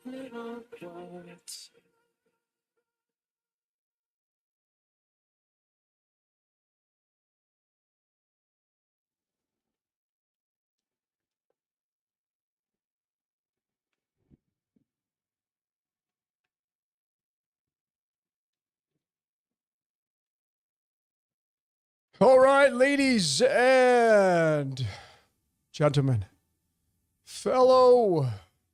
Little birds. All right, ladies and gentlemen, fellow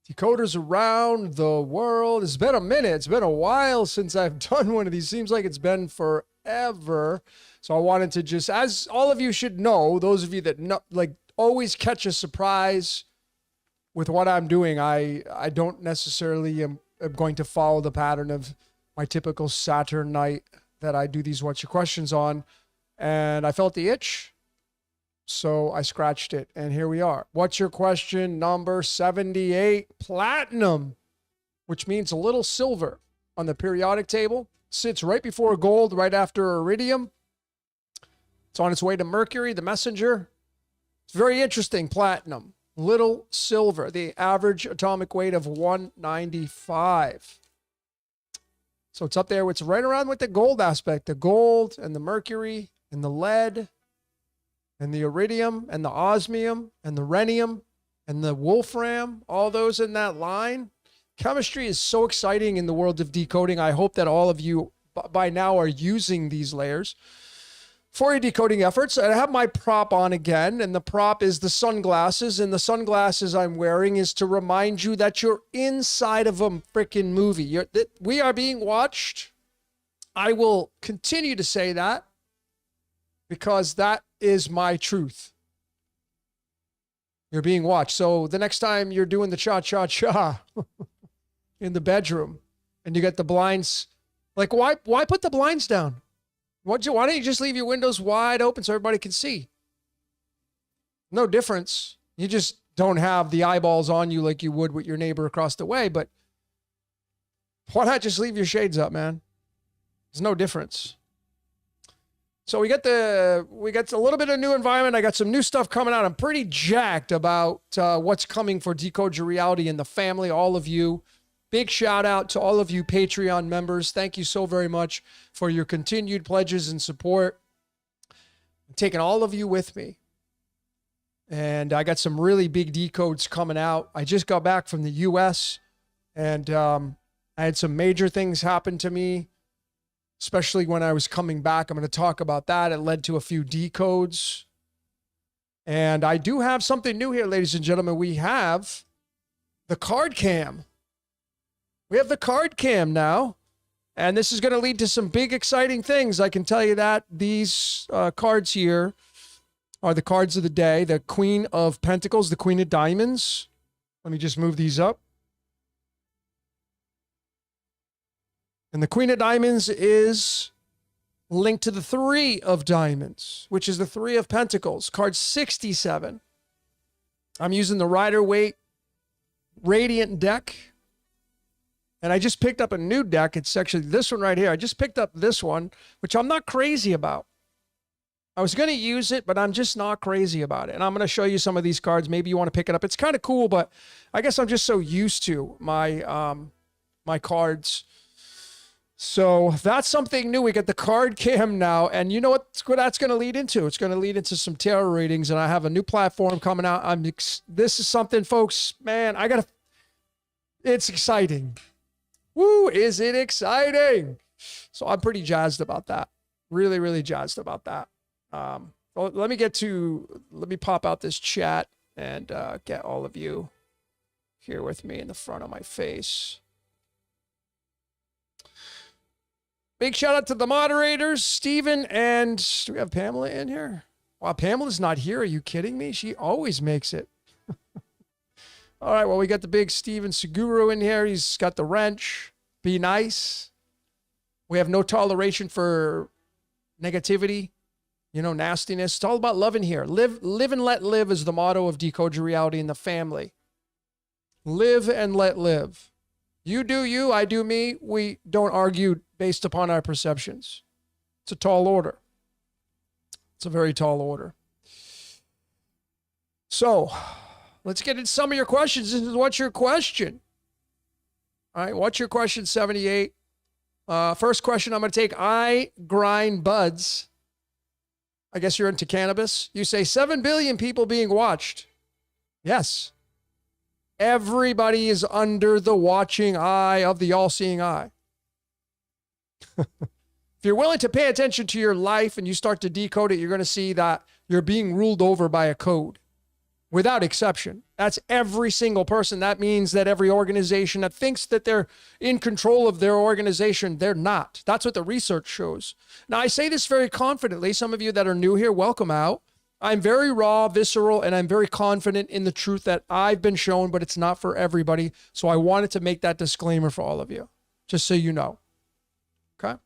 decoders around the world. It's been a minute. It's been a while since I've done one of these. Seems like it's been forever. So I wanted to just, as all of you should know, those of you that know, like always catch a surprise with what I'm doing. I don't necessarily am going to follow the pattern of my typical Saturn night that I do these What's Your Questions on. And I felt the itch, so I scratched it, and here we are. What's your question number 78? Platinum, which means a little silver on the periodic table. Sits right before gold, right after iridium. It's on its way to Mercury, the messenger. It's very interesting, platinum. Little silver, the average atomic weight of 195. So it's up there. It's right around with the gold aspect, the gold and the mercury and the lead and the iridium and the osmium and the rhenium and the wolfram, all those in that line. Chemistry is so exciting in the world of decoding. I hope that all of you by now are using these layers for your decoding efforts. I have my prop on again, and the prop is the sunglasses, and the sunglasses I'm wearing is to remind you that you're inside of a freaking movie. We are being watched. I will continue to say that because that is my truth. You're being watched. So the next time you're doing the cha-cha-cha in the bedroom and you get the blinds, like why put the blinds down? Why don't you just leave your windows wide open so everybody can see? No difference. You just don't have the eyeballs on you like you would with your neighbor across the way, but why not just leave your shades up, man? There's no difference. So we got a little bit of new environment. I got some new stuff coming out. I'm pretty jacked about what's coming for Decode Your Reality and the family, all of you. Big shout out to all of you Patreon members. Thank you so very much for your continued pledges and support. I'm taking all of you with me. And I got some really big decodes coming out. I just got back from the US and I had some major things happen to me, especially when I was coming back. I'm going to talk about that. It led to a few decodes. And I do have something new here, ladies and gentlemen. We have the card cam. We have the card cam now, and this is going to lead to some big, exciting things. I can tell you that these cards here are the cards of the day. The Queen of Pentacles, the Queen of Diamonds. Let me just move these up. And the Queen of Diamonds is linked to the Three of Diamonds, which is the Three of Pentacles, card 67. I'm using the Rider-Waite Radiant deck. And I just picked up a new deck. It's actually this one right here. I just picked up this one, which I'm not crazy about. I was going to use it, but I'm just not crazy about it. And I'm going to show you some of these cards. Maybe you want to pick it up. It's kind of cool, but I guess I'm just so used to my my cards. So that's something new. We got the card cam now. And you know what that's going to lead into? It's going to lead into some tarot readings. And I have a new platform coming out. This is something, folks, man, it's exciting. Woo, is it exciting? So I'm pretty jazzed about that. Really, really jazzed about that. Well, let me pop out this chat and get all of you here with me in the front of my face. Big shout out to the moderators, Steven, and do we have Pamela in here? Wow, Pamela's not here. Are you kidding me? She always makes it. All right, well, we got the big Steven Seguro in here. He's got the wrench. Be nice. We have no toleration for negativity, nastiness. It's all about love in here. Live and let live is the motto of Decode Your Reality in the family. Live and let live. You do you, I do me. We don't argue based upon our perceptions. It's a tall order. It's a very tall order. So, let's get into some of your questions. This is what's your question? All right, what's your question, 78? First question I'm going to take, I grind buds. I guess you're into cannabis. You say 7 billion people being watched. Yes. Everybody is under the watching eye of the all-seeing eye. If you're willing to pay attention to your life and you start to decode it, you're going to see that you're being ruled over by a code. Without exception. That's every single person. That means that every organization that thinks that they're in control of their organization, they're not. That's what the research shows. Now, I say this very confidently. Some of you that are new here, welcome out. I'm very raw, visceral, and I'm very confident in the truth that I've been shown, but it's not for everybody. So I wanted to make that disclaimer for all of you, just so you know. Okay?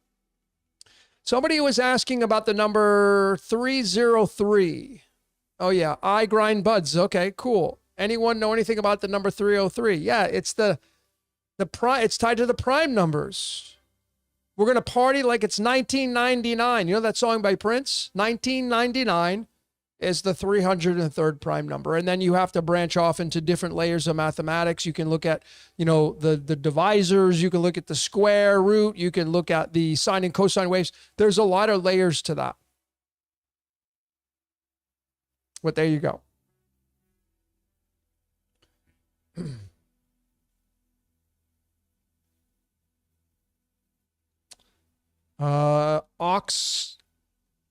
Somebody was asking about the number 303. Oh, yeah. I grind buds. Okay, cool. Anyone know anything about the number 303? Yeah, it's it's tied to the prime numbers. We're going to party like it's 1999. You know that song by Prince? 1999 is the 303rd prime number. And then you have to branch off into different layers of mathematics. You can look at, the divisors. You can look at the square root. You can look at the sine and cosine waves. There's a lot of layers to that. But there you go.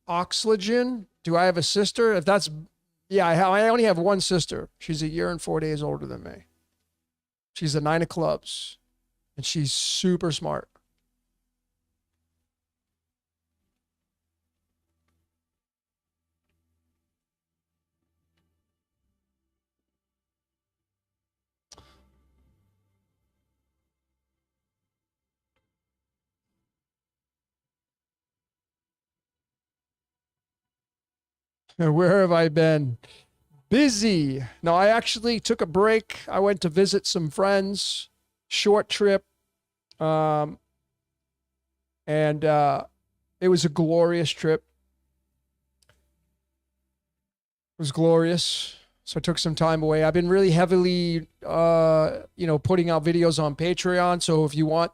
Oxygen. Do I have a sister? If that's, yeah, I only have one sister. She's 1 year and 4 days older than me. She's a 9 of clubs, and she's super smart. Where have I been? Busy. No, I actually took a break. I went to visit some friends. Short trip. And it was a glorious trip. It was glorious. So I took some time away. I've been really heavily, putting out videos on Patreon. So if you want,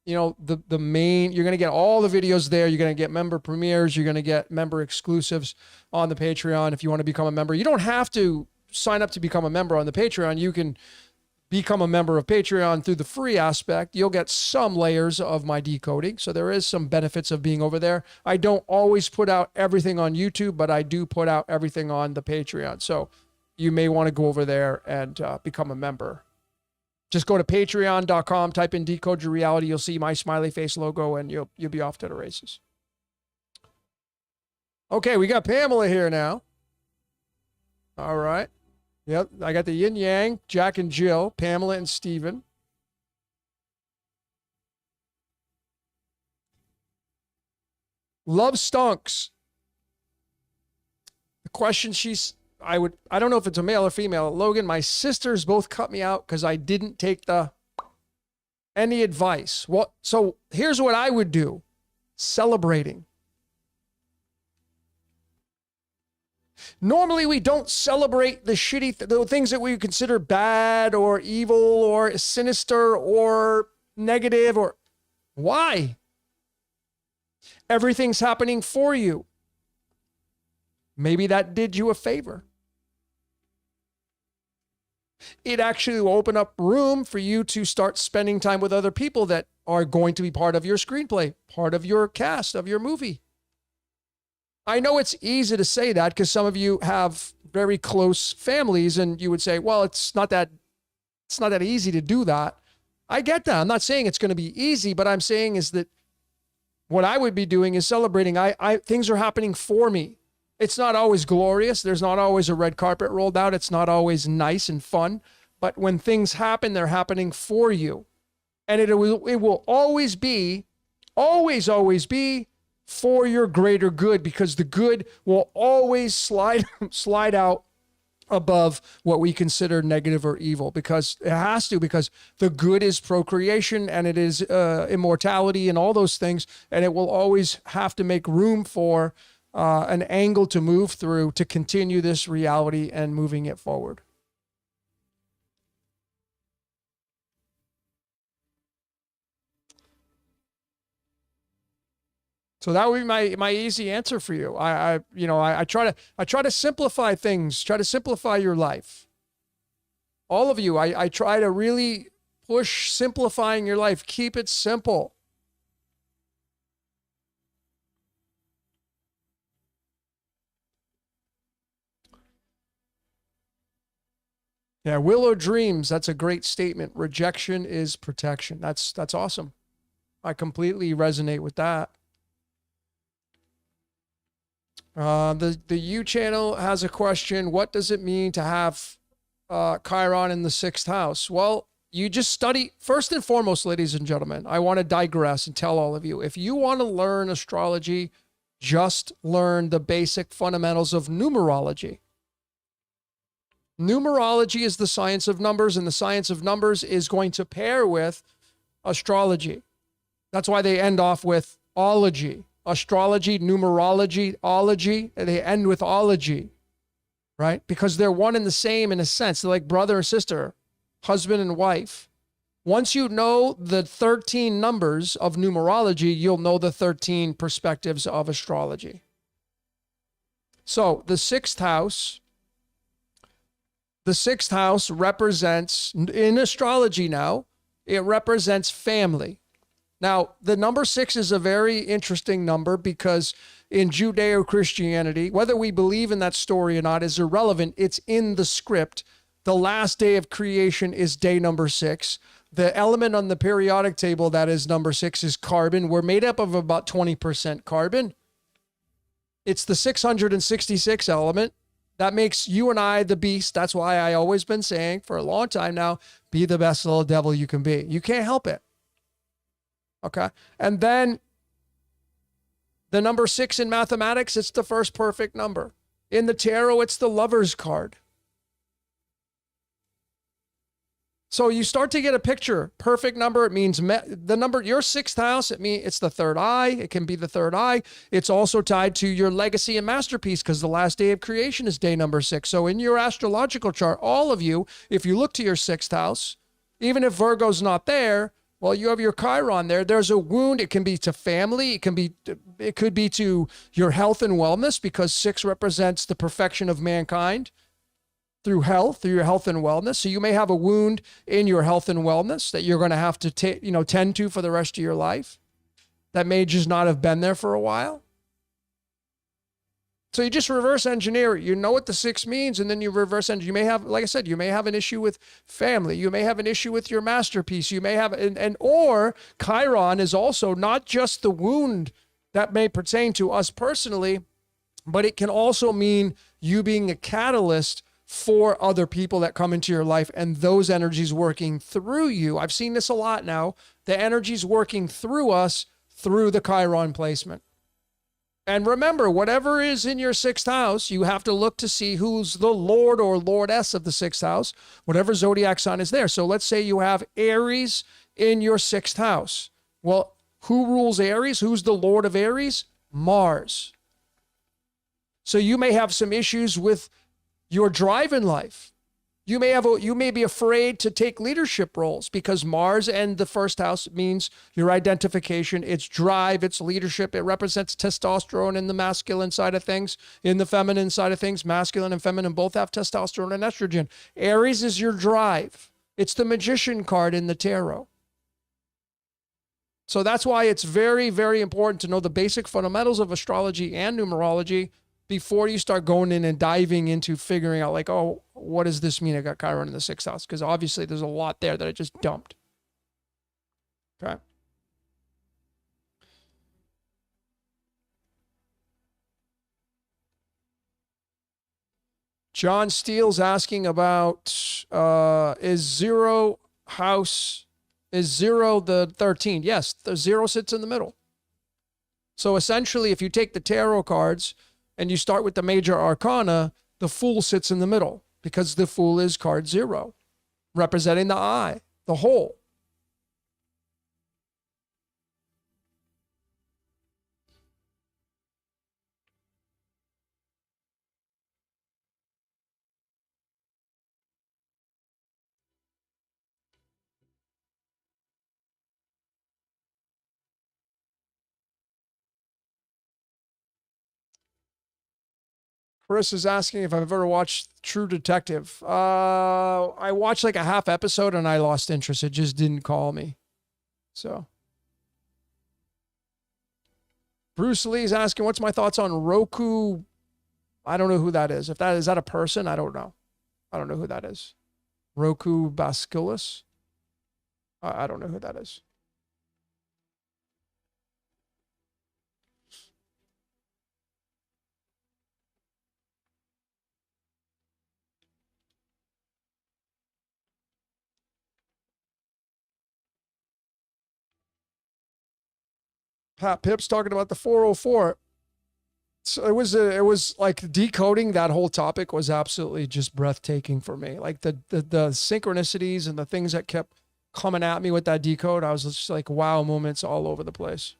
the main, you're going to get all the videos there. You're going to get member premieres. You're going to get member exclusives on the Patreon. If you want to become a member, you don't have to sign up to become a member on the Patreon. You can become a member of Patreon through the free aspect. You'll get some layers of my decoding. So there is some benefits of being over there. I don't always put out everything on YouTube, but I do put out everything on the Patreon. So you may want to go over there and become a member. Just go to patreon.com, type in Decode Your Reality. You'll see my smiley face logo, and you'll be off to the races. Okay, we got Pamela here now. All right. Yep, I got the yin yang, Jack and Jill, Pamela and Steven. Love stonks. The question I don't know if it's a male or female. Logan, my sisters both cut me out because I didn't take any advice. Well, so here's what I would do. Celebrating. Normally, we don't celebrate the shitty, the things that we consider bad or evil or sinister or negative or why? Everything's happening for you. Maybe that did you a favor. It actually will open up room for you to start spending time with other people that are going to be part of your screenplay, part of your cast of your movie. I know it's easy to say that because some of you have very close families and you would say, well, it's not that easy to do that. I get that. I'm not saying it's going to be easy, but I'm saying is that what I would be doing is celebrating. Things are happening for me. It's not always glorious. There's not always a red carpet rolled out. It's not always nice and fun. But when things happen, they're happening for you. And it will always be for your greater good, because the good will always slide out above what we consider negative or evil, because it has to, because the good is procreation and it is immortality and all those things. And it will always have to make room for an angle to move through to continue this reality and moving it forward. So that would be my easy answer for you. I try to simplify things, try to simplify your life. All of you, I try to really push simplifying your life. Keep it simple. Yeah, Willow Dreams, that's a great statement. Rejection is protection. That's awesome. I completely resonate with that. The U channel has a question. What does it mean to have Chiron in the 6th house? Well, you just study. First and foremost, ladies and gentlemen, I want to digress and tell all of you, if you want to learn astrology, just learn the basic fundamentals of numerology. Numerology is the science of numbers, and the science of numbers is going to pair with astrology. That's why they end off with ology. Astrology, numerology, ology, and they end with ology, right? Because they're one and the same in a sense. They're like brother and sister, husband and wife. Once you know the 13 numbers of numerology, you'll know the 13 perspectives of astrology. So the 6th house represents, in astrology now, it represents family. Now, the number 6 is a very interesting number because in Judeo-Christianity, whether we believe in that story or not is irrelevant. It's in the script. The last day of creation is day number 6. The element on the periodic table that is number 6 is carbon. We're made up of about 20% carbon. It's the 666 element. That makes you and I the beast. That's why I always been saying for a long time now, be the best little devil you can be. You can't help it. Okay. And then the number 6 in mathematics, it's the first perfect number. In the tarot, it's the Lover's card. So you start to get a picture. Perfect number, it means the number, your 6th house, it's the third eye. It can be the third eye. It's also tied to your legacy and masterpiece because the last day of creation is day number 6. So in your astrological chart, all of you, if you look to your 6th house, even if Virgo's not there, well, you have your Chiron there. There's a wound. It can be to family. It could be to your health and wellness because 6 represents the perfection of mankind through your health and wellness. So you may have a wound in your health and wellness that you're going to have to tend to for the rest of your life that may just not have been there for a while. So you just reverse engineer it. You know what the 6 means, and then you reverse engineer. You may have, like I said, you may have an issue with family. You may have an issue with your masterpiece. You may have, or Chiron is also not just the wound that may pertain to us personally, but it can also mean you being a catalyst for other people that come into your life and those energies working through you. I've seen this a lot now. The energies working through us through the Chiron placement. And remember, whatever is in your 6th house, you have to look to see who's the Lord or Lordess of the 6th house, whatever zodiac sign is there. So let's say you have Aries in your 6th house. Well, who rules Aries? Who's the Lord of Aries? Mars. So you may have some issues with your drive in life. You may be afraid to take leadership roles because Mars and the first house means your identification, its drive, its leadership. It represents testosterone in the masculine side of things, in the feminine side of things. Masculine and feminine both have testosterone and estrogen. Aries is your drive. It's the magician card in the tarot. So that's why it's very, very important to know the basic fundamentals of astrology and numerology before you start going in and diving into figuring out like, oh, what does this mean? I got Chiron in the 6th house. Because obviously there's a lot there that I just dumped. Okay. John Steele's asking about, is zero the 13th? Yes, the 0 sits in the middle. So essentially, if you take the tarot cards and you start with the major arcana, the Fool sits in the middle because the Fool is card 0, representing the eye, the whole. Chris is asking if I've ever watched True Detective. I watched like a half episode and I lost interest. It just didn't call me. So. Bruce Lee's asking, what's my thoughts on Roku? I don't know who that is. If that is that a person? I don't know. I don't know who that is. Roku Basculus? I don't know who that is. Pat Pips talking about the 404. So it was like decoding that whole topic was absolutely just breathtaking for me. Like the synchronicities and the things that kept coming at me with that decode, I was just like wow moments all over the place.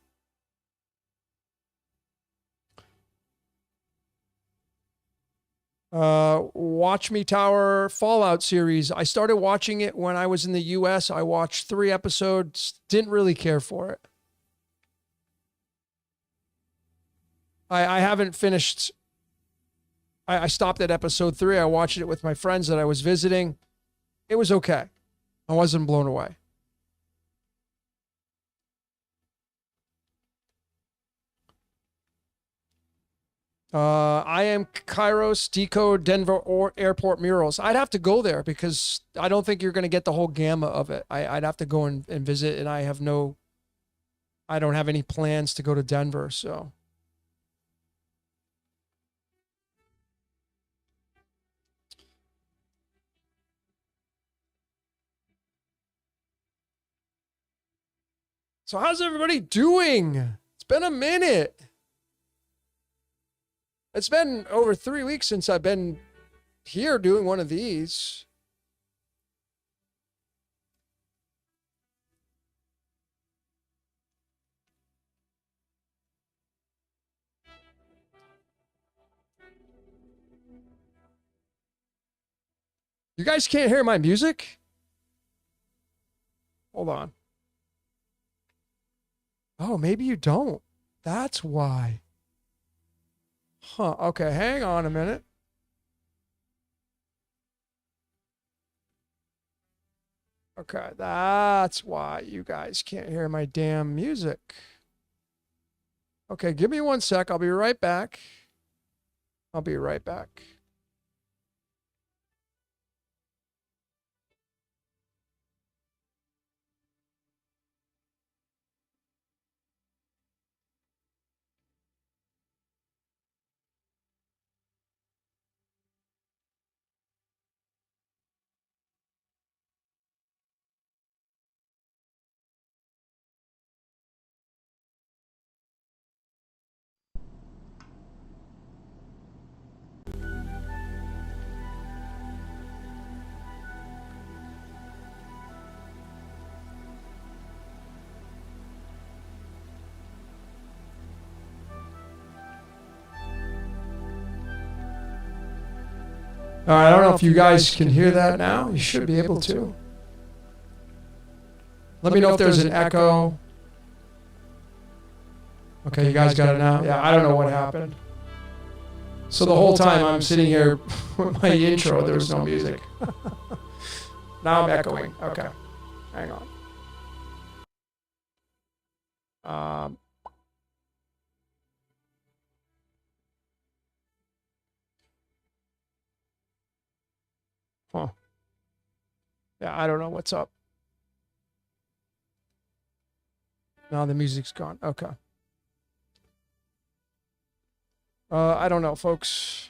Watch Me Tower Fallout series. I started watching it when I was in the US. I watched 3 episodes, didn't really care for it. I haven't finished. I stopped at episode 3. I watched it with my friends that I was visiting. It was okay. I wasn't blown away. I am Kairos, Decode, Denver or Airport Murals. I'd have to go there because I don't think you're going to get the whole gamma of it. I'd have to go and visit, and I don't have any plans to go to Denver, so. So how's everybody doing? It's been a minute. It's been over 3 weeks since I've been here doing one of these. You guys can't hear my music? Hold on. Oh, maybe you don't. That's why. Huh. Okay, hang on a minute. Okay, that's why you guys can't hear my damn music. Okay, give me 1 sec. I'll be right back. I'll be right back. All right, I don't know if you guys can hear that now. You should be able to. Let me know if there's an echo. Okay, you guys got it now? Yeah, I don't know what happened. So the whole time I'm sitting here with my intro, there was no music. Now I'm echoing. Okay, hang on. Huh. Yeah, I don't know what's up. Now the music's gone. Okay. I don't know, folks.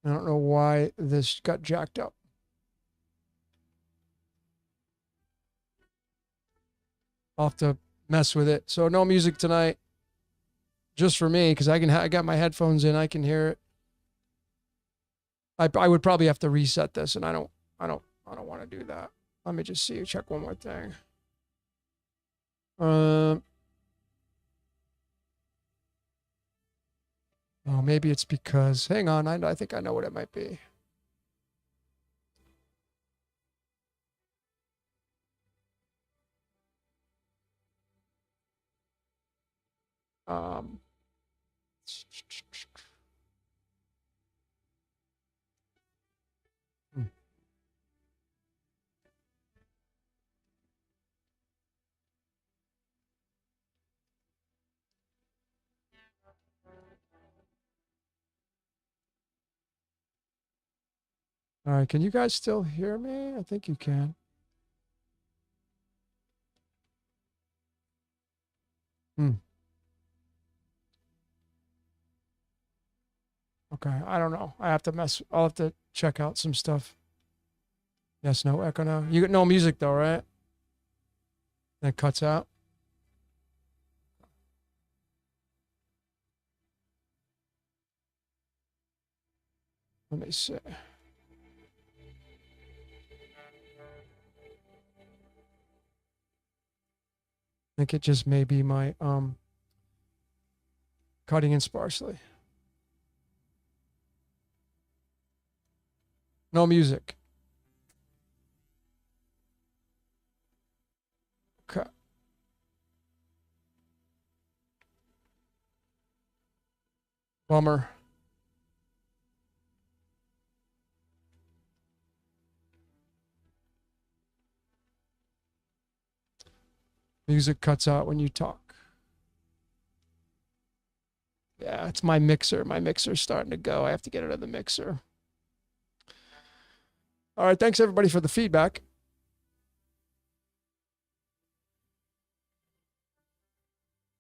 I don't know why this got jacked up. I'll have to mess with it. So no music tonight, just for me, because I got my headphones in. I can hear it. I would probably have to reset this, and I don't want to do that. Let me just see. Check one more thing. Oh, maybe it's because. Hang on. I think I know what it might be. Hmm. All right, can you guys still hear me? I think you can. Okay, I don't know. I'll have to check out some stuff. Yes, no echo now. You got no music though, right? That cuts out. Let me see. I think it just may be my cutting in sparsely. No music. Okay. Bummer. Music cuts out when you talk. Yeah, it's my mixer. My mixer's starting to go. I have to get it out of the mixer. All right, thanks everybody for the feedback.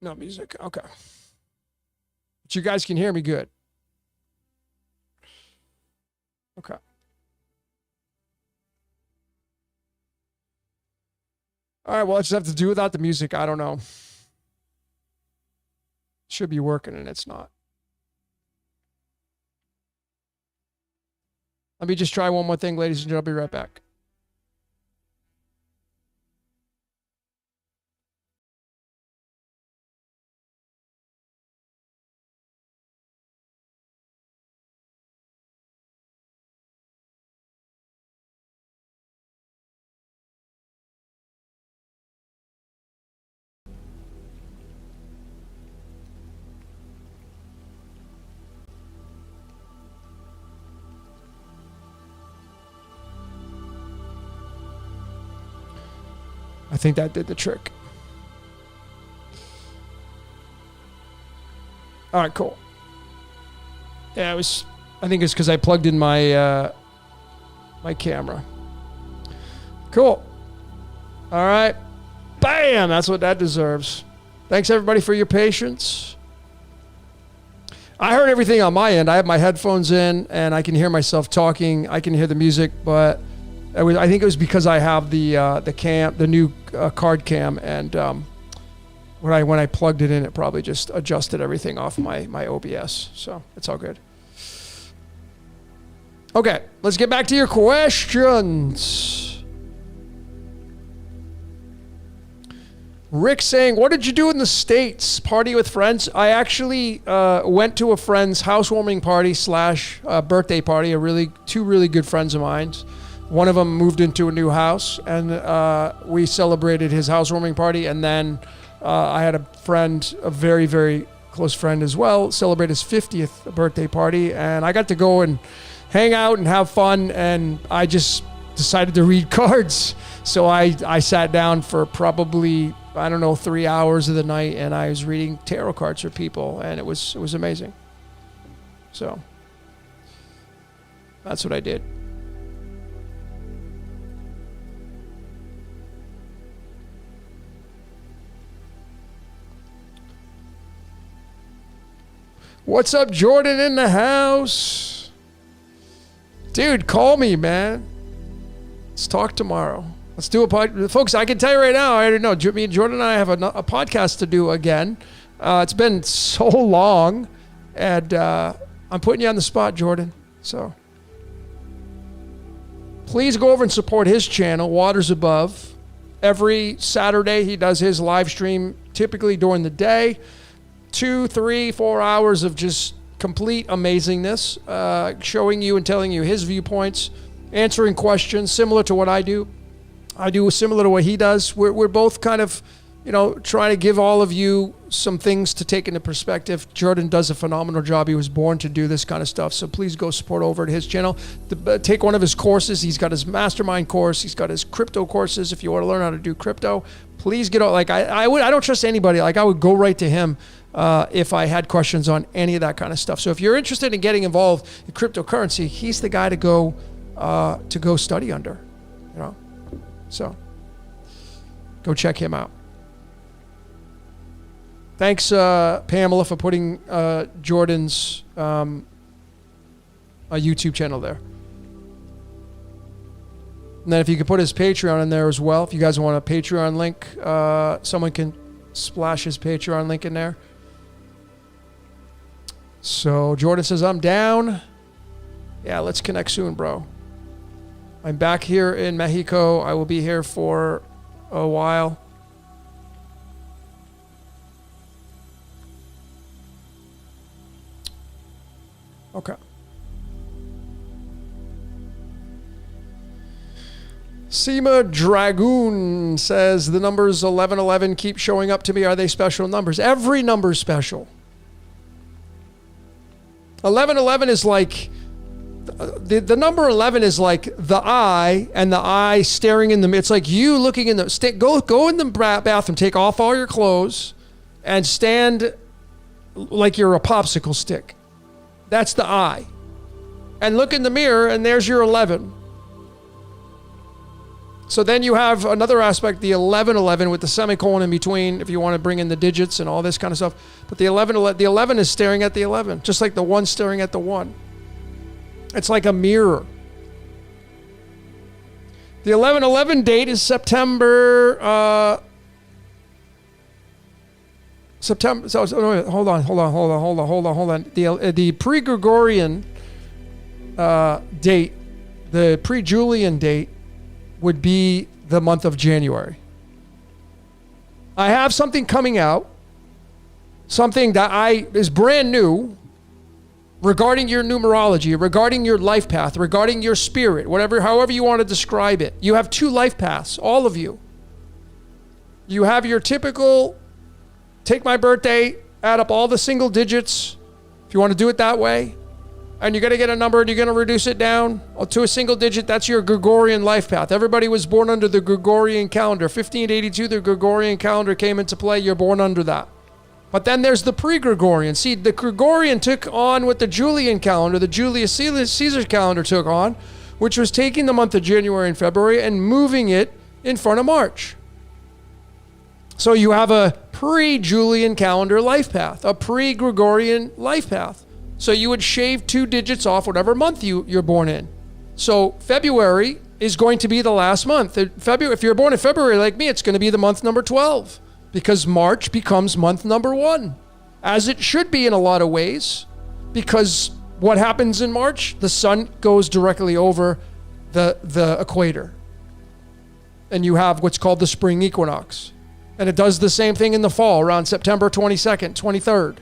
No music. Okay. But you guys can hear me good. Okay. All right, well, I just have to do without the music. I don't know. Should be working and it's not. Let me just try one more thing, ladies and gentlemen. I'll be right back. I think that did the trick. All right, cool. Yeah, I think it's because I plugged in my my camera. Cool. All right. Bam! That's what that deserves. Thanks, everybody, for your patience. I heard everything on my end. I have my headphones in, and I can hear myself talking. I can hear the music, but I think it was because I have the new card cam, and when I plugged it in, it probably just adjusted everything off my OBS. So it's all good. Okay, let's get back to your questions. Rick saying, what did you do in the States? Party with friends? I actually went to a friend's housewarming party / birthday party. Two really good friends of mine. One of them moved into a new house, and we celebrated his housewarming party. And then I had a friend, a very, very close friend as well, celebrate his 50th birthday party. And I got to go and hang out and have fun. And I just decided to read cards. So I sat down for probably, 3 hours of the night, and I was reading tarot cards for people, and it was amazing. So that's what I did. What's up, Jordan in the house? Dude, call me, man. Let's talk tomorrow. Let's do a podcast. Folks, I can tell you right now, I already know. Me and Jordan and I have a podcast to do again. It's been so long, and I'm putting you on the spot, Jordan. So please go over and support his channel, Waters Above. Every Saturday, he does his live stream, typically during the day. 2, 3, 4 hours of just complete amazingness, showing you and telling you his viewpoints, answering questions similar to what I do. I do similar to what he does. We're both kind of, trying to give all of you some things to take into perspective. Jordan does a phenomenal job. He was born to do this kind of stuff. So please go support over at his channel. Take one of his courses. He's got his mastermind course. He's got his crypto courses. If you want to learn how to do crypto, please get out. I don't trust anybody. I would go right to him if I had questions on any of that kind of stuff. So if you're interested in getting involved in cryptocurrency, he's the guy to go study under, So go check him out. Thanks, Pamela, for putting Jordan's YouTube channel there. And then if you could put his Patreon in there as well, if you guys want a Patreon link, someone can splash his Patreon link in there. So Jordan says, I'm down. Yeah, let's connect soon, bro. I'm back here in Mexico. I will be here for a while. Okay. Seema Dragoon says, the numbers 1111 keep showing up to me. Are they special numbers? Every number is special. 1111 is like, the number 11 is like the eye, and the eye staring in the, it's like you looking in the, go in the bathroom, take off all your clothes, and stand like you're a popsicle stick. That's the eye. And look in the mirror, and there's your 11. So then you have another aspect, the 1111 with the semicolon in between, if you want to bring in the digits and all this kind of stuff. But the 11 is staring at the 11, just like the 1 staring at the 1. It's like a mirror. The 1111 date is September. So, hold on. The pre-Gregorian date, the pre-Julian date, would be the month of January. I have something coming out, something that is brand new, regarding your numerology, regarding your life path, regarding your spirit, however you want to describe it. You have 2 life paths, all of you. You have your typical, take my birthday, add up all the single digits, if you want to do it that way, and you're going to get a number and you're going to reduce it down to a single digit. That's your Gregorian life path. Everybody was born under the Gregorian calendar. 1582, the Gregorian calendar came into play. You're born under that. But then there's the pre-Gregorian. See, the Gregorian took on what the Julian calendar, the Julius Caesar calendar took on, which was taking the month of January and February and moving it in front of March. So you have a pre-Julian calendar life path, a pre-Gregorian life path. So you would shave 2 digits off whatever month you're born in. So February is going to be the last month. If you're born in February like me, it's going to be the month number 12. Because March becomes month number 1, as it should be in a lot of ways, because what happens in March? The sun goes directly over the equator, and you have what's called the spring equinox. And it does the same thing in the fall around September 22nd, 23rd.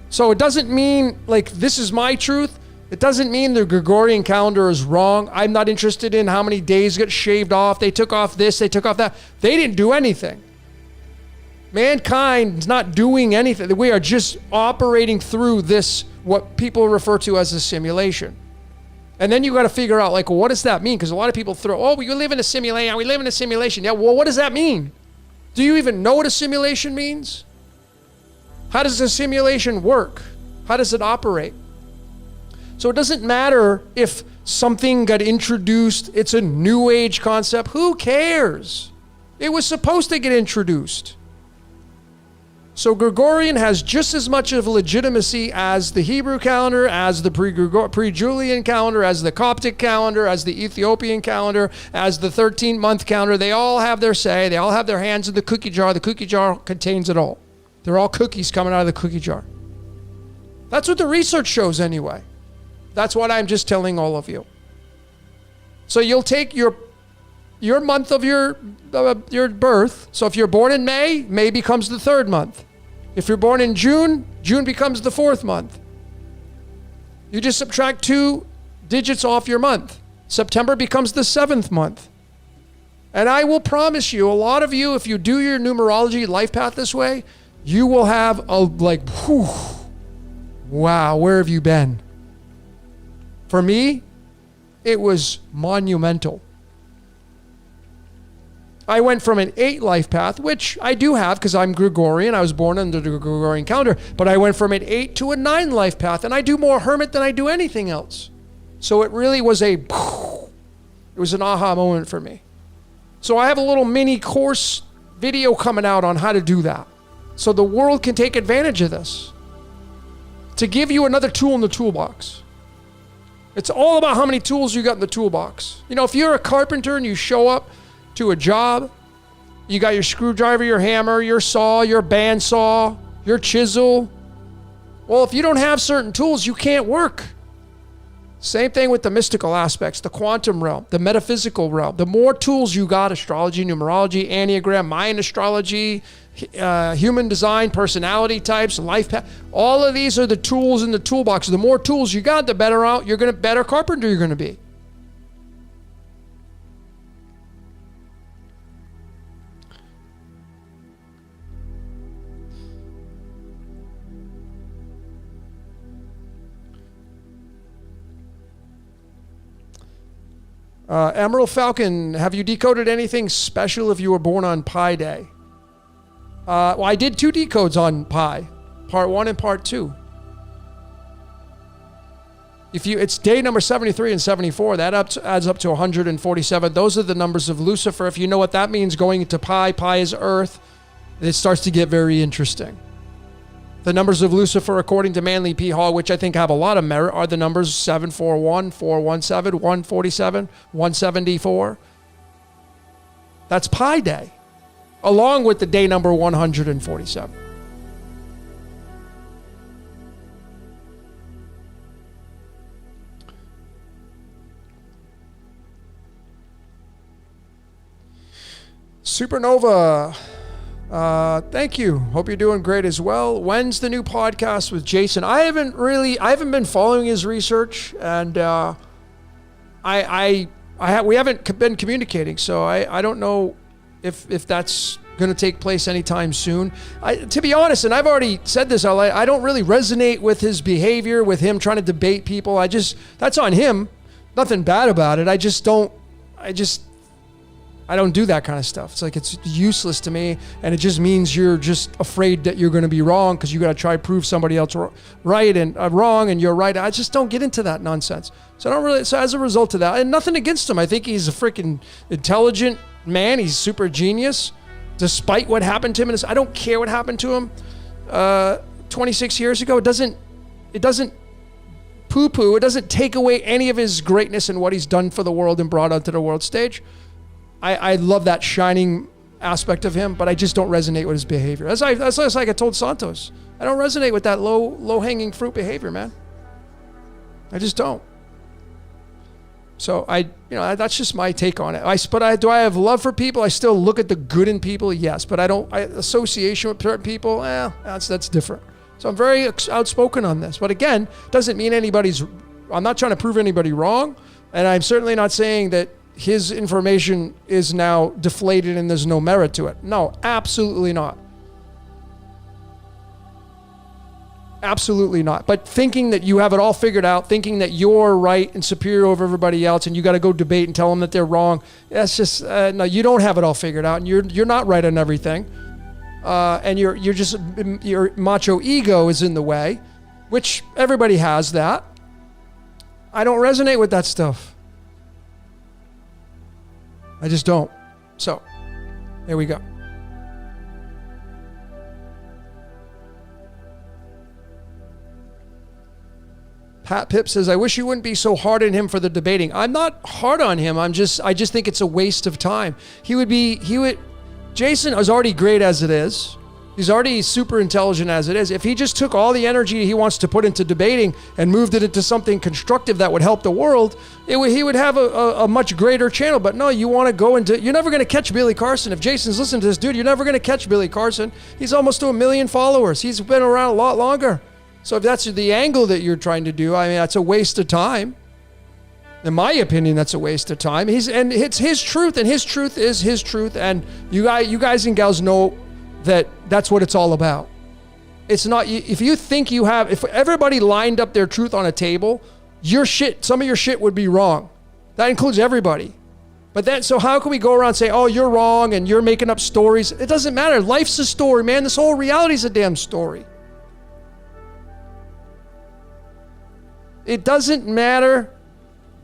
So it doesn't mean like this is my truth. It doesn't mean the Gregorian calendar is wrong. I'm not interested in how many days get shaved off. They took off this, they took off that. They didn't do anything. Mankind's not doing anything. We are just operating through this, what people refer to as a simulation. And then you got to figure out, like, well, what does that mean? Because a lot of people throw, oh, we live in a simulation. We live in a simulation. Yeah, well, what does that mean? Do you even know what a simulation means? How does a simulation work? How does it operate? So it doesn't matter if something got introduced. It's a new age concept. Who cares? It was supposed to get introduced. So Gregorian has just as much of legitimacy as the Hebrew calendar, as the pre-Julian calendar, as the Coptic calendar, as the Ethiopian calendar, as the 13-month calendar. They all have their say. They all have their hands in the cookie jar. The cookie jar contains it all. They're all cookies coming out of the cookie jar. That's what the research shows anyway. That's what I'm just telling all of you. So you'll take your month of your birth. So if you're born in May, May becomes the 3rd month. If you're born in June, June becomes the 4th month. You just subtract 2 digits off your month. September becomes the 7th month. And I will promise you, a lot of you, if you do your numerology life path this way, you will have a like, whew, wow, where have you been? For me, it was monumental. I went from an 8 life path, which I do have because I'm Gregorian. I was born under the Gregorian calendar, but I went from an 8 to a 9 life path, and I do more hermit than I do anything else. So it really was it was an aha moment for me. So I have a little mini course video coming out on how to do that. So the world can take advantage of this. To give you another tool in the toolbox. It's all about how many tools you got in the toolbox. You know, if you're a carpenter and you show up to a job, you got your screwdriver, your hammer, your saw, your bandsaw, your chisel. Well, if you don't have certain tools, you can't work. Same thing with the mystical aspects, the quantum realm, the metaphysical realm. The more tools you got, astrology, numerology, enneagram, Mayan astrology, human design, personality types, life path, all of these are the tools in the toolbox. The more tools you got, the better carpenter you're going to be. Emerald Falcon, have you decoded anything special if you were born on Pi Day? Well, I did 2 decodes on Pi, part 1 and part 2. It's day number 73 and 74. That adds up to 147. Those are the numbers of Lucifer. If you know what that means, going into Pi, Pi is Earth. It starts to get very interesting. The numbers of Lucifer, according to Manly P. Hall, which I think have a lot of merit, are the numbers 741, 417, 147, 174. That's Pi Day, along with the day number 147. Supernova. Thank you. Hope you're doing great as well. When's the new podcast with Jason? I haven't been following his research, and we haven't been communicating, so I don't know if that's going to take place anytime soon. To be honest, and I've already said this, I don't really resonate with his behavior, with him trying to debate people. That's on him. Nothing bad about it. I don't do that kind of stuff. It's like, it's useless to me, and it just means you're just afraid that you're going to be wrong because you got to try to prove somebody else right and wrong and you're right. I just don't get into that nonsense. So as a result of that, and nothing against him. I think he's a freaking intelligent man. He's super genius, despite what happened to him. I don't care what happened to him 26 years ago. It doesn't poo-poo. It doesn't take away any of his greatness and what he's done for the world and brought onto the world stage. I love that shining aspect of him, but I just don't resonate with his behavior. That's like I told Santos. I don't resonate with that low-hanging fruit behavior, man. I just don't. So that's just my take on it. Do I have love for people? I still look at the good in people, yes, but association with certain people, that's different. So I'm very outspoken on this, but again, doesn't mean I'm not trying to prove anybody wrong, and I'm certainly not saying that his information is now deflated and there's no merit to it. No, absolutely not. Absolutely not. But thinking that you have it all figured out, thinking that you're right and superior over everybody else, and you got to go debate and tell them that they're wrong, that's just no. You don't have it all figured out, and you're not right on everything, and your macho ego is in the way, which everybody has that. I don't resonate with that stuff. I just don't. So, there we go. Pat Pip says, I wish you wouldn't be so hard on him for the debating. I'm not hard on him. I just think it's a waste of time. Jason is already great as it is. He's already super intelligent as it is. If he just took all the energy he wants to put into debating and moved it into something constructive that would help the world, he would have a much greater channel. But no, you want to go into, you're never going to catch Billy Carson. If Jason's listening to this, dude, you're never going to catch Billy Carson. He's almost to 1 million followers. He's been around a lot longer. So if that's the angle that you're trying to do, I mean, that's a waste of time. In my opinion, that's a waste of time. It's his truth, and his truth is his truth. And you guys and gals know that that's what it's all about. It's not, if you think if everybody lined up their truth on a table, some of your shit would be wrong. That includes everybody. So how can we go around and say, oh, you're wrong and you're making up stories? It doesn't matter. Life's a story, man. This whole reality's a damn story. It doesn't matter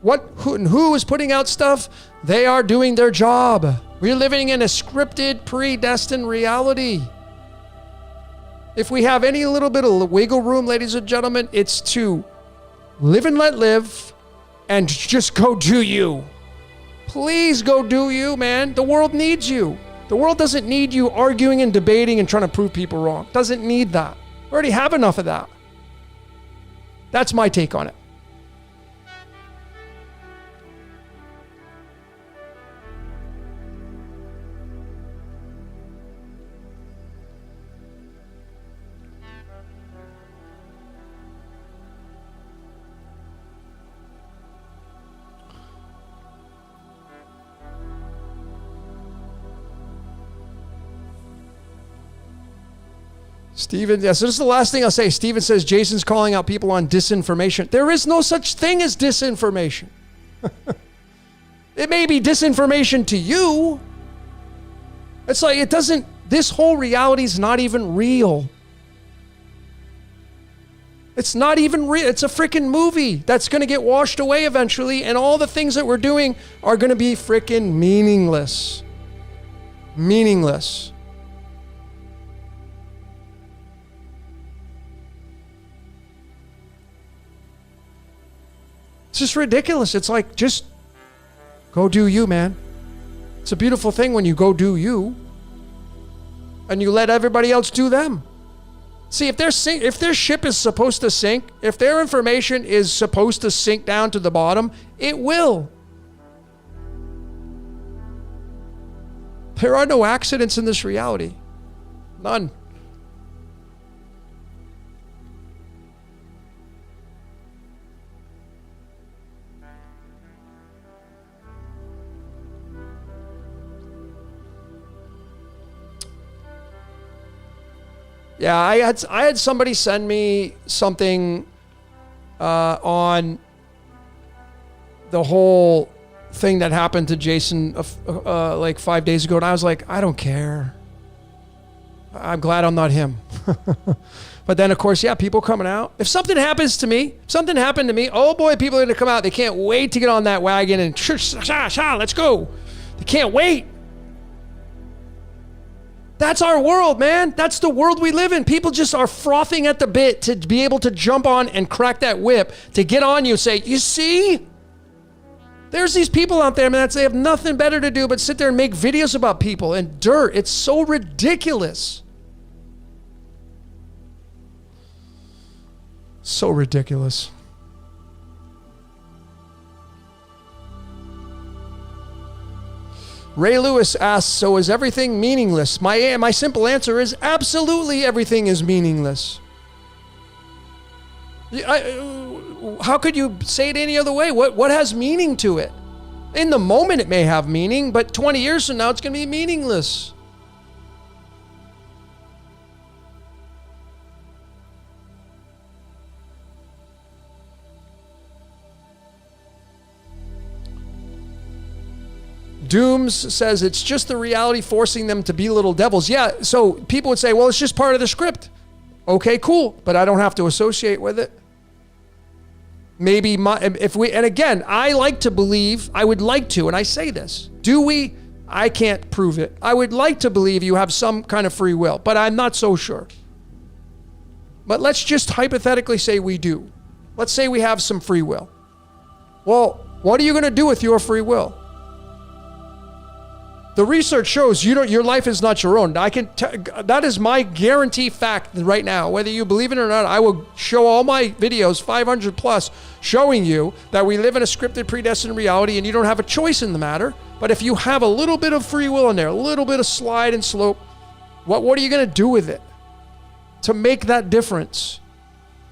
who is putting out stuff. They are doing their job. We're living in a scripted, predestined reality. If we have any little bit of wiggle room, ladies and gentlemen, it's to live and let live and just go do you. Please go do you, man. The world needs you. The world doesn't need you arguing and debating and trying to prove people wrong. Doesn't need that. We already have enough of that. That's my take on it. Steven, so this is the last thing I'll say. Steven says Jason's calling out people on disinformation. There is no such thing as disinformation. It may be disinformation to you. It's like this whole reality is not even real. It's not even real. It's a freaking movie that's going to get washed away eventually, and all the things that we're doing are going to be freaking meaningless. Meaningless. It's just ridiculous. It's like, just go do you, man. It's a beautiful thing when you go do you and you let everybody else do them. See, if their ship is supposed to sink, if their information is supposed to sink down to the bottom, it will. There are no accidents in this reality. None. Yeah, I had somebody send me something on the whole thing that happened to Jason like 5 days ago, and I was like, I don't care. I'm glad I'm not him. But then, of course, yeah, people coming out. If something happened to me, oh boy, people are going to come out. They can't wait to get on that wagon and let's go. They can't wait. That's our world, man. That's the world we live in. People just are frothing at the bit to be able to jump on and crack that whip, to get on you and say, you see? There's these people out there, man, that they have nothing better to do but sit there and make videos about people and dirt. It's so ridiculous. So ridiculous. Ray Lewis asks, so is everything meaningless? My simple answer is absolutely everything is meaningless. How could you say it any other way? What has meaning to it? In the moment it may have meaning, but 20 years from now it's going to be meaningless. Dooms says it's just the reality forcing them to be little devils. Yeah, so people would say, well, it's just part of the script. Okay, cool, but I don't have to associate with it. Maybe and again, I like to believe, I would like to, and I say this, do we? I can't prove it. I would like to believe you have some kind of free will, but I'm not so sure. But let's just hypothetically say we do. Let's say we have some free will. Well, what are you going to do with your free will? The research shows your life is not your own. That is my guarantee fact right now. Whether you believe it or not, I will show all my videos, 500 plus, showing you that we live in a scripted, predestined reality and you don't have a choice in the matter. But if you have a little bit of free will in there, a little bit of slide and slope, what are you going to do with it to make that difference?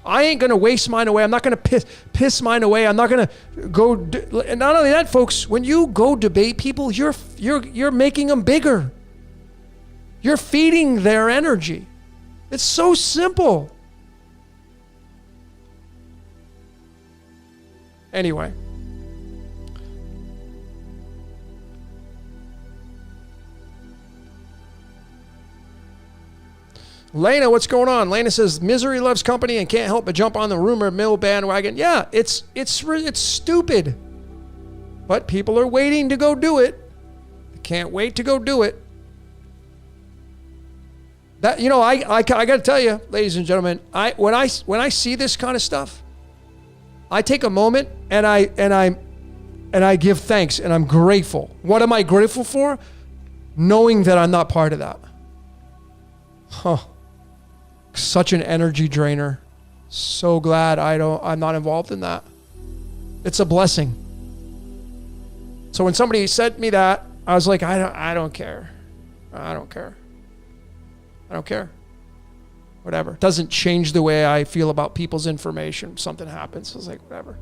I ain't going to waste mine away. I'm not going to piss mine away. I'm not going to go. And not only that, folks, when you go debate people, you're making them bigger. You're feeding their energy. It's so simple. Anyway. Lena, what's going on? Lena says, misery loves company and can't help but jump on the rumor mill bandwagon. Yeah, it's stupid. But people are waiting to go do it. They can't wait to go do it. That, I got to tell you, ladies and gentlemen, when I see this kind of stuff, I take a moment and I give thanks and I'm grateful. What am I grateful for? Knowing that I'm not part of that. Such an energy drainer. So glad I'm not involved in that. It's a blessing. So when somebody sent me that, I was like, I don't care. I don't care. Whatever. It doesn't change the way I feel about people's information. If something happens, I was like, whatever.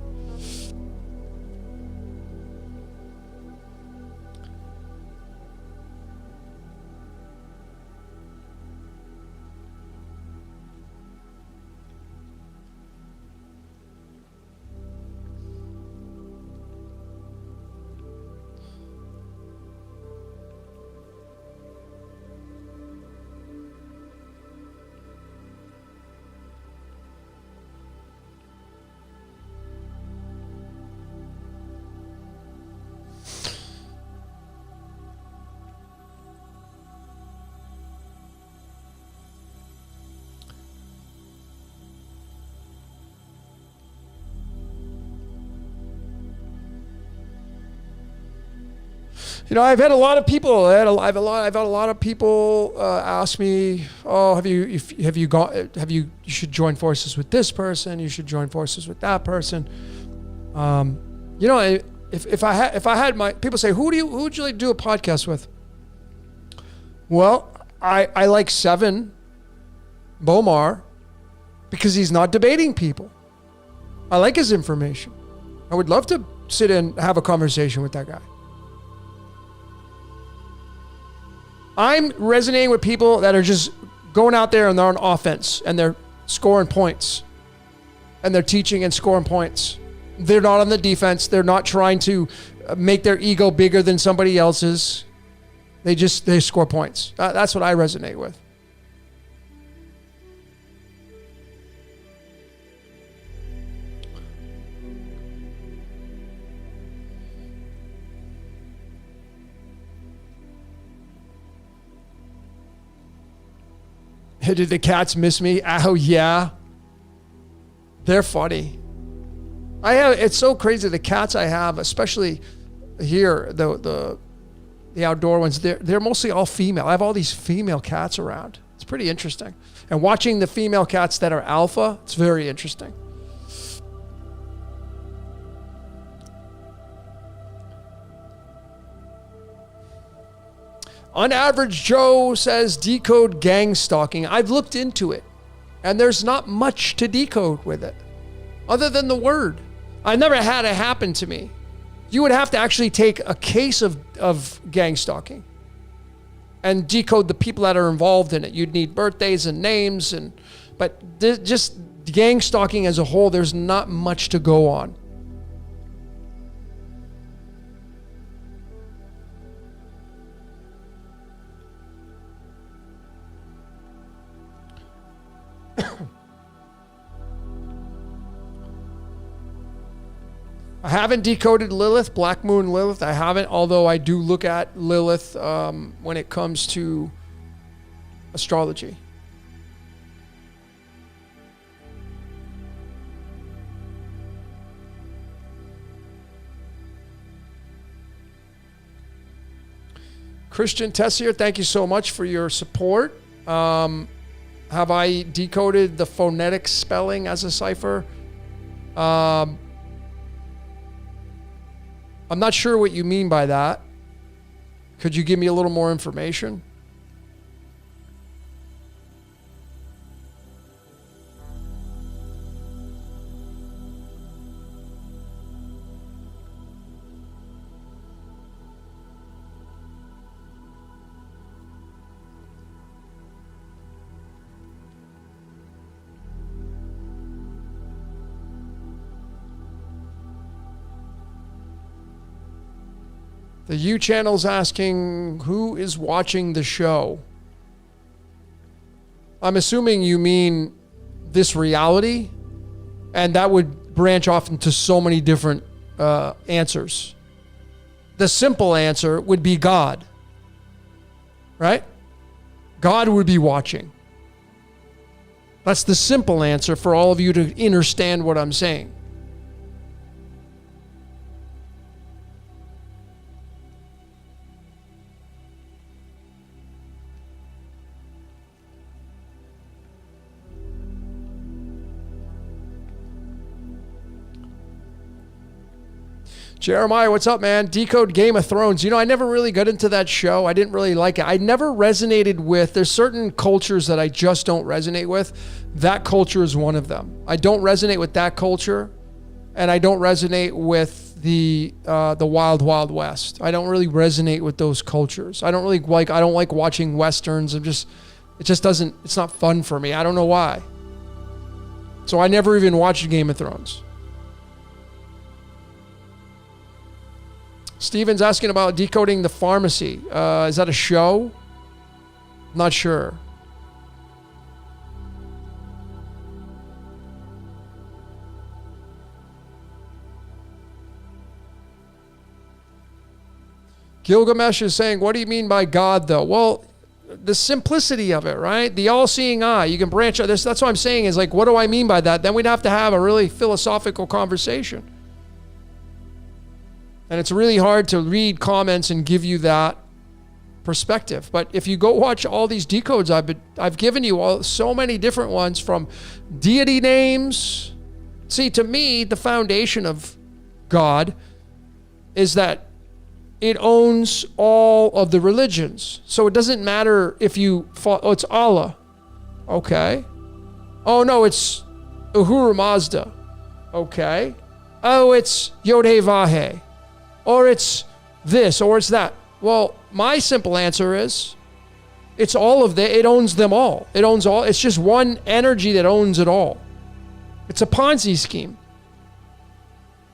I've had a lot of people. I've had a lot of people ask me, "Oh, you should join forces with this person. You should join forces with that person." If I had my people say, "Who would you like to do a podcast with?" Well, I like Seven Bomar because he's not debating people. I like his information. I would love to sit and have a conversation with that guy. I'm resonating with people that are just going out there and they're on offense and they're scoring points and they're teaching and scoring points. They're not on the defense. They're not trying to make their ego bigger than somebody else's. They score points. That's what I resonate with. Did the cats miss me? Oh, yeah. They're funny. It's so crazy. The cats I have, especially here, the outdoor ones, they're mostly all female. I have all these female cats around. It's pretty interesting. And watching the female cats that are alpha, it's very interesting. On average, Joe says decode gang stalking. I've looked into it, and there's not much to decode with it, other than the word. I've never had it happen to me. You would have to actually take a case of gang stalking and decode the people that are involved in it. You'd need birthdays and names, but just gang stalking as a whole, there's not much to go on. I haven't decoded Lilith, Black Moon Lilith. I haven't, although I do look at Lilith when it comes to astrology. Christian Tessier, thank you so much for your support. Have I decoded the phonetic spelling as a cipher? I'm not sure what you mean by that. Could you give me a little more information? The U channel's asking, who is watching the show? I'm assuming you mean this reality, and that would branch off into so many different answers. The simple answer would be God, right? God would be watching. That's the simple answer for all of you to understand what I'm saying. Jeremiah, what's up, man? Decode Game of Thrones. You know, I never really got into that show. I didn't really like it. I never resonated with, there's certain cultures that I just don't resonate with. That culture is one of them. I don't resonate with that culture, and I don't resonate with the Wild Wild West. I don't really resonate with those cultures. I don't like watching Westerns. It's not fun for me. I don't know why. So I never even watched Game of Thrones. Steven's asking about Decoding the Pharmacy. Is that a show? Not sure. Gilgamesh is saying, what do you mean by God, though? Well, the simplicity of it, right? The all-seeing eye. You can branch out. That's what I'm saying is like, what do I mean by that? Then we'd have to have a really philosophical conversation. And it's really hard to read comments and give you that perspective. But if you go watch all these decodes, I've given you so many different ones, from deity names. See, to me, the foundation of God is that it owns all of the religions. So it doesn't matter if you it's Allah. Okay. Oh, no, it's Uhura Mazda. Okay. Oh, it's Yod-Heh-Vah-Heh. Or it's this, or it's that. Well, my simple answer is, it's all of it owns them all. It owns all. It's just one energy that owns it all. It's a Ponzi scheme.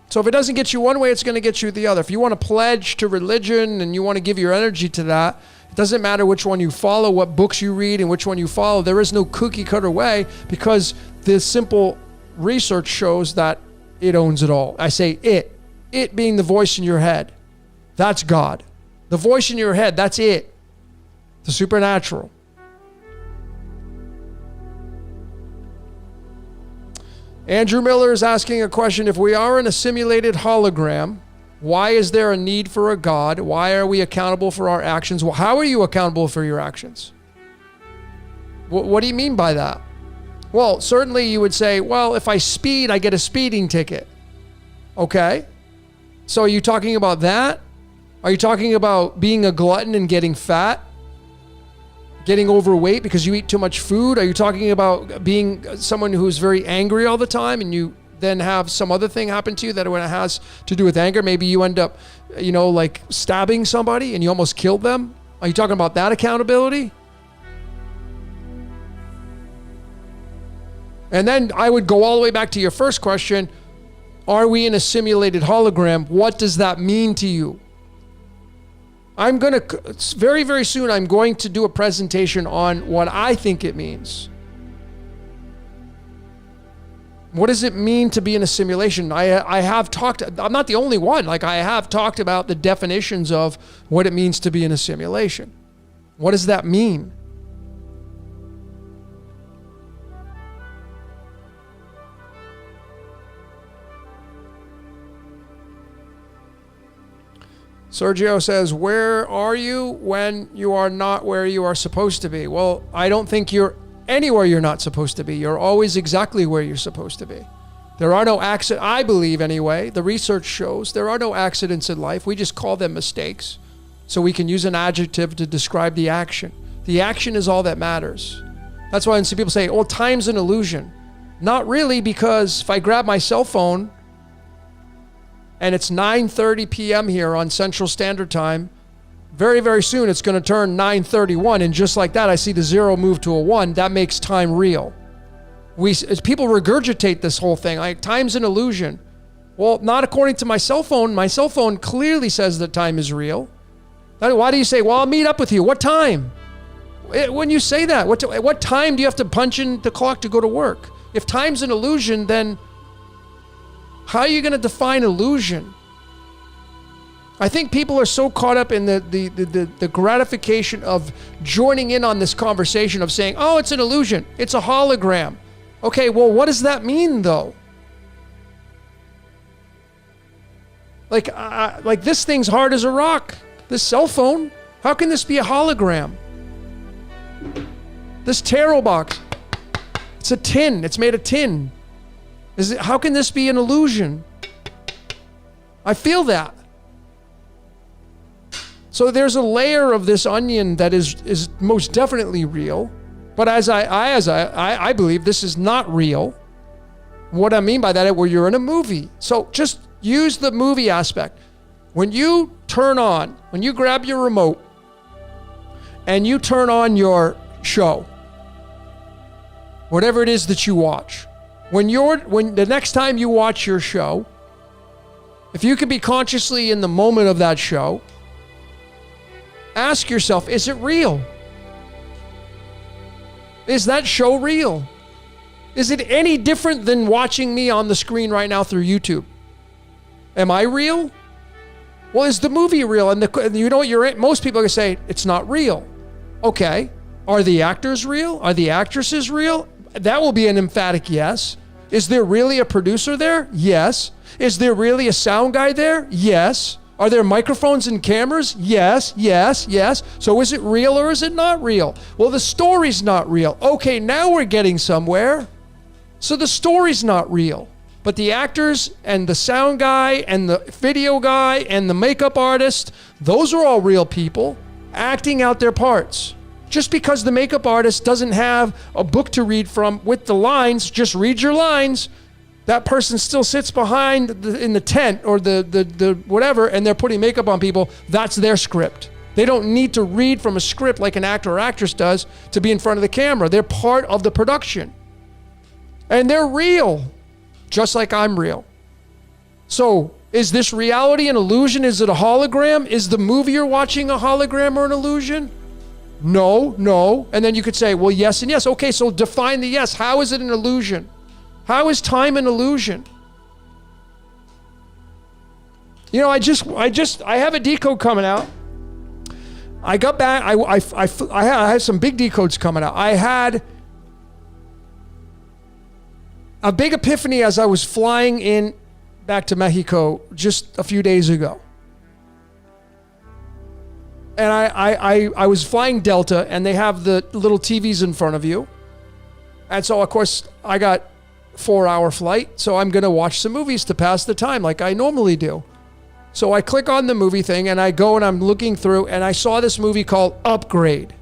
So if it doesn't get you one way, it's going to get you the other. If you want to pledge to religion and you want to give your energy to that, it doesn't matter which one you follow, what books you read, and which one you follow. There is no cookie cutter way, because the simple research shows that it owns it all. I say it. It being the voice in your head. That's God. The voice in your head, that's it. The supernatural. Andrew Miller is asking a question. If we are in a simulated hologram, why is there a need for a God? Why are we accountable for our actions? Well, how are you accountable for your actions? What do you mean by that? Well, certainly you would say, well, if I speed, I get a speeding ticket. Okay. So are you talking about that? Are you talking about being a glutton and getting fat? Getting overweight because you eat too much food? Are you talking about being someone who's very angry all the time and you then have some other thing happen to you that when it has to do with anger, maybe you end up, like stabbing somebody and you almost killed them? Are you talking about that accountability? And then I would go all the way back to your first question. Are we in a simulated hologram? What does that mean to you? Very, very soon, I'm going to do a presentation on what I think it means. What does it mean to be in a simulation? I have talked, I'm not the only one. Like, I have talked about the definitions of what it means to be in a simulation. What does that mean? Sergio says, where are you when you are not where you are supposed to be? Well, I don't think you're anywhere you're not supposed to be. You're always exactly where you're supposed to be. There are no accidents, I believe anyway. The research shows there are no accidents in life. We just call them mistakes. So we can use an adjective to describe the action. The action is all that matters. That's why when some people say, oh, time's an illusion. Not really, because if I grab my cell phone and it's 9:30 p.m. here on Central Standard Time, very, very soon it's going to turn 9:31, and just like that, I see the 0 move to a 1. That makes time real. People regurgitate this whole thing, like time's an illusion. Well, not according to my cell phone. My cell phone clearly says that time is real. Why do you say, well, I'll meet up with you? What time? When you say that, what time do you have to punch in the clock to go to work? If time's an illusion, then how are you going to define illusion? I think people are so caught up in the gratification of joining in on this conversation of saying, oh, it's an illusion. It's a hologram. Okay, well, what does that mean, though? Like this thing's hard as a rock. This cell phone. How can this be a hologram? This tarot box. It's a tin. It's made of tin. How can this be an illusion? I feel that. So there's a layer of this onion that is most definitely real, but as I believe this is not real. What I mean by that is where you're in a movie. So just use the movie aspect. When you grab your remote and you turn on your show, whatever it is that you watch, when the next time you watch your show, if you could be consciously in the moment of that show, ask yourself, is it real? Is that show real? Is it any different than watching me on the screen right now through YouTube? Am I real? Well, is the movie real? And most people are going to say, it's not real. Okay. Are the actors real? Are the actresses real? That will be an emphatic yes. Is there really a producer there? Yes. Is there really a sound guy there? Yes. Are there microphones and cameras? Yes, yes, yes. So is it real or is it not real? Well, the story's not real. Okay, now we're getting somewhere. So the story's not real. But the actors and the sound guy and the video guy and the makeup artist, those are all real people acting out their parts. Just because the makeup artist doesn't have a book to read from with the lines, just read your lines, that person still sits behind in the tent or the whatever, and they're putting makeup on people. That's their script. They don't need to read from a script like an actor or actress does to be in front of the camera. They're part of the production. And they're real, just like I'm real. So, is this reality an illusion? Is it a hologram? Is the movie you're watching a hologram or an illusion? No. And then you could say, well, yes and yes. Okay, so define the yes. How is it an illusion? How is time an illusion? I have a decode coming out. I got back, I had some big decodes coming out. I had a big epiphany as I was flying in back to Mexico just a few days ago. And I was flying Delta, and they have the little TVs in front of you. And so, of course, I got 4-hour flight, so I'm going to watch some movies to pass the time like I normally do. So I click on the movie thing and I go and I'm looking through and I saw this movie called Upgrade.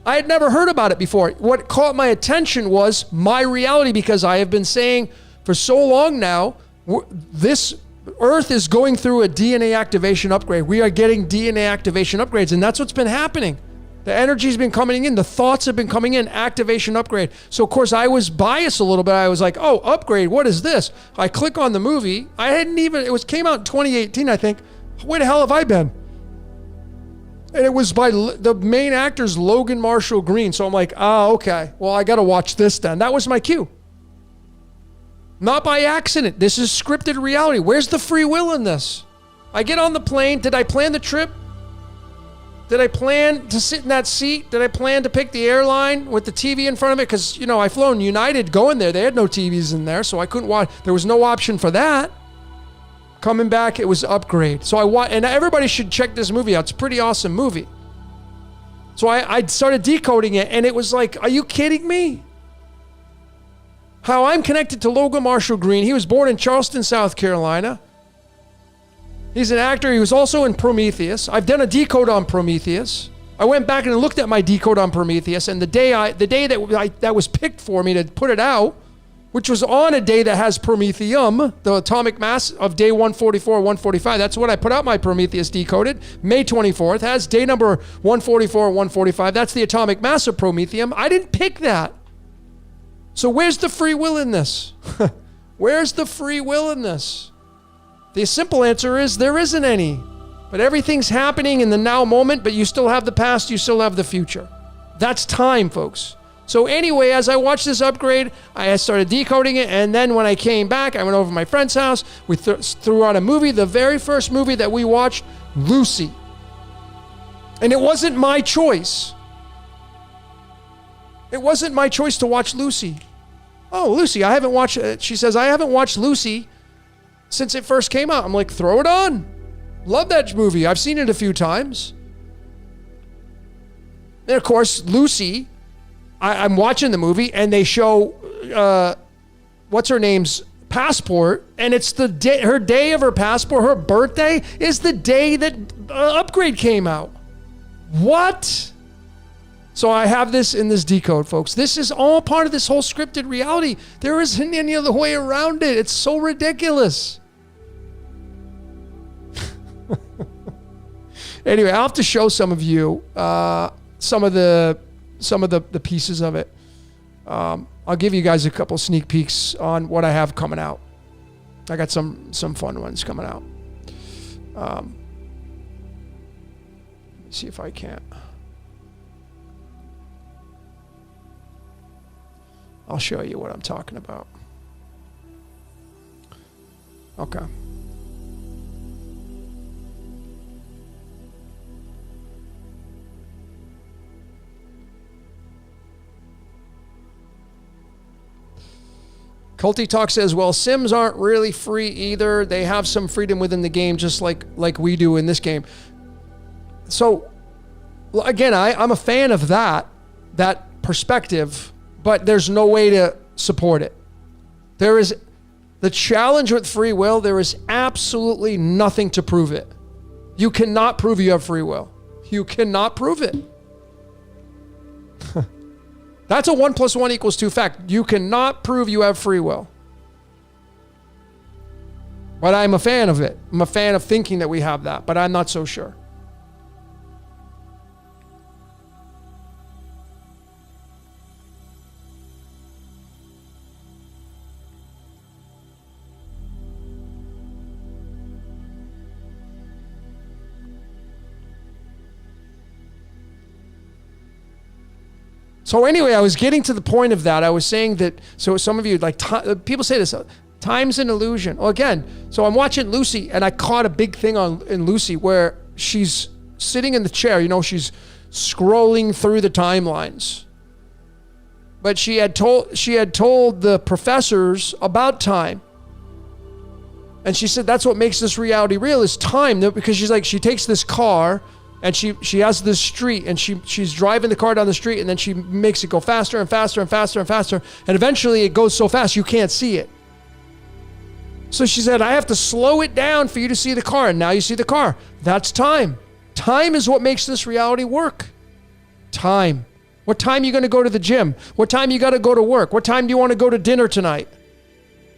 I had never heard about it before. What caught my attention was my reality, because I have been saying for so long now, this Earth is going through a DNA activation upgrade. We are getting DNA activation upgrades, and that's what's been happening. The energy's been coming in. The thoughts have been coming in. Activation upgrade. So, of course, I was biased a little bit. I was like, oh, upgrade. What is this? I click on the movie. I hadn't even, came out in 2018, I think. Where the hell have I been? And it was by the main actor's Logan Marshall Green. So I'm like, oh, okay. Well, I got to watch this then. That was my cue. Not by accident. This is scripted reality. Where's the free will in this? I get on the plane. Did I plan the trip? Did I plan to sit in that seat? Did I plan to pick the airline with the TV in front of it? Because, you know, I flown United going there. They had no TVs in there, so I couldn't watch. There was no option for that. Coming back, it was Upgrade. So and everybody should check this movie out. It's a pretty awesome movie. So I started decoding it, and it was like, are you kidding me? How I'm connected to Logan Marshall Green. He was born in Charleston, South Carolina. He's an actor. He was also in Prometheus. I've done a decode on Prometheus. I went back and looked at my decode on Prometheus, and the day that was picked for me to put it out, which was on a day that has Promethium, the atomic mass of day 144, 145. That's what I put out my Prometheus decoded. May 24th has day number 144, 145. That's the atomic mass of Promethium. I didn't pick that. So where's the free will in this? Where's the free will in this? The simple answer is there isn't any. But everything's happening in the now moment, but you still have the past, you still have the future. That's time, folks. So anyway, as I watched this upgrade, I started decoding it, and then when I came back, I went over to my friend's house. We threw on a movie, the very first movie that we watched, Lucy. And it wasn't my choice. It wasn't my choice to watch Lucy. Oh, Lucy, I haven't watched it. She says, I haven't watched Lucy since it first came out. I'm like, throw it on. Love that movie. I've seen it a few times. And of course, Lucy, I'm watching the movie and they show, what's her name's passport. And it's the day, her day of her passport, her birthday is the day that Upgrade came out. What? So I have this in this decode, folks. This is all part of this whole scripted reality. There isn't any other way around it. It's so ridiculous. Anyway, I'll have to show some of you some of the pieces of it. I'll give you guys a couple sneak peeks on what I have coming out. I got some fun ones coming out. Let me see if I can. I'll show you what I'm talking about. Okay. Culty Talk says, well, Sims aren't really free either. They have some freedom within the game, just like we do in this game. So, again, I'm a fan of that perspective, but there's no way to support it. There is the challenge with free will. There is absolutely nothing to prove it. You cannot prove you have free will. You cannot prove it. That's a 1 + 1 = 2 fact. You cannot prove you have free will. But I'm a fan of it. I'm a fan of thinking that we have that, but I'm not so sure. So anyway, I was getting to the point of that. I was saying that, so some of you, like, people say this, time's an illusion. Well, again, so I'm watching Lucy, and I caught a big thing in Lucy where she's sitting in the chair, you know, she's scrolling through the timelines. But she had told the professors about time. And she said that's what makes this reality real is time, because she's like, she takes this car, and she has this street, and she's driving the car down the street, and then she makes it go faster and faster and faster and faster, and eventually it goes so fast you can't see it. So she said, I have to slow it down for you to see the car. And now you see the car. That's time. Time is what makes this reality work. Time. What time are you going to go to the gym? What time you got to go to work? What time do you want to go to dinner tonight?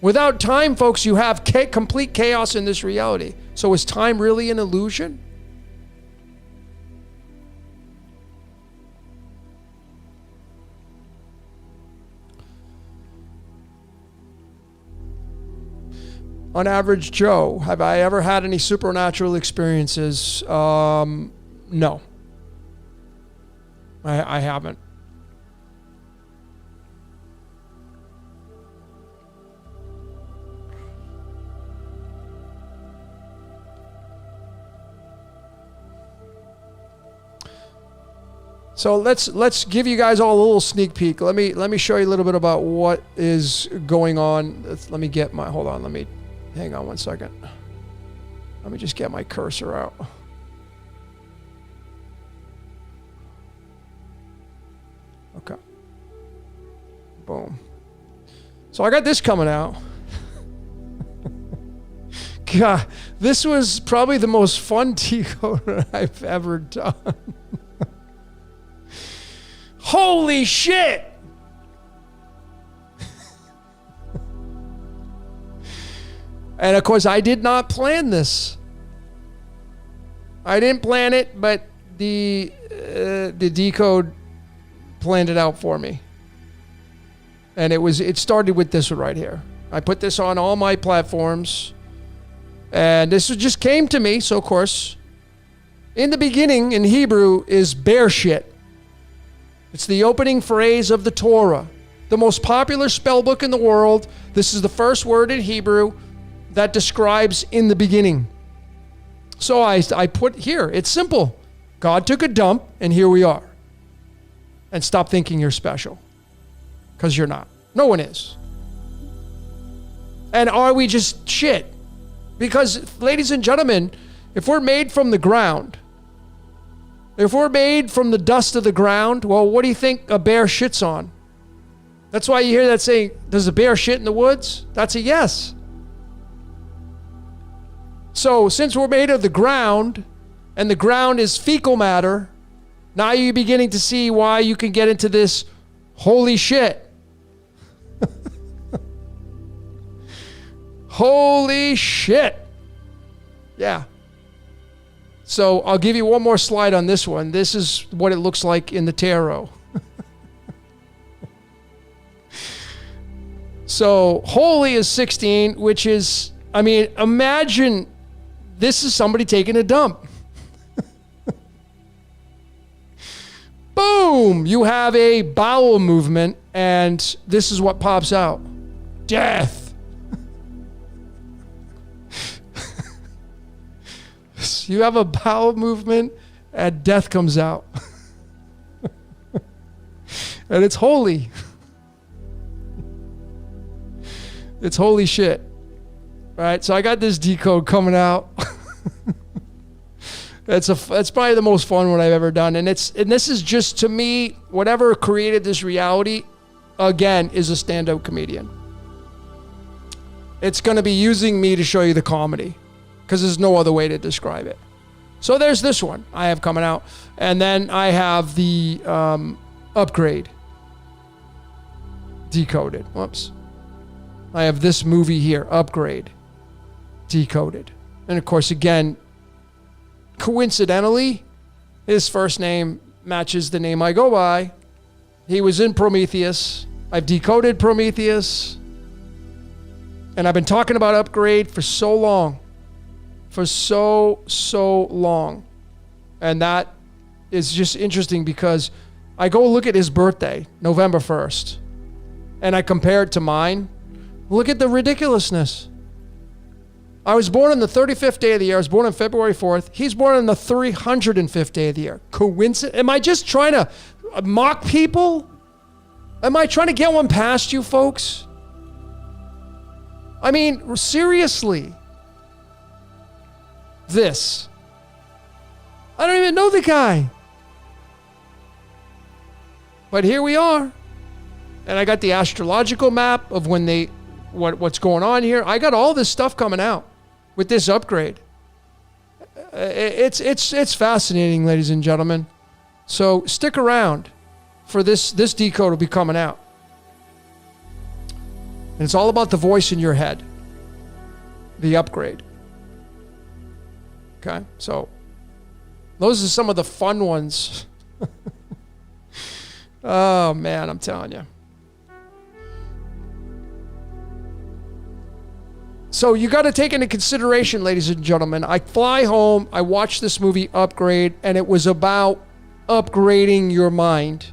Without time, folks, you have complete chaos in this reality. So is time really an illusion? On average, Joe, have I ever had any supernatural experiences? No. I haven't. So let's give you guys all a little sneak peek. Let me show you a little bit about what is going on. Let me get my, hold on, hang on one second. Let me just get my cursor out. Okay. Boom. So I got this coming out. God, this was probably the most fun decoder I've ever done. Holy shit! And of course, I did not plan this. I didn't plan it, but the Decode planned it out for me. And it started with this one right here. I put this on all my platforms. And this just came to me, so of course, in the beginning in Hebrew is bear shit. It's the opening phrase of the Torah, the most popular spell book in the world. This is the first word in Hebrew that describes in the beginning. So I put here, it's simple. God took a dump, and here we are. And stop thinking you're special, because you're not. No one is. And are we just shit? Because, ladies and gentlemen, if we're made from the ground, if we're made from the dust of the ground, well, what do you think a bear shits on? That's why you hear that saying, does a bear shit in the woods? That's a yes. So since we're made of the ground, and the ground is fecal matter, now you're beginning to see why you can get into this holy shit. Holy shit. Yeah. So I'll give you one more slide on this one. This is what it looks like in the tarot. So holy is 16, which is, I mean, imagine this is somebody taking a dump. Boom! You have a bowel movement, and this is what pops out. Death. You have a bowel movement, and death comes out. And it's holy. It's holy shit. All right, so I got this decode coming out. That's probably the most fun one I've ever done. And this is just, to me, whatever created this reality, again, is a stand-up comedian. It's going to be using me to show you the comedy, because there's no other way to describe it. So there's this one I have coming out. And then I have the upgrade decoded. Whoops. I have this movie here, Upgrade, decoded. And of course, again, coincidentally, his first name matches the name I go by. He was in Prometheus. I've decoded Prometheus. And I've been talking about Upgrade for so long. For so long. And that is just interesting because I go look at his birthday, November 1st, and I compare it to mine. Look at the ridiculousness. I was born on the 35th day of the year. I was born on February 4th. He's born on the 305th day of the year. Coincidence? Am I just trying to mock people? Am I trying to get one past you folks? I mean, seriously. This. I don't even know the guy. But here we are. And I got the astrological map of when they what's going on here. I got all this stuff coming out with this upgrade. It's fascinating, ladies and gentlemen. So stick around for this decode will be coming out. And it's all about the voice in your head. The upgrade. Okay, so those are some of the fun ones. Oh man, I'm telling you. So you got to take into consideration, ladies and gentlemen, I fly home, I watch this movie Upgrade, and it was about upgrading your mind.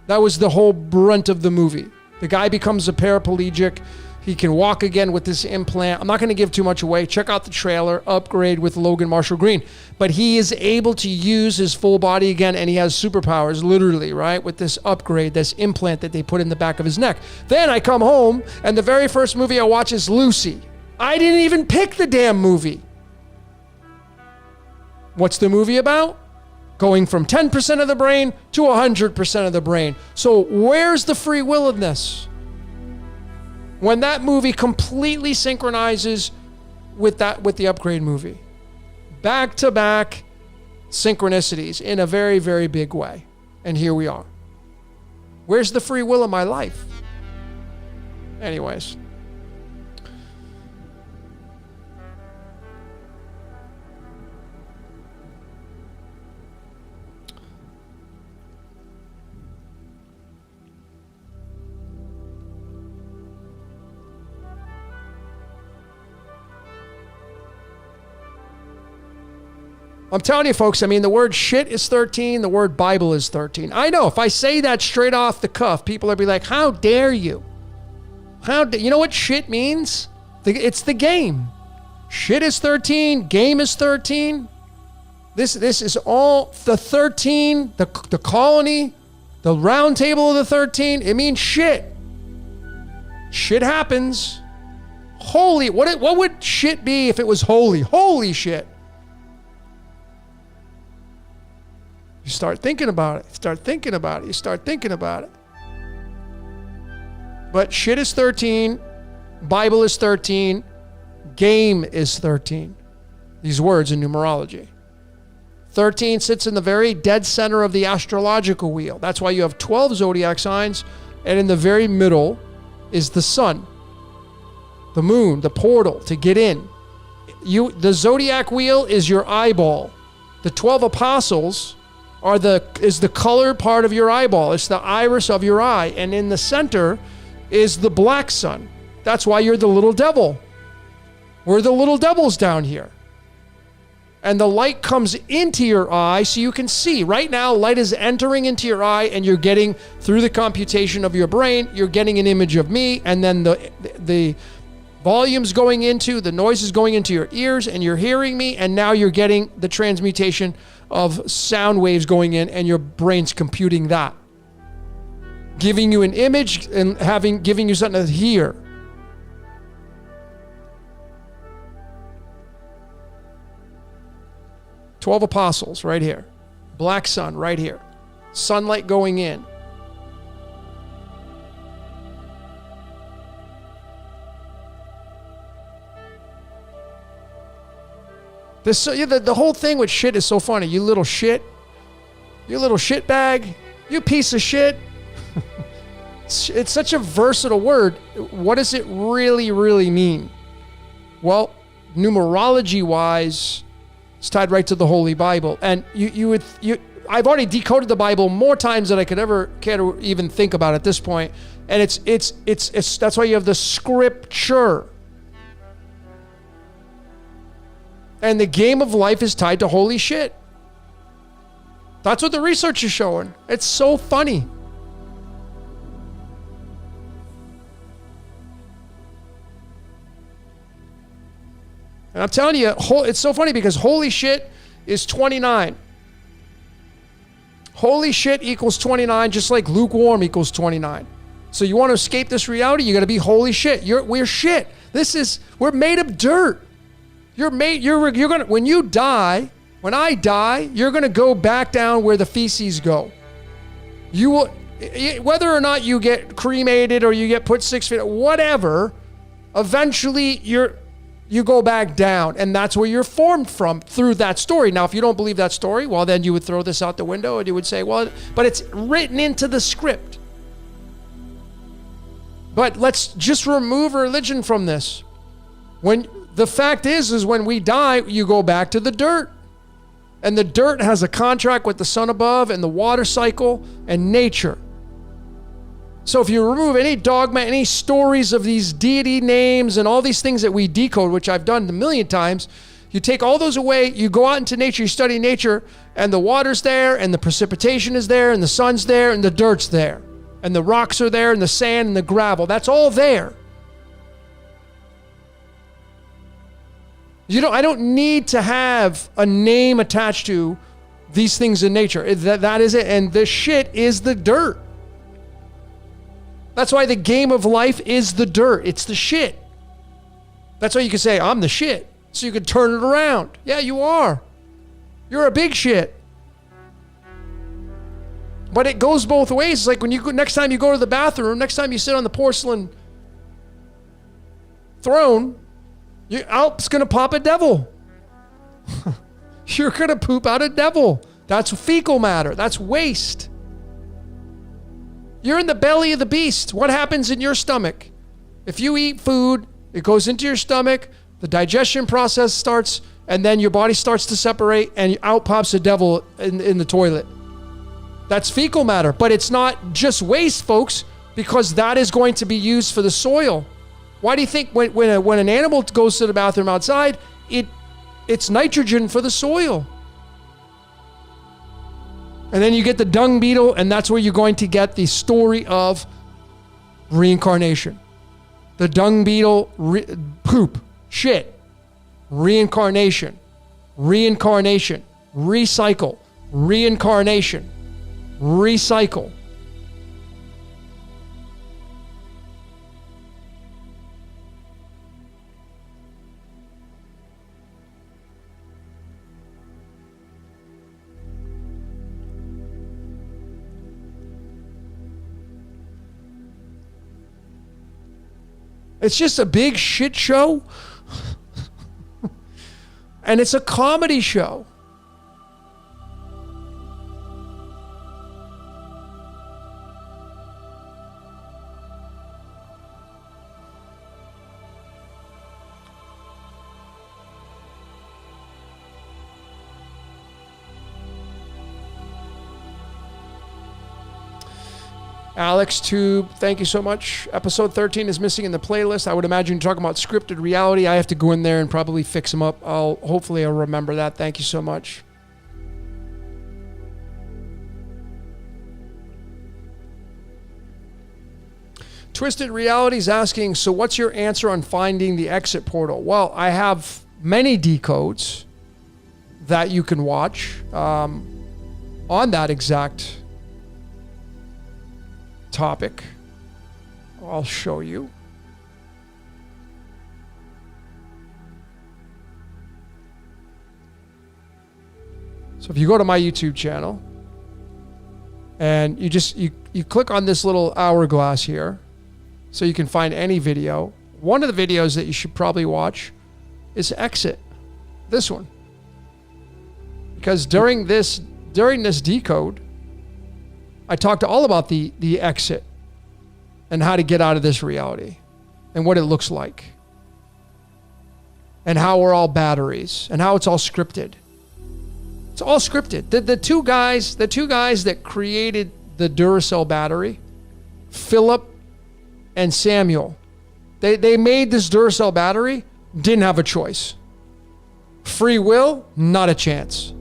That was the whole brunt of the movie. The guy becomes a paraplegic. He can walk again with this implant. I'm not going to give too much away. Check out the trailer, Upgrade with Logan Marshall Green. But he is able to use his full body again, and he has superpowers, literally, right? With this upgrade, this implant that they put in the back of his neck. Then I come home, and the very first movie I watch is Lucy. I didn't even pick the damn movie. What's the movie about? Going from 10% of the brain to 100% of the brain. So where's the free will in this? When that movie completely synchronizes with the Upgrade movie. Back-to-back synchronicities in a very, very big way. And here we are. Where's the free will in my life? Anyways. I'm telling you, folks, I mean, the word shit is 13. The word Bible is 13. I know if I say that straight off the cuff, people will be like, how dare you? You know what shit means? It's the game. Shit is 13. Game is 13. This is all the 13, the colony, the round table of the 13. It means shit. Shit happens. Holy, what would shit be if it was holy? Holy shit. You start thinking about it. You start thinking about it. You start thinking about it. But shit is 13. Bible is 13. Game is 13. These words in numerology. 13 sits in the very dead center of the astrological wheel. That's why you have 12 zodiac signs. And in the very middle is the sun, the moon, the portal to get in. The zodiac wheel is your eyeball. The 12 apostles is the color part of your eyeball. It's the iris of your eye. And in the center is the black sun. That's why you're the little devil. We're the little devils down here. And the light comes into your eye so you can see. Right now, light is entering into your eye and you're getting, through the computation of your brain, you're getting an image of me, and then the volume's going into, the noise is going into your ears and you're hearing me, and now you're getting the transmutation of sound waves going in, and your brain's computing that, giving you an image and giving you something to hear. "12 apostles right here. Black sun right here. Sunlight going in. The whole thing with shit is so funny. You little shit. You little shit bag. You piece of shit. It's such a versatile word. What does it really, really mean? Well, numerology-wise, it's tied right to the Holy Bible. And I've already decoded the Bible more times than I could ever care to even think about at this point. And it's that's why you have the scripture. And the game of life is tied to holy shit. That's what the research is showing. It's so funny. And I'm telling you, it's so funny because holy shit is 29. Holy shit equals 29, just like lukewarm equals 29. So you want to escape this reality, you got to be holy shit. We're shit. We're made of dirt. When you die, when I die, you're going to go back down where the feces go. You will, whether or not you get cremated or you get put 6 feet, whatever, Eventually, you go back down, and that's where you're formed from through that story. Now, if you don't believe that story, well, then you would throw this out the window and you would say, well, but it's written into the script. But let's just remove religion from this. When the fact is when we die, you go back to the dirt. And the dirt has a contract with the sun above and the water cycle and nature. So if you remove any dogma, any stories of these deity names and all these things that we decode, which I've done a million times, you take all those away, you go out into nature, you study nature, and the water's there, and the precipitation is there, and the sun's there, and the dirt's there. And the rocks are there, and the sand, and the gravel. That's all there. I don't need to have a name attached to these things in nature. That is it. And the shit is the dirt. That's why the game of life is the dirt. It's the shit. That's why you can say, I'm the shit. So you can turn it around. Yeah, you are. You're a big shit. But it goes both ways. It's like when next time you go to the bathroom, next time you sit on the porcelain throne, it's going to pop a devil. You're going to poop out a devil. That's fecal matter. That's waste. You're in the belly of the beast. What happens in your stomach? If you eat food, it goes into your stomach, the digestion process starts, and then your body starts to separate, and out pops a devil in the toilet. That's fecal matter. But it's not just waste, folks, because that is going to be used for the soil. Why do you think when an animal goes to the bathroom outside, it's nitrogen for the soil? And then you get the dung beetle, and that's where you're going to get the story of reincarnation. The dung beetle, poop, shit, reincarnation, recycle, reincarnation, recycle. It's just a big shit show. And it's a comedy show. Alex Tube, thank you so much. Episode 13 is missing in the playlist. I would imagine you're talking about scripted reality. I have to go in there and probably fix them up. Hopefully I'll remember that. Thank you so much. Twisted Reality's asking, so what's your answer on finding the exit portal? Well, I have many decodes that you can watch on that exact topic. I'll show you. So if you go to my YouTube channel and you click on this little hourglass here so you can find any video. One of the videos that you should probably watch is Exit. This one. Because during this decode, I talked all about the exit and how to get out of this reality and what it looks like and how we're all batteries and how it's all scripted. It's all scripted. The two guys that created the Duracell battery, Philip and Samuel, they made this Duracell battery, didn't have a choice. Free will, not a chance.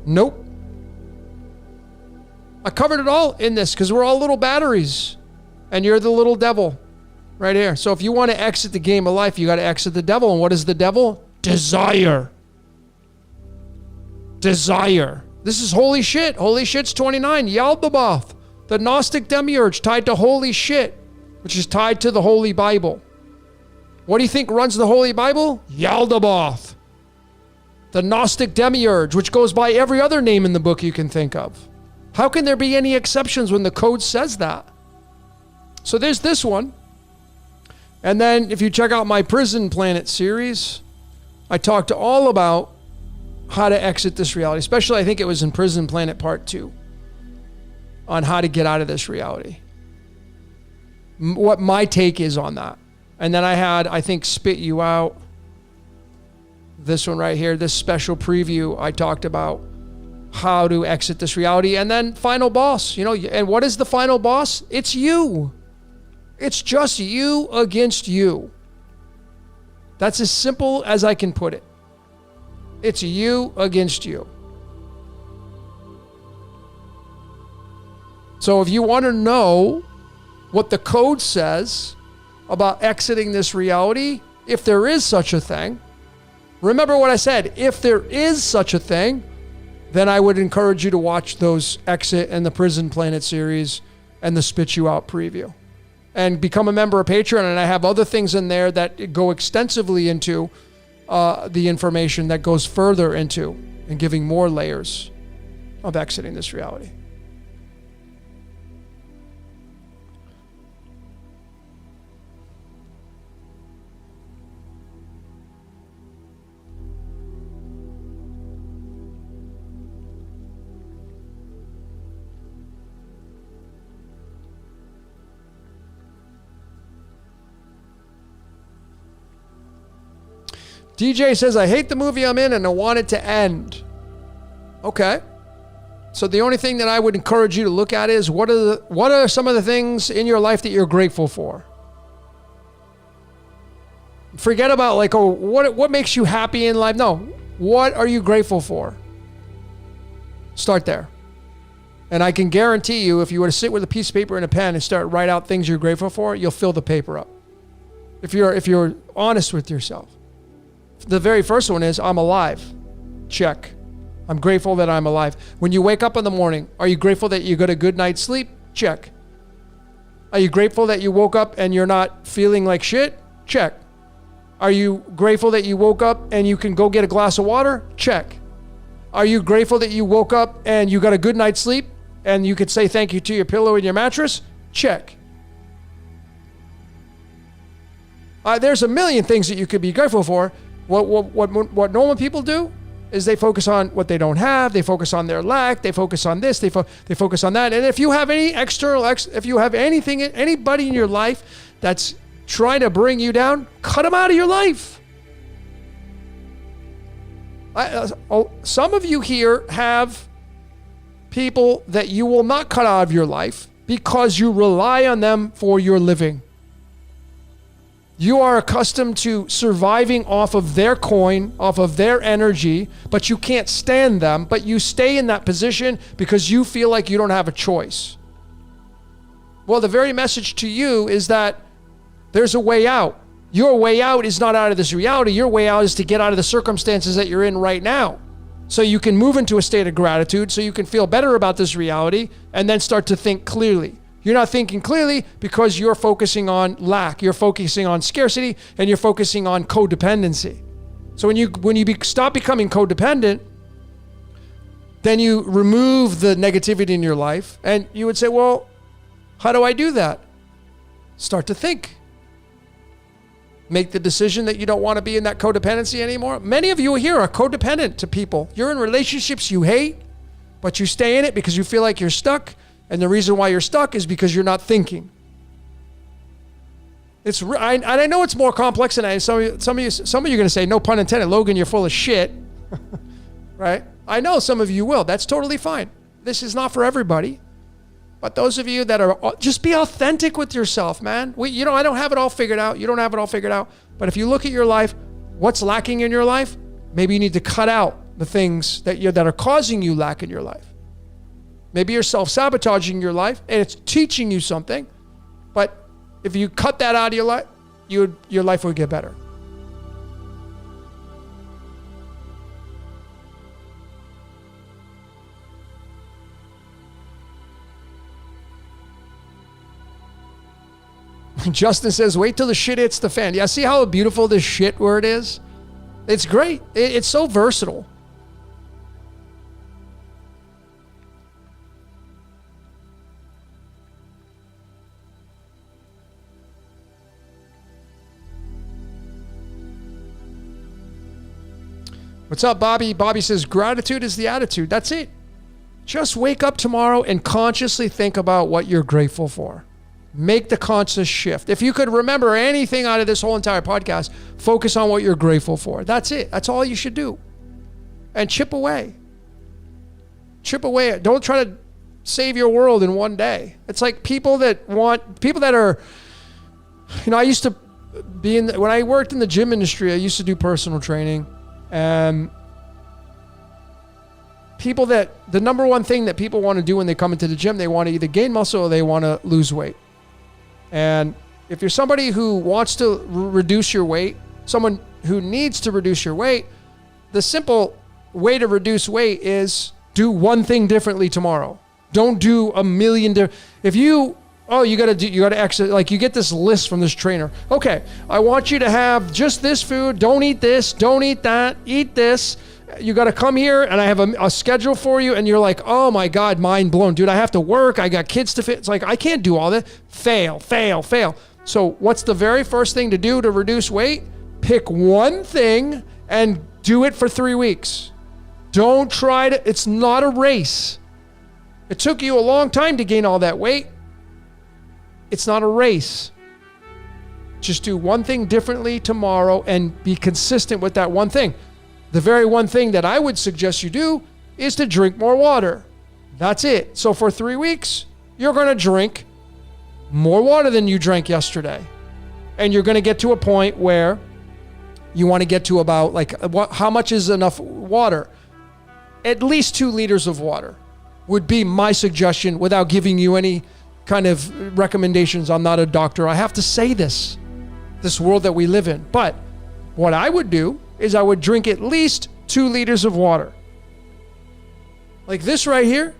Nope. I covered it all in this because we're all little batteries and you're the little devil right here. So if you want to exit the game of life, you got to exit the devil. And what is the devil? Desire. Desire. This is holy shit. Holy shit's 29. Yaldabaoth, the Gnostic demiurge tied to holy shit, which is tied to the Holy Bible. What do you think runs the Holy Bible? Yaldabaoth, the Gnostic demiurge, which goes by every other name in the book you can think of. How can there be any exceptions when the code says that? So there's this one. And then if you check out my Prison Planet series, I talked all about how to exit this reality, especially I think it was in Prison Planet Part 2, on how to get out of this reality. What my take is on that. And then I had, I think, Spit You Out. This one right here, this special preview, I talked about how to exit this reality. And then Final Boss, you know, and what is the final boss? It's you. It's just you against you. That's as simple as I can put it. It's you against you. So if you want to know what the code says about exiting this reality, if there is such a thing, remember what I said. If there is such a thing, then I would encourage you to watch those Exit and the Prison Planet series and the Spit You Out preview. And become a member of Patreon, and I have other things in there that go extensively into the information that goes further into and giving more layers of exiting this reality. DJ says, I hate the movie I'm in and I want it to end. Okay. So the only thing that I would encourage you to look at is what are some of the things in your life that you're grateful for? Forget about like, oh, what makes you happy in life? No. What are you grateful for? Start there. And I can guarantee you, if you were to sit with a piece of paper and a pen and start write out things you're grateful for, you'll fill the paper up. If you're honest with yourself. The very first one is, I'm alive. Check. I'm grateful that I'm alive. When you wake up in the morning, are you grateful that you got a good night's sleep? Check. Are you grateful that you woke up and you're not feeling like shit? Check. Are you grateful that you woke up and you can go get a glass of water? Check. Are you grateful that you woke up and you got a good night's sleep and you could say thank you to your pillow and your mattress? Check. There's a million things that you could be grateful for. What normal people do is they focus on what they don't have. They focus on their lack. They focus on this. They focus on that. And if you have any if you have anybody in your life that's trying to bring you down, cut them out of your life. Some of you here have people that you will not cut out of your life because you rely on them for your living. You are accustomed to surviving off of their coin, off of their energy, but you can't stand them, but you stay in that position because you feel like you don't have a choice. Well, the very message to you is that there's a way out. Your way out is not out of this reality. Your way out is to get out of the circumstances that you're in right now. So you can move into a state of gratitude, so you can feel better about this reality and then start to think clearly. You're not thinking clearly because you're focusing on lack, you're focusing on scarcity, and you're focusing on codependency. So when you stop becoming codependent, then you remove the negativity in your life, and you would say, well, how do I do that? Start to think. Make the decision that you don't want to be in that codependency anymore. Many of you here are codependent to people. You're in relationships you hate, but you stay in it because you feel like you're stuck. And the reason why you're stuck is because you're not thinking. I know it's more complex than that. Some of you are going to say, no pun intended, Logan, you're full of shit. Right? I know some of you will. That's totally fine. This is not for everybody. But those of you that are, just be authentic with yourself, man. I don't have it all figured out. You don't have it all figured out. But if you look at your life, what's lacking in your life? Maybe you need to cut out the things that are causing you lack in your life. Maybe you're self-sabotaging your life and it's teaching you something. But if you cut that out of your life, your life would get better. Justin says, wait till the shit hits the fan. Yeah, see how beautiful this shit word is? It's great. It's so versatile. What's up, Bobby? Bobby says, gratitude is the attitude. That's it. Just wake up tomorrow and consciously think about what you're grateful for. Make the conscious shift. If you could remember anything out of this whole entire podcast, focus on what you're grateful for. That's it. That's all you should do. And chip away. Chip away. Don't try to save your world in one day. It's like people that are, I used to be when I worked in the gym industry, I used to do personal training, and people that, the number one thing that people want to do when they come into the gym, they want to either gain muscle or they want to lose weight. And if you're somebody who wants to reduce your weight, someone who needs to reduce your weight, the simple way to reduce weight is do one thing differently tomorrow. Don't do a million different. If you got to exercise, like you get this list from this trainer. Okay, I want you to have just this food. Don't eat this. Don't eat that. Eat this. You got to come here and I have a schedule for you. And you're like, oh my God, mind blown. Dude, I have to work. I got kids to fit. It's like, I can't do all that. Fail. So what's the very first thing to do to reduce weight? Pick one thing and do it for 3 weeks. Don't try to, it's not a race. It took you a long time to gain all that weight. It's not a race. Just do one thing differently tomorrow and be consistent with that one thing. The very one thing that I would suggest you do is to drink more water. That's it. So for 3 weeks, you're going to drink more water than you drank yesterday. And you're going to get to a point where you want to get to about how much is enough water? At least 2 liters of water would be my suggestion without giving you any kind of recommendations. I'm not a doctor. I have to say this world that we live in. But what I would do is I would drink at least 2 liters of water. Like this right here.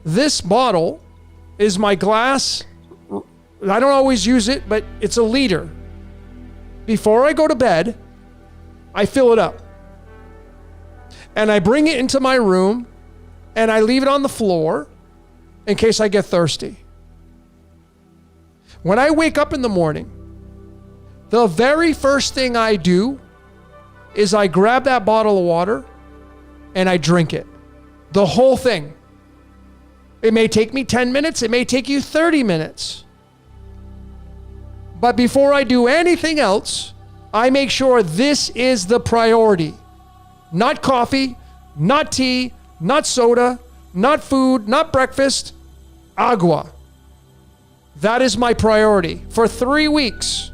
This bottle is my glass. I don't always use it, but it's a liter. Before I go to bed, I fill it up. And I bring it into my room and I leave it on the floor in case I get thirsty. When I wake up in the morning, the very first thing I do is I grab that bottle of water and I drink it. The whole thing. It may take me 10 minutes. It may take you 30 minutes. But before I do anything else, I make sure this is the priority. Not coffee, not tea, not soda, not food, not breakfast, agua. That is my priority. For 3 weeks,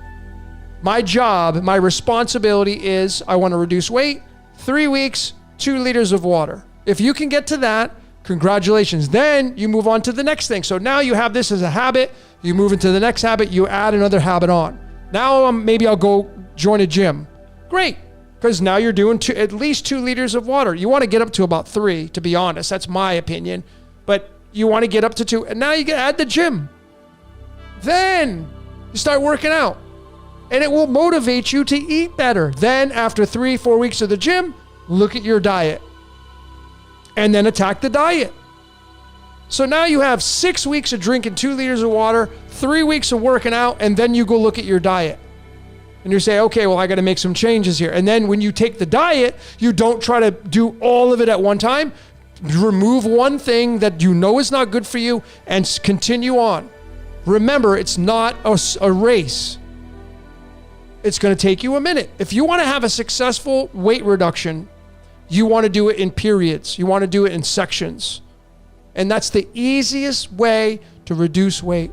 my job, my responsibility is I want to reduce weight. 3 weeks, 2 liters of water. If you can get to that, congratulations. Then you move on to the next thing. So now you have this as a habit. You move into the next habit. You add another habit on. Now maybe I'll go join a gym. Great. Because now you're doing at least 2 liters of water. You want to get up to about 3, to be honest. That's my opinion. But you want to get up to 2. And now you can add the gym. Then you start working out. And it will motivate you to eat better. Then after 3-4 weeks of the gym, look at your diet. And then attack the diet. So now you have 6 weeks of drinking 2 liters of water, 3 weeks of working out, and then you go look at your diet. And you say, okay, well, I got to make some changes here. And then when you take the diet, you don't try to do all of it at one time. Remove one thing that you know is not good for you and continue on. Remember, it's not a race. It's going to take you a minute. If you want to have a successful weight reduction, you want to do it in periods. You want to do it in sections. And that's the easiest way to reduce weight,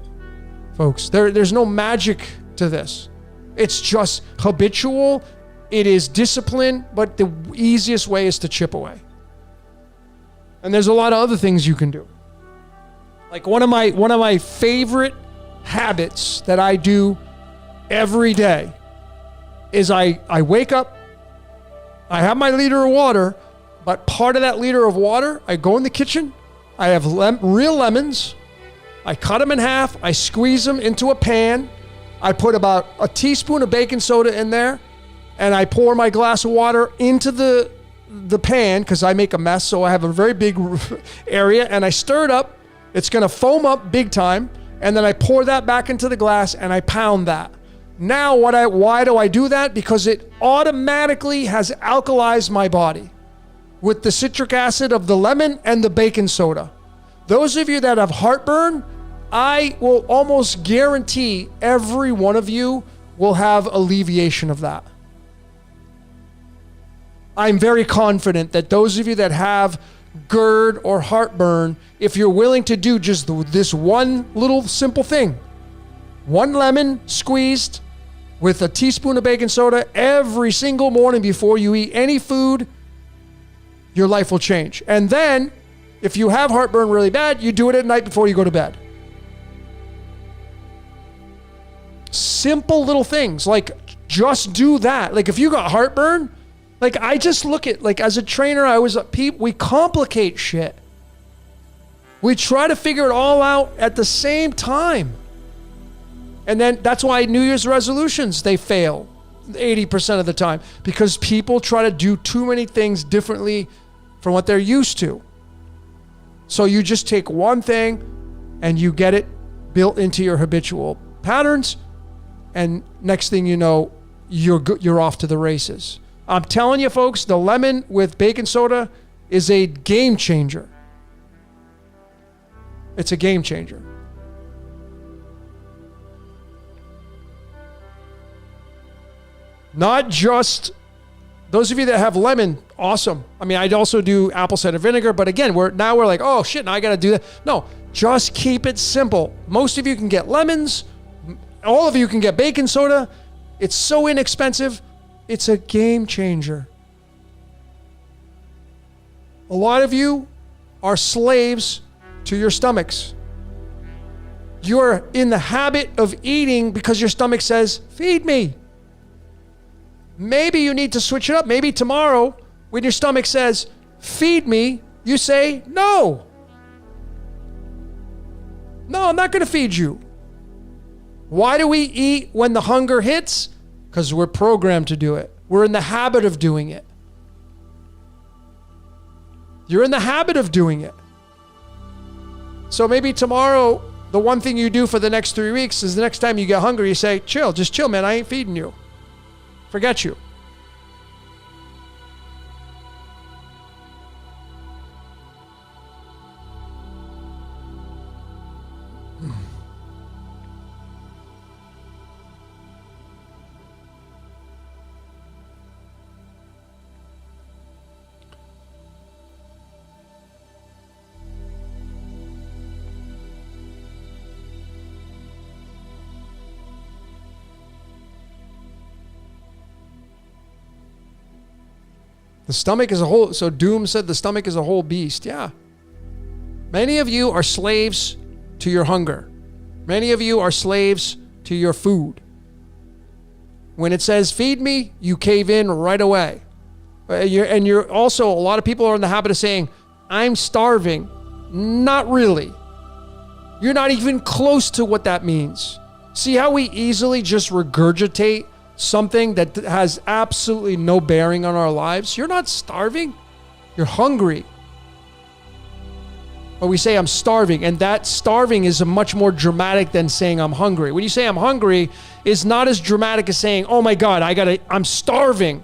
folks. There's no magic to this. It's just habitual. It is discipline, but the easiest way is to chip away. And there's a lot of other things you can do. Like one of my favorite habits that I do every day is I wake up, I have my liter of water, but part of that liter of water, I go in the kitchen, I have real lemons, I cut them in half, I squeeze them into a pan, I put about a teaspoon of baking soda in there, and I pour my glass of water into the pan because I make a mess, so I have a very big area, and I stir it up. It's going to foam up big time, and then I pour that back into the glass, and I pound that. Now, why do I do that? Because it automatically has alkalized my body with the citric acid of the lemon and the baking soda. Those of you that have heartburn, I will almost guarantee every one of you will have alleviation of that. I'm very confident that those of you that have GERD or heartburn, if you're willing to do just this one little simple thing, 1 lemon squeezed with a teaspoon of baking soda every single morning before you eat any food, your life will change. And then, if you have heartburn really bad, you do it at night before you go to bed. Simple little things, like just do that. Like if you got heartburn, like I just look at, like as a trainer, we complicate shit. We try to figure it all out at the same time. And then that's why New Year's resolutions, they fail 80% of the time, because people try to do too many things differently from what they're used to. So you just take one thing and you get it built into your habitual patterns, and next thing you know, you're off to the races. I'm telling you folks, the lemon with baking soda is a game changer. It's a game changer. Not just those of you that have lemon, awesome. I mean, I'd also do apple cider vinegar, but again, we're like, oh shit, now I got to do that. No, just keep it simple. Most of you can get lemons. All of you can get baking soda. It's so inexpensive. It's a game changer. A lot of you are slaves to your stomachs. You're in the habit of eating because your stomach says, feed me. Maybe you need to switch it up. Maybe tomorrow, when your stomach says, feed me, you say, no. No, I'm not going to feed you. Why do we eat when the hunger hits? Because we're programmed to do it. We're in the habit of doing it. You're in the habit of doing it. So maybe tomorrow, the one thing you do for the next 3 weeks is the next time you get hungry, you say, chill, just chill, man. I ain't feeding you. Forget you. The stomach is a whole, so Doom said the stomach is a whole beast. Yeah. Many of you are slaves to your hunger. Many of you are slaves to your food. When it says feed me, you cave in right away. You're also, a lot of people are in the habit of saying, I'm starving. Not really. You're not even close to what that means. See how we easily just regurgitate something that has absolutely no bearing on our lives? You're not starving. You're hungry. But we say I'm starving, and that starving is much more dramatic than saying I'm hungry. When you say I'm hungry, it's not as dramatic as saying, oh my God, I'm starving.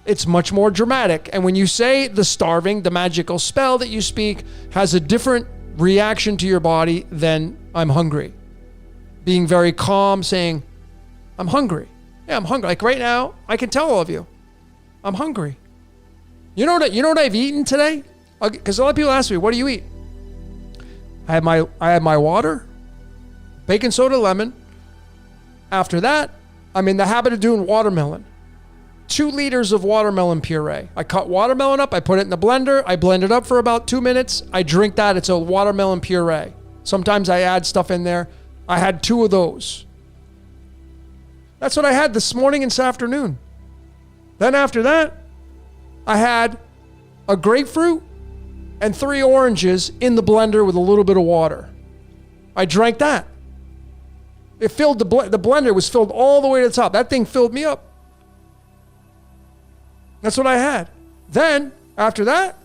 It's much more dramatic. And when you say the starving, the magical spell that you speak has a different reaction to your body than I'm hungry. Being very calm, saying, I'm hungry. Yeah, I'm hungry. Like right now, I can tell all of you, I'm hungry. You know what I've eaten today? Because a lot of people ask me, what do you eat? I had my water, baking soda, lemon. After that, I'm in the habit of doing watermelon. 2 liters of watermelon puree. I cut watermelon up, I put it in the blender, I blend it up for about 2 minutes, I drink that, it's a watermelon puree. Sometimes I add stuff in there. I had 2 of those. That's what I had this morning and this afternoon. Then after that, I had a grapefruit and 3 oranges in the blender with a little bit of water. I drank that. It filled the blender was filled all the way to the top. That thing filled me up. That's what I had. Then, after that,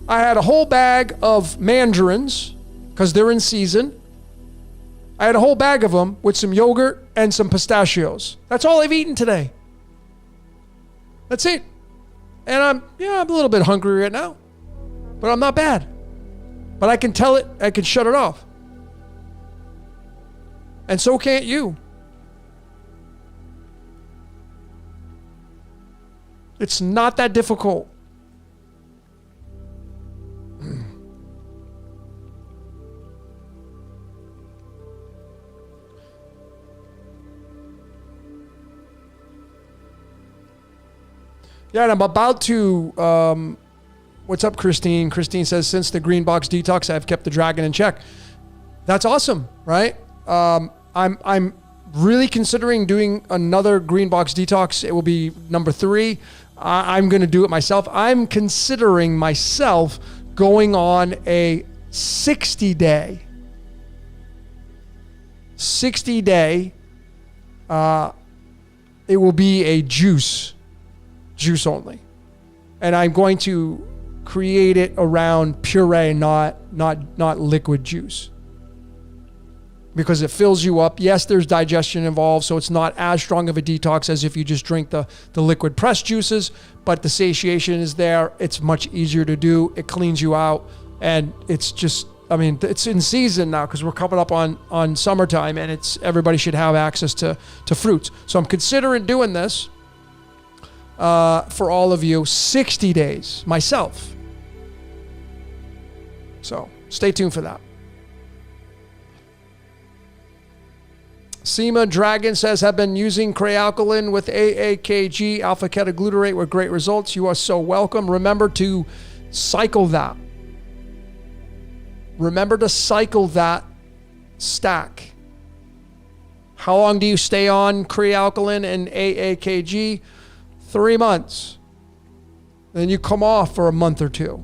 I had a whole bag of mandarins because they're in season. I had a whole bag of them with some yogurt and some pistachios. That's all I've eaten today. That's it. And I'm a little bit hungry right now, but I'm not bad. But I can tell it, I can shut it off. And so can't you. It's not that difficult. Yeah, and I'm about to, what's up, Christine? Christine says, since the green box detox, I've kept the dragon in check. That's awesome, right? I'm really considering doing another green box detox. It will be number 3. I'm going to do it myself. I'm considering myself going on a 60-day, it will be a juice only. And I'm going to create it around puree, not liquid juice. Because it fills you up. Yes, there's digestion involved, so it's not as strong of a detox as if you just drink the liquid pressed juices, but the satiation is there. It's much easier to do. It cleans you out, and it's just, I mean, it's in season now because we're coming up on summertime, and it's everybody should have access to fruits. So I'm considering doing this for all of you, 60 days myself. So stay tuned for that. Seema Dragon says, have been using Crealkaline with AAKG, alpha ketoglutarate, with great results. You are so welcome. Remember to cycle that. Remember to cycle that stack. How long do you stay on Crealkaline and AAKG? 3 months. Then you come off for a month or 2.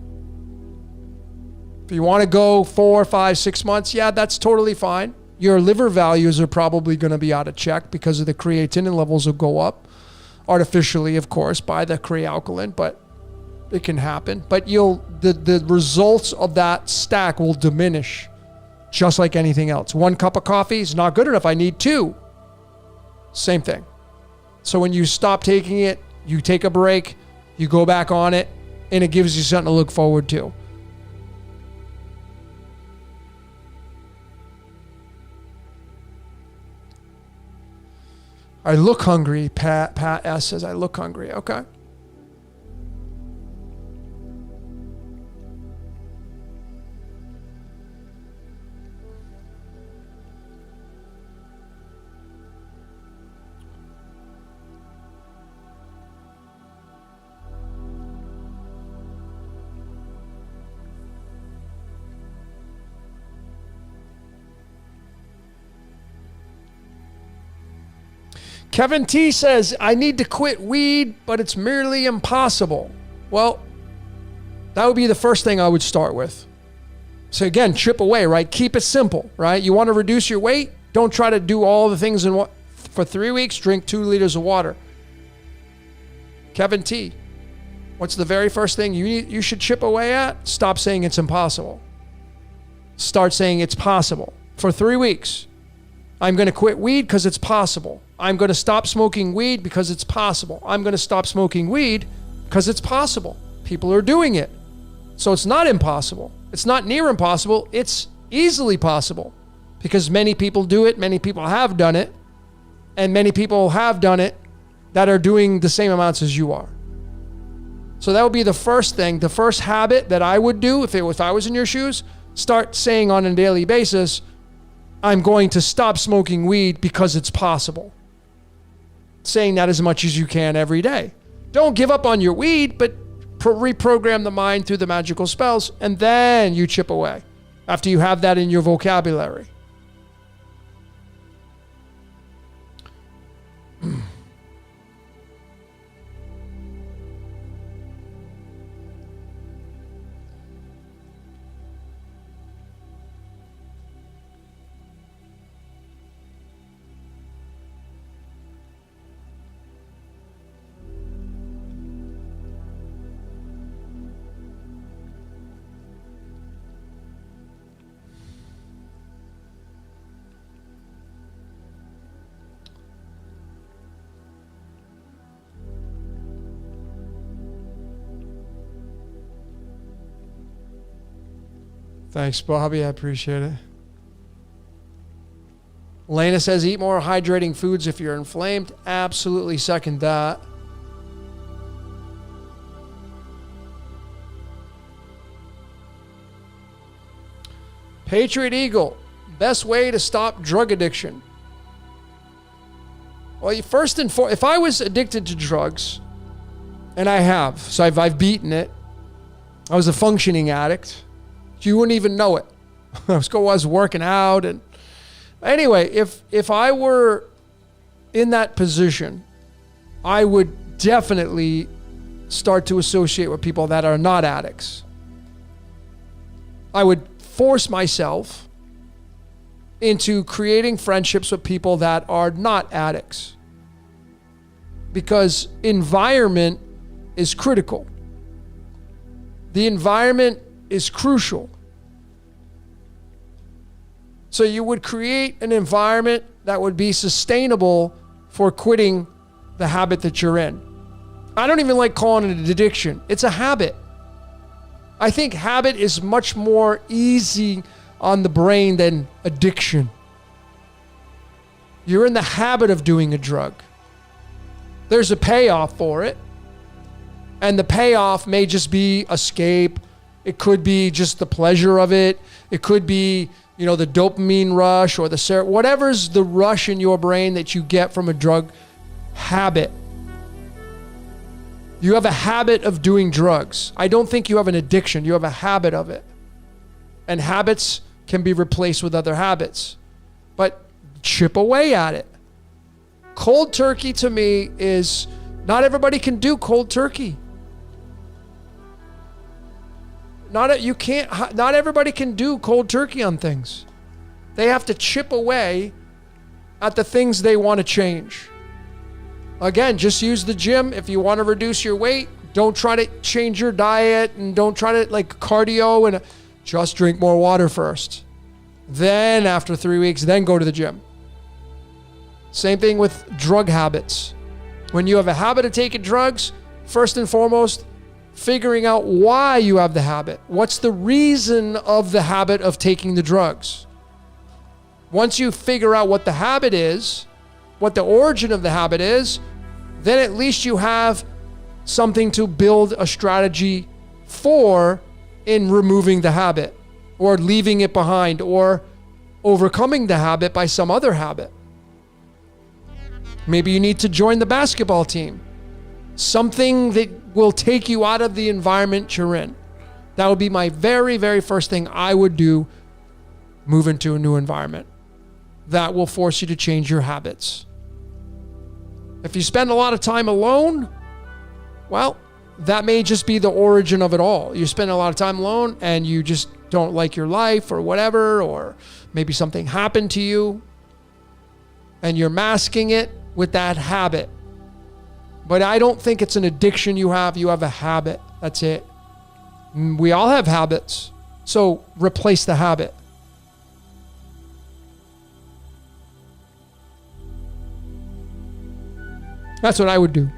If you want to go 4, 5, 6 months, yeah, that's totally fine. Your liver values are probably going to be out of check because of the creatinine levels will go up artificially, of course, by the Crealkaline, but it can happen. But the results of that stack will diminish just like anything else. 1 cup of coffee is not good enough. I need 2. Same thing. So when you stop taking it, you take a break, you go back on it, and it gives you something to look forward to. I look hungry. Pat S says, I look hungry. Okay. Kevin T says, I need to quit weed, but it's merely impossible. Well, that would be the first thing I would start with. So again, chip away, right? Keep it simple, right? You want to reduce your weight? Don't try to do all the things for 3 weeks. Drink 2 liters of water. Kevin T, what's the very first thing you should chip away at? Stop saying it's impossible. Start saying it's possible. For 3 weeks, I'm going to quit weed because it's possible. I'm going to stop smoking weed because it's possible. I'm going to stop smoking weed because it's possible. People are doing it. So it's not impossible. It's not near impossible. It's easily possible because many people do it. Many people have done it. And many people have done it that are doing the same amounts as you are. So that would be the first thing, the first habit that I would do if I was in your shoes. Start saying on a daily basis, I'm going to stop smoking weed because it's possible. Saying that as much as you can every day. Don't give up on your weed, but reprogram the mind through the magical spells, and then you chip away after you have that in your vocabulary. Thanks, Bobby. I appreciate it. Lena says, eat more hydrating foods if you're inflamed. Absolutely second that. Patriot Eagle, best way to stop drug addiction. Well, if I was addicted to drugs, and I have, so I've beaten it. I was a functioning addict. You wouldn't even know it. I was working out, and anyway, if I were in that position, I would definitely start to associate with people that are not addicts. I would force myself into creating friendships with people that are not addicts, because environment is critical. The environment is crucial. So you would create an environment that would be sustainable for quitting the habit that you're in. I don't even like calling it an addiction. It's a habit. I think habit is much more easy on the brain than addiction. You're in the habit of doing a drug. There's a payoff for it. And the payoff may just be escape. It could be just the pleasure of it. It could be, the dopamine rush or whatever's the rush in your brain that you get from a drug habit. You have a habit of doing drugs. I don't think you have an addiction. You have a habit of it. And habits can be replaced with other habits. But chip away at it. Cold turkey to me is, not everybody can do cold turkey. Not everybody can do cold turkey on things. They have to chip away at the things they want to change. Again, just use the gym. If you want to reduce your weight, don't try to change your diet, and don't try to cardio, and just drink more water first. Then after 3 weeks, then go to the gym. Same thing with drug habits. When you have a habit of taking drugs, first and foremost, figuring out why you have the habit. What's the reason of the habit of taking the drugs? Once you figure out what the habit is, what the origin of the habit is, then at least you have something to build a strategy for in removing the habit, or leaving it behind, or overcoming the habit by some other habit. Maybe you need to join the basketball team. Something that will take you out of the environment you're in. That would be my very, very first thing I would do, move into a new environment. That will force you to change your habits. If you spend a lot of time alone, well, that may just be the origin of it all. You spend a lot of time alone and you just don't like your life or whatever, or maybe something happened to you and you're masking it with that habit. But I don't think it's an addiction you have. You have a habit. That's it. We all have habits. So replace the habit. That's what I would do.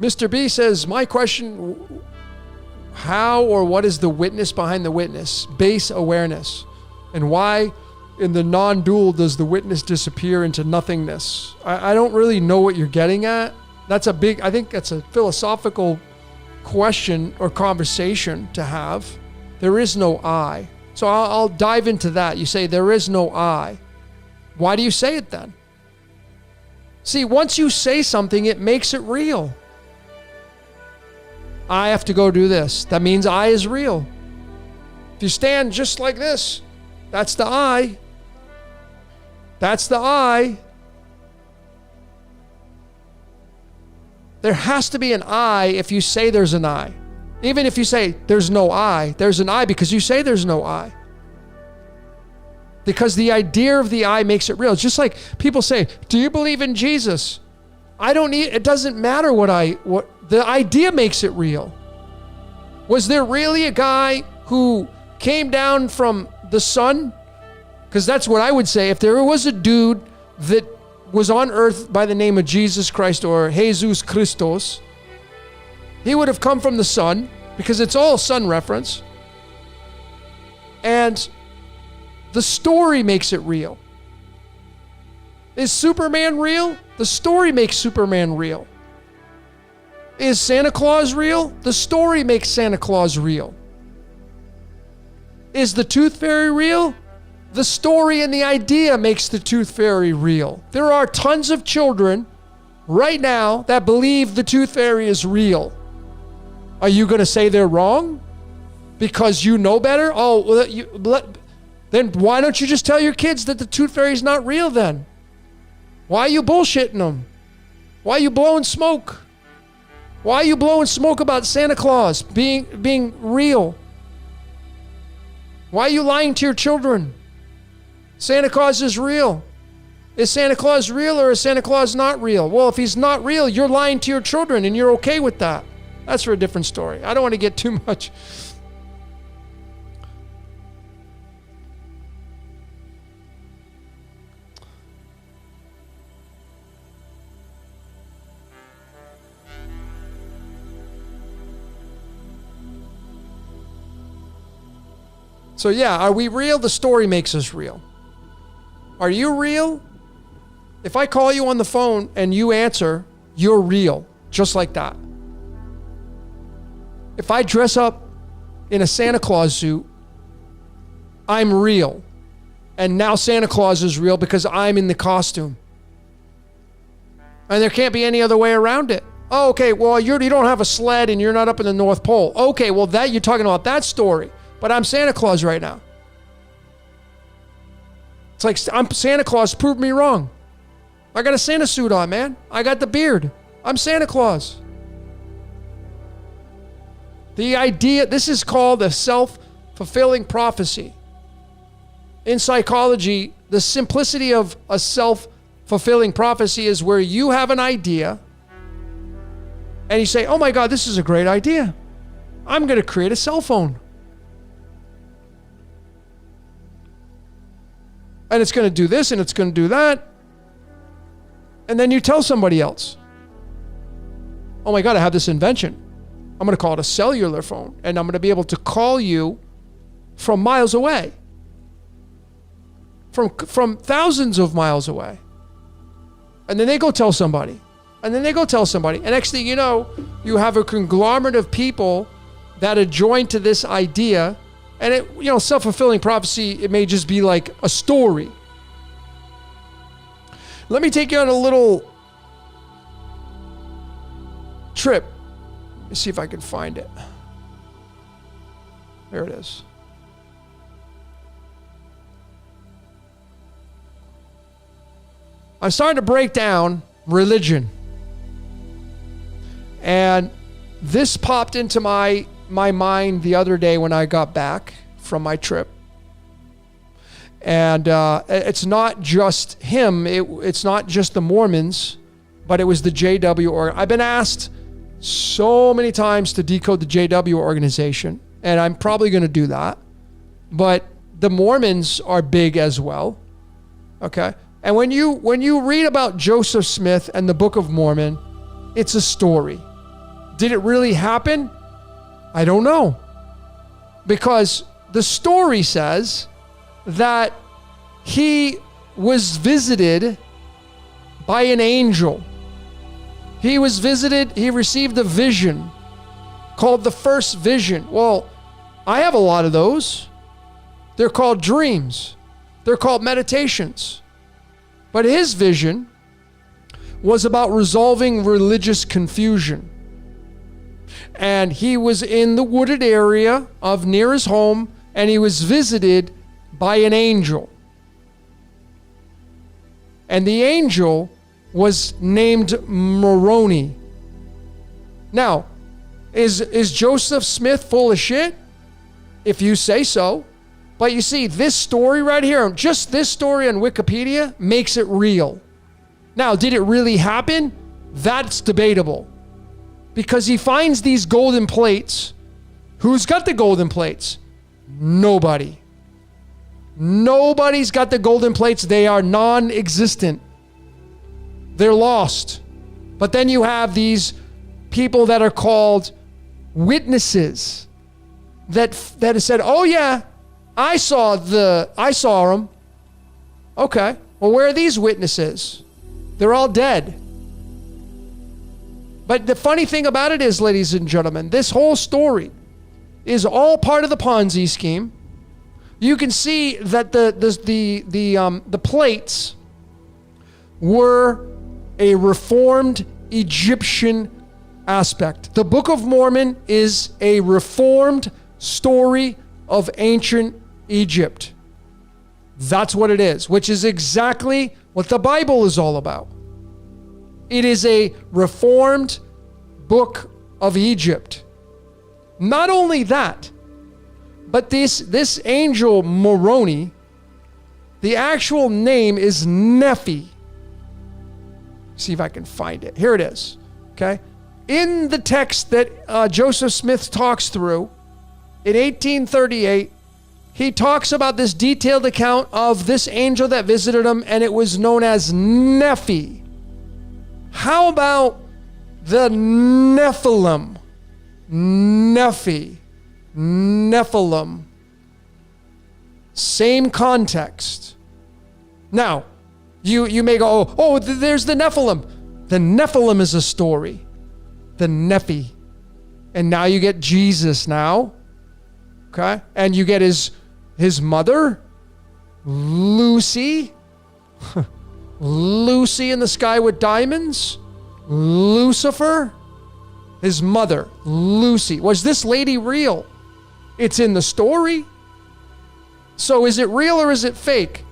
Mr. B says, my question, how or what is the witness behind the witness? Base awareness. And why in the non-dual does the witness disappear into nothingness? I don't really know what you're getting at. I think that's a philosophical question or conversation to have. There is no I. So I'll dive into that. You say there is no I. Why do you say it then? See, once you say something, it makes it real. I have to go do this. That means I is real. If you stand just like this, that's the I. That's the I. There has to be an I if you say there's an I. Even if you say there's no I, there's an I because you say there's no I. because the idea of the I makes it real. It's just like people say, do you believe in Jesus? It doesn't matter what the idea makes it real. Was there really a guy who came down from the sun? Because that's what I would say. If there was a dude that was on earth by the name of Jesus Christ or Jesus Christos, he would have come from the sun, because it's all sun reference. And the story makes it real. Is Superman real? The story makes Superman real. Is Santa Claus real? The story makes Santa Claus real. Is the Tooth Fairy real? The story and the idea makes the Tooth Fairy real. There are tons of children right now that believe the Tooth Fairy is real. Are you going to say they're wrong because you know better? Oh, well, then why don't you just tell your kids that the Tooth Fairy is not real then? Why are you bullshitting them? Why are you blowing smoke? Why are you blowing smoke about Santa Claus being real? Why are you lying to your children? Santa Claus is real. Is Santa Claus real or is Santa Claus not real? Well, if he's not real, you're lying to your children and you're okay with that. That's for a different story. I don't want to get too much. So yeah, are we real? The story makes us real. Are you real? If I call you on the phone and you answer, you're real, just like that. If I dress up in a Santa Claus suit, I'm real. And now Santa Claus is real because I'm in the costume. And there can't be any other way around it. Oh, okay, well, you don't have a sled and you're not up in the North Pole. Okay, well, that you're talking about that story. But I'm Santa Claus right now. It's like, I'm Santa Claus, prove me wrong. I got a Santa suit on, man. I got the beard. I'm Santa Claus. The idea, this is called a self-fulfilling prophecy. In psychology, the simplicity of a self-fulfilling prophecy is where you have an idea and you say, oh my God, this is a great idea. I'm going to create a cell phone. And it's going to do this and it's going to do that. And then you tell somebody else, oh my God, I have this invention. I'm going to call it a cellular phone. And I'm going to be able to call you from miles away. From thousands of miles away. And then they go tell somebody. And then they go tell somebody. And next thing you know, you have a conglomerate of people that are joined to this idea. And it, self-fulfilling prophecy, it may just be like a story. Let me take you on a little trip. Let me see if I can find it. There it is. I'm starting to break down religion. And this popped into my mind the other day when I got back from my trip. And it's not just him. It's not just the Mormons, but it was the JW. I've been asked so many times to decode the JW organization, and I'm probably going to do that. But the Mormons are big as well. Okay? And when you read about Joseph Smith and the Book of Mormon, it's a story. Did it really happen? I don't know. Because the story says that he was visited by an angel. He received a vision called the first vision. Well, I have a lot of those. They're called dreams. They're called meditations. But his vision was about resolving religious confusion. And he was in the wooded area of near his home, and he was visited by an angel. And the angel was named Moroni. Now, is Joseph Smith full of shit? If you say so. But you see, this story right here, just this story on Wikipedia makes it real. Now, did it really happen? That's debatable. Because he finds these golden plates. Who's got the golden plates? Nobody. Nobody's got the golden plates. They are non-existent. They're lost. But then you have these people that are called witnesses that said, oh yeah, I saw them. Okay. Well, where are these witnesses? They're all dead. But the funny thing about it is, ladies and gentlemen, this whole story is all part of the Ponzi scheme. You can see that the plates were a reformed Egyptian aspect. The Book of Mormon is a reformed story of ancient Egypt. That's what it is, which is exactly what the Bible is all about. It is a reformed book of Egypt. Not only that, but this angel Moroni, the actual name is Nephi. See if I can find it. Here it is. Okay. In the text that Joseph Smith talks through in 1838, he talks about this detailed account of this angel that visited him, and it was known as Nephi. How about the Nephilim? Nephilim. Same context. Now, you may go, oh, there's the Nephilim. The Nephilim is a story. The Nephi. And now you get Jesus now. Okay? And you get his mother, Lucy. Lucy in the sky with diamonds. Lucifer. His mother, Lucy. Was this lady real? It's in the story. So is it real or is it fake?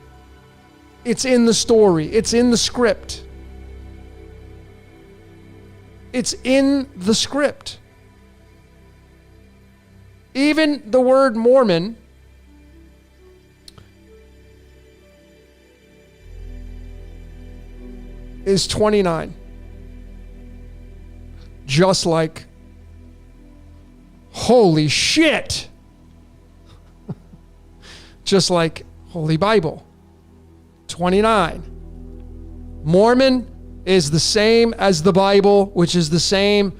It's in the story. It's in the script. It's in the script. Even the word Mormon is 29. Just like, holy shit. Just like Holy Bible. 29. Mormon is the same as the Bible, which is the same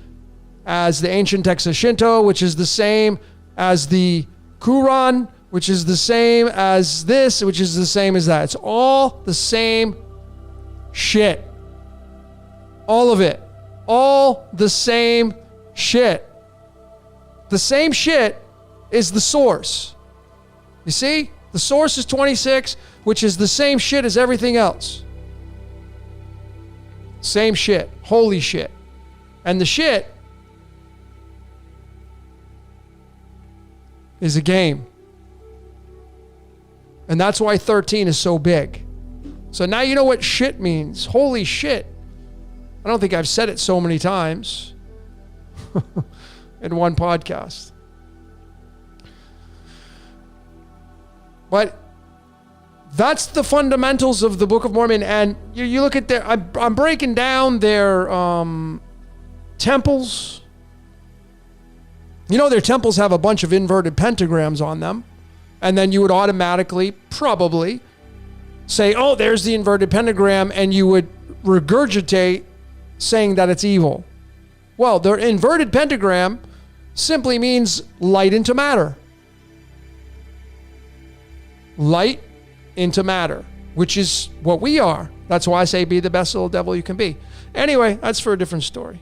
as the ancient text of Shinto, which is the same as the Quran, which is the same as this, which is the same as that. It's all the same shit. All of it. All the same shit. The same shit is the source. You see? The source is 26, which is the same shit as everything else. Same shit. Holy shit. And the shit is a game. And that's why 13 is so big. So now you know what shit means. Holy shit. I don't think I've said it so many times in one podcast. But that's the fundamentals of the Book of Mormon. And you look at I'm breaking down their temples. You know, their temples have a bunch of inverted pentagrams on them. And then you would automatically, probably, say, oh, there's the inverted pentagram. And you would regurgitate saying that it's evil. Well, the inverted pentagram simply means light into matter. Light into matter, which is what we are. That's why I say be the best little devil you can be. Anyway, that's for a different story.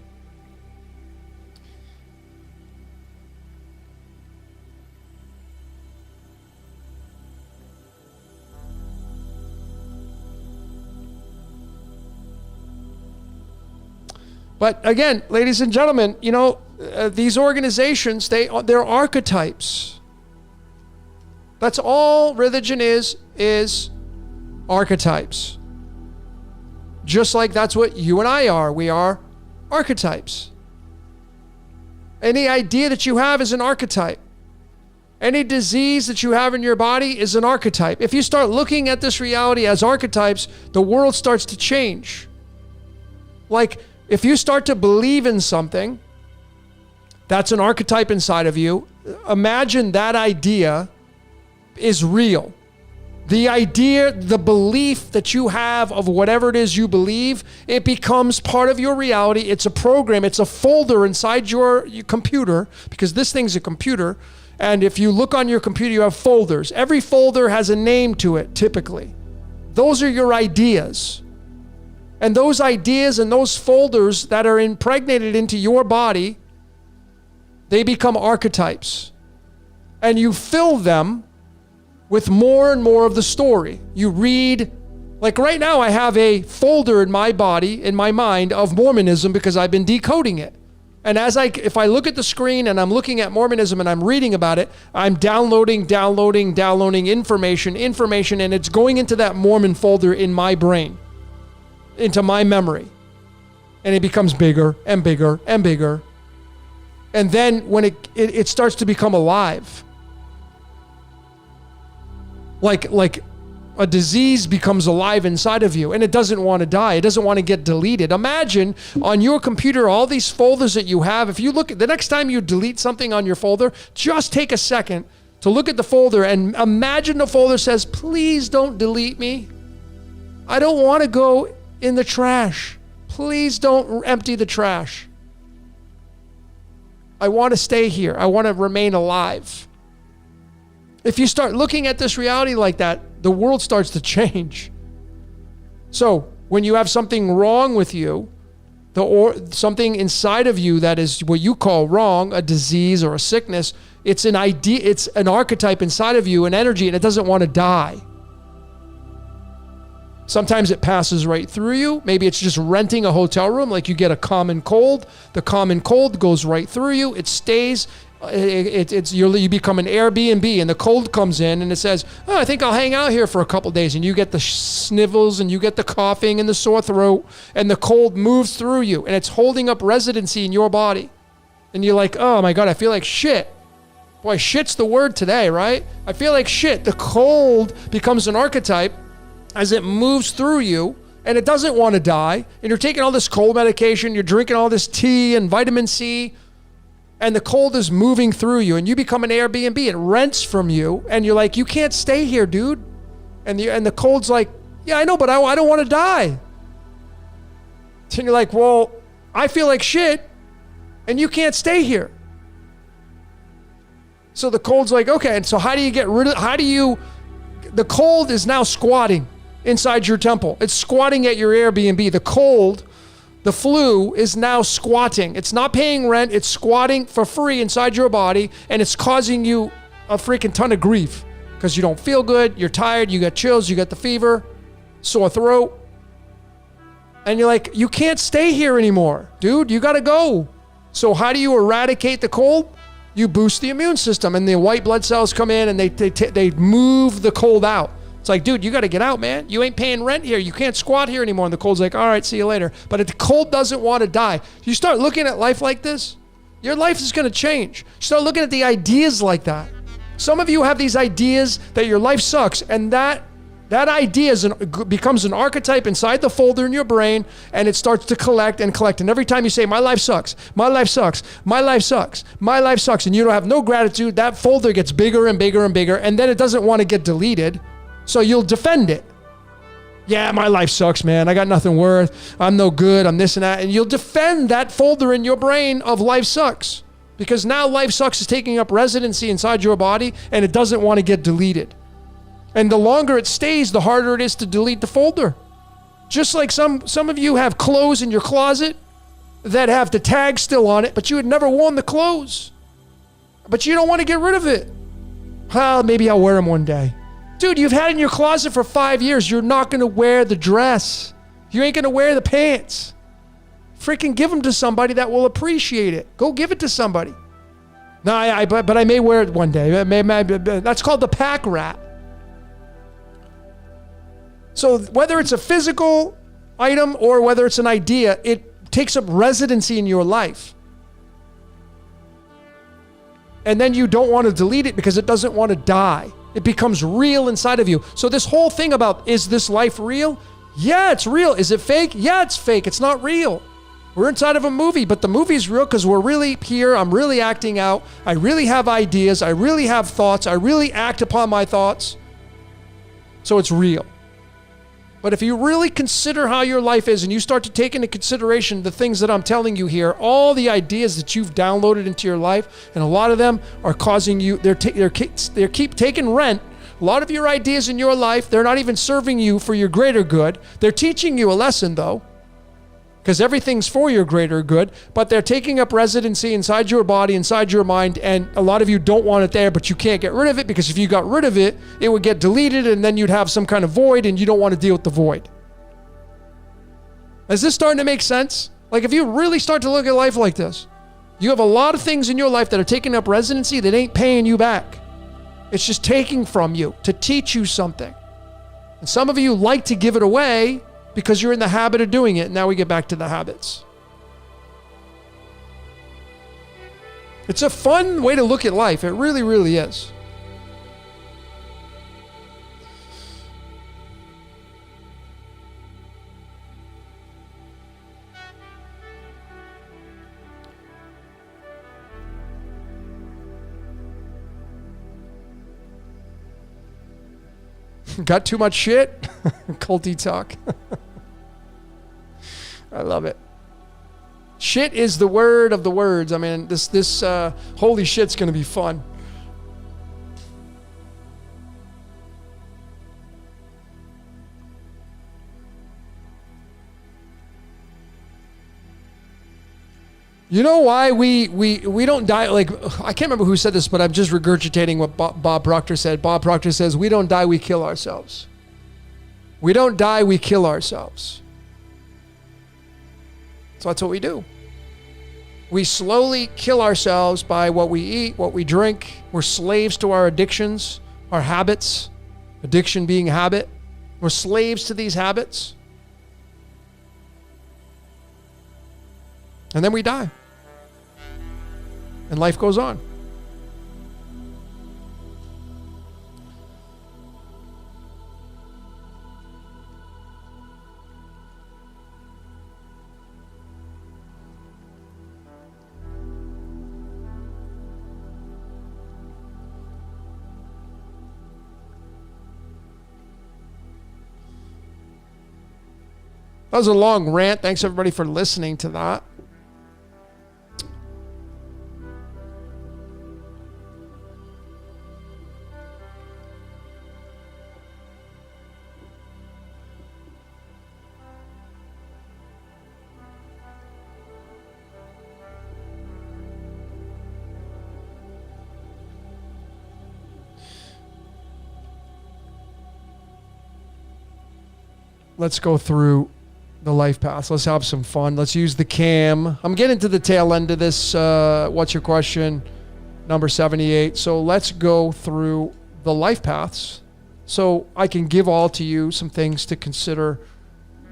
But again, ladies and gentlemen, you know, these organizations, they're archetypes. That's all religion is archetypes. Just like that's what you and I are. We are archetypes. Any idea that you have is an archetype. Any disease that you have in your body is an archetype. If you start looking at this reality as archetypes, the world starts to change. Like, if you start to believe in something, that's an archetype inside of you. Imagine that idea is real. The idea, the belief that you have of whatever it is you believe, it becomes part of your reality. It's a program. It's a folder inside your computer, because this thing's a computer. And if you look on your computer, you have folders. Every folder has a name to it, typically. Those are your ideas. And those ideas and those folders that are impregnated into your body, they become archetypes. And you fill them with more and more of the story. You read, like right now I have a folder in my body, in my mind, of Mormonism because I've been decoding it. And if I look at the screen and I'm looking at Mormonism and I'm reading about it, I'm downloading information, and it's going into that Mormon folder in my brain, into my memory. And it becomes bigger and bigger and bigger. And then when it starts to become alive, like a disease becomes alive inside of you, and it doesn't want to die. It doesn't want to get deleted. Imagine on your computer, all these folders that you have. If you look at the next time you delete something on your folder, just take a second to look at the folder and imagine the folder says, please don't delete me. I don't want to go in the trash. Please don't empty the trash. I want to stay here. I want to remain alive. If you start looking at this reality like that, the world starts to change. So when you have something wrong with you, something inside of you that is what you call wrong, a disease or a sickness, it's an idea, it's an archetype inside of you, an energy, and it doesn't want to die. Sometimes it passes right through you. Maybe it's just renting a hotel room, like you get a common cold. The common cold goes right through you. It stays. You become an Airbnb, and the cold comes in and it says, oh, I think I'll hang out here for a couple days. And you get the snivels and you get the coughing and the sore throat, and the cold moves through you and it's holding up residency in your body. And you're like, oh my God, I feel like shit. Boy, shit's the word today, right? I feel like shit. The cold becomes an archetype as it moves through you, and it doesn't want to die. And you're taking all this cold medication, you're drinking all this tea and vitamin C, and the cold is moving through you, and you become an Airbnb. It rents from you, and you're like, you can't stay here, dude. And the cold's like, yeah, I know, but I don't want to die. And you're like, well, I feel like shit, and you can't stay here. So the cold's like, okay, and so how do you get rid of, the cold is now squatting inside your temple. It's squatting at your Airbnb. The cold, the flu, is now squatting. It's not paying rent. It's squatting for free inside your body, and it's causing you a freaking ton of grief because you don't feel good. You're tired. You got chills. You got the fever, sore throat. And you're like, you can't stay here anymore, dude. You got to go. So how do you eradicate the cold? You boost the immune system, and the white blood cells come in, and they move the cold out. It's like, dude, you got to get out, man. You ain't paying rent here. You can't squat here anymore. And the cold's like, all right, see you later. But if the cold doesn't want to die, you start looking at life like this, your life is going to change. You start looking at the ideas like that. Some of you have these ideas that your life sucks, and that idea becomes an archetype inside the folder in your brain, and it starts to collect and collect. And every time you say, my life sucks, my life sucks, my life sucks, my life sucks, and you don't have no gratitude, that folder gets bigger and bigger and bigger, and then it doesn't want to get deleted. So you'll defend it. Yeah, my life sucks, man. I got nothing worth. I'm no good. I'm this and that. And you'll defend that folder in your brain of life sucks, because now life sucks is taking up residency inside your body, and it doesn't want to get deleted. And the longer it stays, the harder it is to delete the folder. Just like some of you have clothes in your closet that have the tag still on it, but you had never worn the clothes. But you don't want to get rid of it. Well, maybe I'll wear them one day. Dude, you've had it in your closet for 5 years. You're not going to wear the dress. You ain't going to wear the pants. Freaking give them to somebody that will appreciate it. Go give it to somebody. No, but I may wear it one day. That's called the pack rat. So whether it's a physical item or whether it's an idea, it takes up residency in your life. and then you don't want to delete it because it doesn't want to die. It becomes real inside of you. So this whole thing about, is this life real? Yeah, it's real. Is it fake? Yeah, it's fake. It's not real. We're inside of a movie, but the movie's real because we're really here. I'm really acting out. I really have ideas. I really have thoughts. I really act upon my thoughts. So it's real. But if you really consider how your life is and you start to take into consideration the things that I'm telling you here, all the ideas that you've downloaded into your life, and a lot of them are causing you, they keep taking rent. A lot of your ideas in your life, they're not even serving you for your greater good. They're teaching you a lesson though, because everything's for your greater good, but they're taking up residency inside your body, inside your mind, and a lot of you don't want it there, but you can't get rid of it because if you got rid of it, it would get deleted and then you'd have some kind of void and you don't want to deal with the void. Is this starting to make sense? Like if you really start to look at life like this, you have a lot of things in your life that are taking up residency that ain't paying you back. It's just taking from you to teach you something. And some of you like to give it away because you're in the habit of doing it. Now we get back to the habits. It's a fun way to look at life. It really, really is. Got too much shit? Culty talk. I love it. Shit is the word of the words. I mean, this holy shit's going to be fun. You know why we don't die? Like, I can't remember who said this, but I'm just regurgitating what Bob Proctor said. Bob Proctor says, we don't die, we kill ourselves. We don't die, we kill ourselves. So that's what we do. We slowly kill ourselves by what we eat, what we drink. We're slaves to our addictions, our habits. Addiction being habit. We're slaves to these habits. And then we die. And life goes on. That was a long rant. Thanks everybody for listening to that. Let's go through the life paths. Let's have some fun. Let's use the cam. I'm getting to the tail end of this. What's your question? Number 78. So let's go through the life paths so I can give all to you some things to consider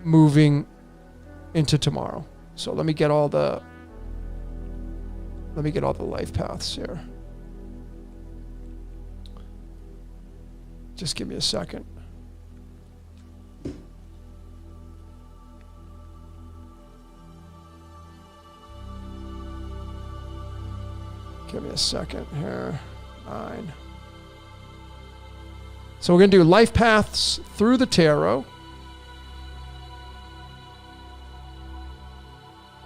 moving into tomorrow. So let me get all the life paths here. Just give me a second. Give me a second here. 9. So we're going to do life paths through the tarot.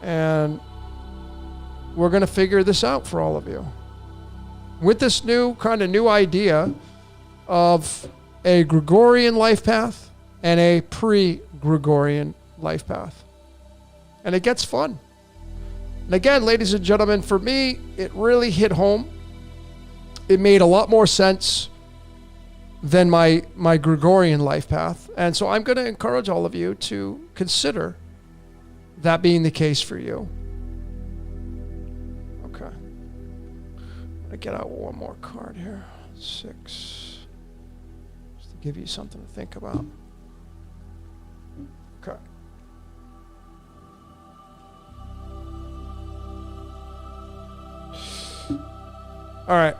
And we're going to figure this out for all of you. With this new idea of a Gregorian life path and a pre-Gregorian life path. And it gets fun. And again, ladies and gentlemen, for me, it really hit home. It made a lot more sense than my Gregorian life path. And so I'm going to encourage all of you to consider that being the case for you. Okay. I'm going to get out one more card here. 6. Just to give you something to think about. Okay. All right.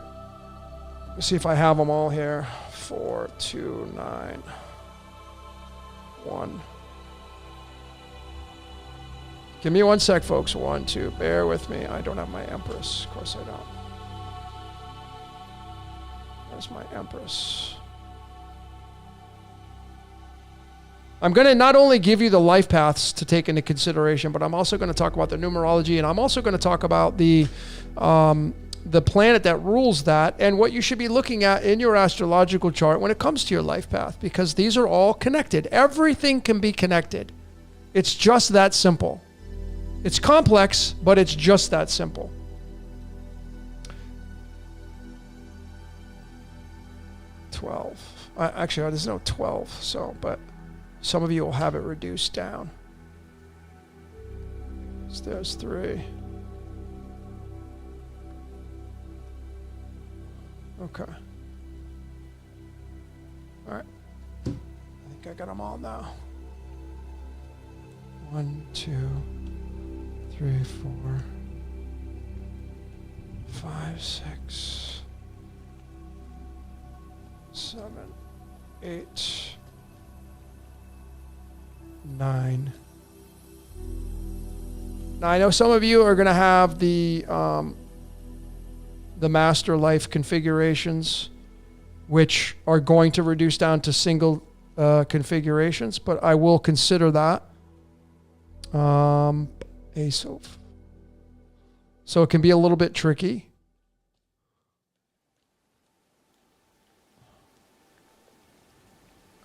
Let's see if I have them all here. 4, 2, 9, 1. Give me 1 sec, folks. 1, 2. Bear with me. I don't have my Empress. Of course I don't. Where's my Empress? I'm going to not only give you the life paths to take into consideration, but I'm also going to talk about the numerology, and I'm also going to talk about the planet that rules that and what you should be looking at in your astrological chart when it comes to your life path, because these are all connected. Everything can be connected. It's just that simple. It's complex, but it's just that simple. Actually, there's no 12, so, but some of you will have it reduced down. So there's 3. Okay. All right. I think I got them all now. 1, 2, 3, 4, 5, 6, 7, 8, 9. Now I know some of you are going to have the master life configurations, which are going to reduce down to single configurations, but I will consider that. ASOF. So it can be a little bit tricky.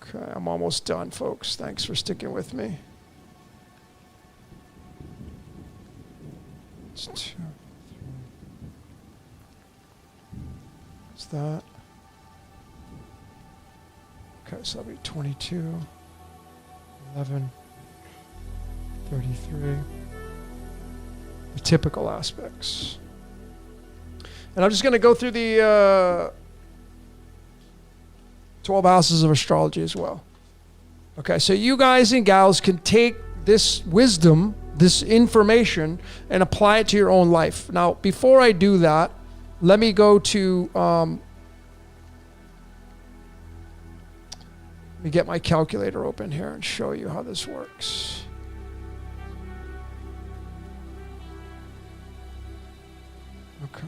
Okay, I'm almost done, folks. Thanks for sticking with me. It's 2, 3. What's that? Okay, so that'll be 22, 11, 33. The typical aspects. And I'm just going to go through the 12 houses of astrology as well. Okay, so you guys and gals can take this wisdom, this information, and apply it to your own life. Now, before I do that, let me go to, let me get my calculator open here and show you how this works. Okay.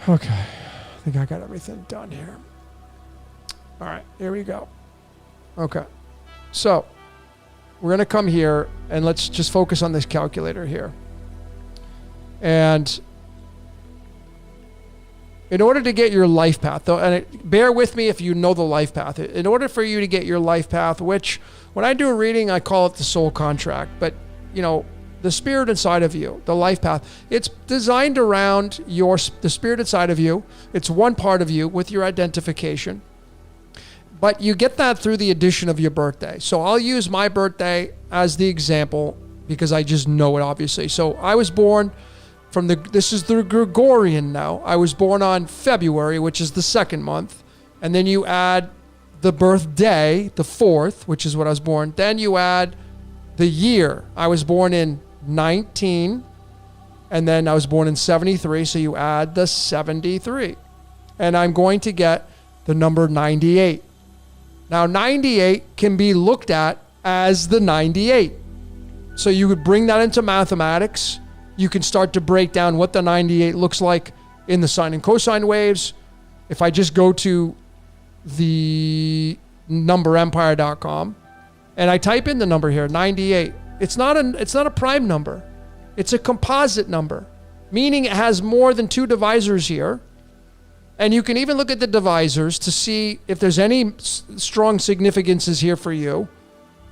Okay, I think I got everything done here. All right, here we go. Okay, so we're going to come here and let's just focus on this calculator here. And in order to get your life path, though, and bear with me if you know the life path. In order for you to get your life path, which when I do a reading, I call it the soul contract, but you know, the spirit inside of you, the life path, it's designed around the spirit inside of you. It's one part of you with your identification. But you get that through the addition of your birthday. So I'll use my birthday as the example because I just know it, obviously. So I was born this is the Gregorian now. I was born on February, which is the second month. And then you add the birthday, the 4th, which is what I was born. Then you add the year. I was born in 19, and then I was born in 73, so you add the 73. And I'm going to get the number 98. Now, 98 can be looked at as the 98. So you would bring that into mathematics. You can start to break down what the 98 looks like in the sine and cosine waves. If I just go to the numberempire.com and I type in the number here, 98, it's not a prime number. It's a composite number, meaning it has more than 2 divisors here. And you can even look at the divisors to see if there's any strong significances here for you.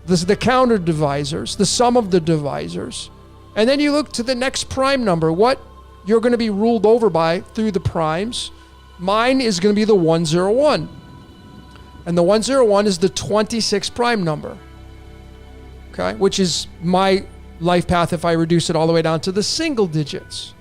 This is the counter divisors, the sum of the divisors. And then you look to the next prime number, what you're going to be ruled over by through the primes. Mine is going to be the 101. And the 101 is the 26 prime number. Okay, which is my life path if I reduce it all the way down to the single digits.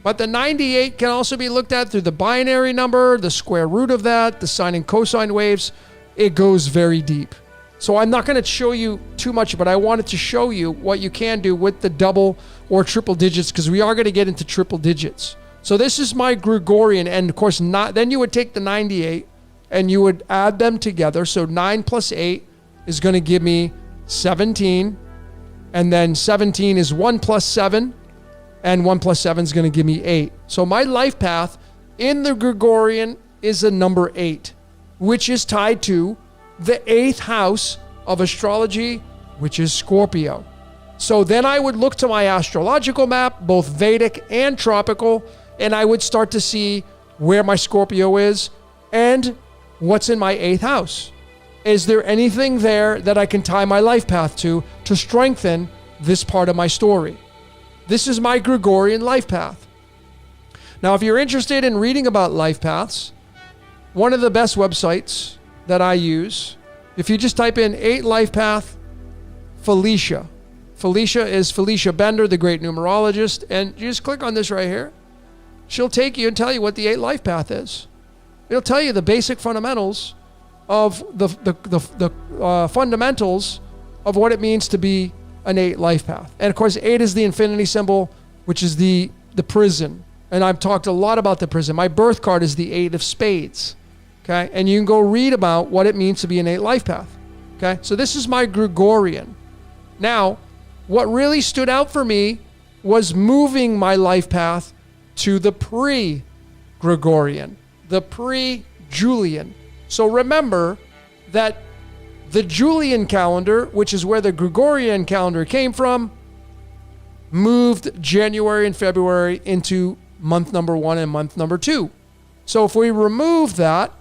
But the 98 can also be looked at through the binary number, the square root of that, the sine and cosine waves. It goes very deep. So I'm not going to show you too much, but I wanted to show you what you can do with the double or triple digits, because we are going to get into triple digits. So this is my Gregorian, and of course, then you would take the 98 and you would add them together. So 9 plus 8 is going to give me 17. And then 17 is 1 plus 7. And 1 plus 7 is going to give me 8. So my life path in the Gregorian is a number 8, which is tied to the 8th house of astrology, which is Scorpio. So then I would look to my astrological map, both Vedic and tropical, and I would start to see where my Scorpio is and what's in my 8th house. Is there anything there that I can tie my life path to strengthen this part of my story? This is my Gregorian life path. Now, if you're interested in reading about life paths, one of the best websites that I use, if you just type in 8 life path, Felicia. Felicia is Felicia Bender, the great numerologist, and you just click on this right here. She'll take you and tell you what the 8 life path is. It'll tell you the basic fundamentals of the fundamentals of what it means to be an 8 life path. And of course, 8 is the infinity symbol, which is the prison. And I've talked a lot about the prison. My birth card is the 8 of spades. Okay. And you can go read about what it means to be an 8 life path. Okay. So this is my Gregorian. Now, what really stood out for me was moving my life path to the pre-Gregorian, the pre-Julian. So remember that the Julian calendar, which is where the Gregorian calendar came from, moved January and February into month number 1 and month number 2. So if we remove that,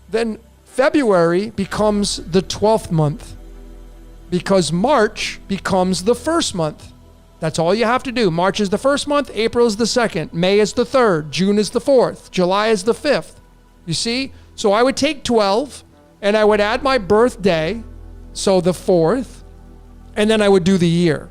then February becomes the 12th month, because March becomes the 1st month. That's all you have to do. March is the 1st month, April is the 2nd, May is the 3rd, June is the 4th, July is the 5th. You see? So I would take 12 and I would add my birthday, so the 4th, and then I would do the year,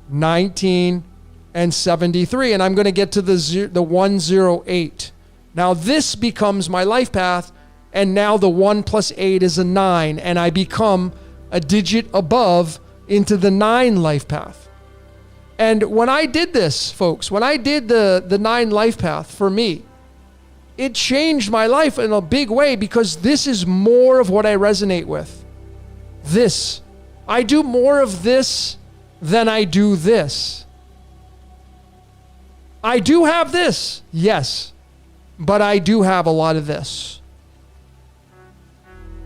1973, and I'm going to get to the 108. Now this becomes my life path, and now the 1 plus 8 is a 9, and I become a digit above into the 9 life path. And when I did this, folks, when I did the 9 life path for me, it changed my life in a big way, because this is more of what I resonate with. This. I do more of this than I do this. I do have this, yes, but I do have a lot of this.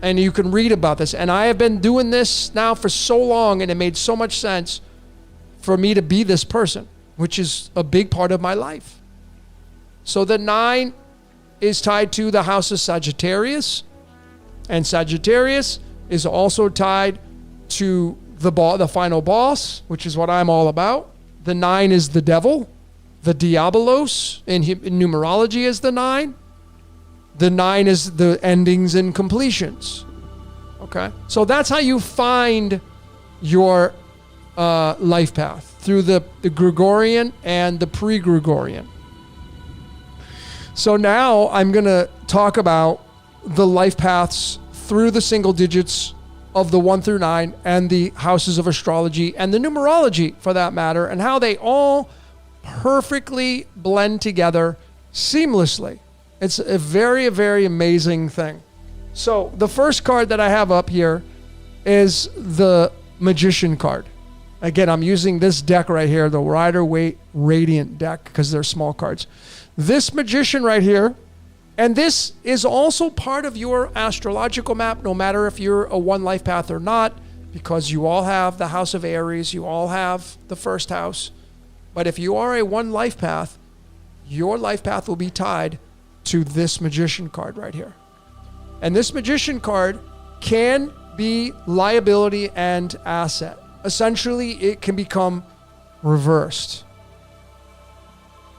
And you can read about this. And I have been doing this now for so long, and it made so much sense for me to be this person, which is a big part of my life. So the 9 is tied to the house of Sagittarius, and Sagittarius is also tied to the final boss, which is what I'm all about. The 9 is the devil, the diabolos in numerology is the 9. The 9 is the endings and completions. Okay, so that's how you find your life path, through the Gregorian and the pre-Gregorian. So now I'm going to talk about the life paths through the single digits of the 1 through 9 and the houses of astrology and the numerology, for that matter, and how they all perfectly blend together seamlessly. It's a very, very amazing thing. So the first card that I have up here is the Magician card. Again, I'm using this deck right here, the Rider-Waite Radiant deck, because they're small cards. This Magician right here, and this is also part of your astrological map, no matter if you're a 1 life path or not, because you all have the house of Aries, you all have the 1st house. But if you are a 1 life path, your life path will be tied to this Magician card right here. And this Magician card can be liability and asset. Essentially, it can become reversed.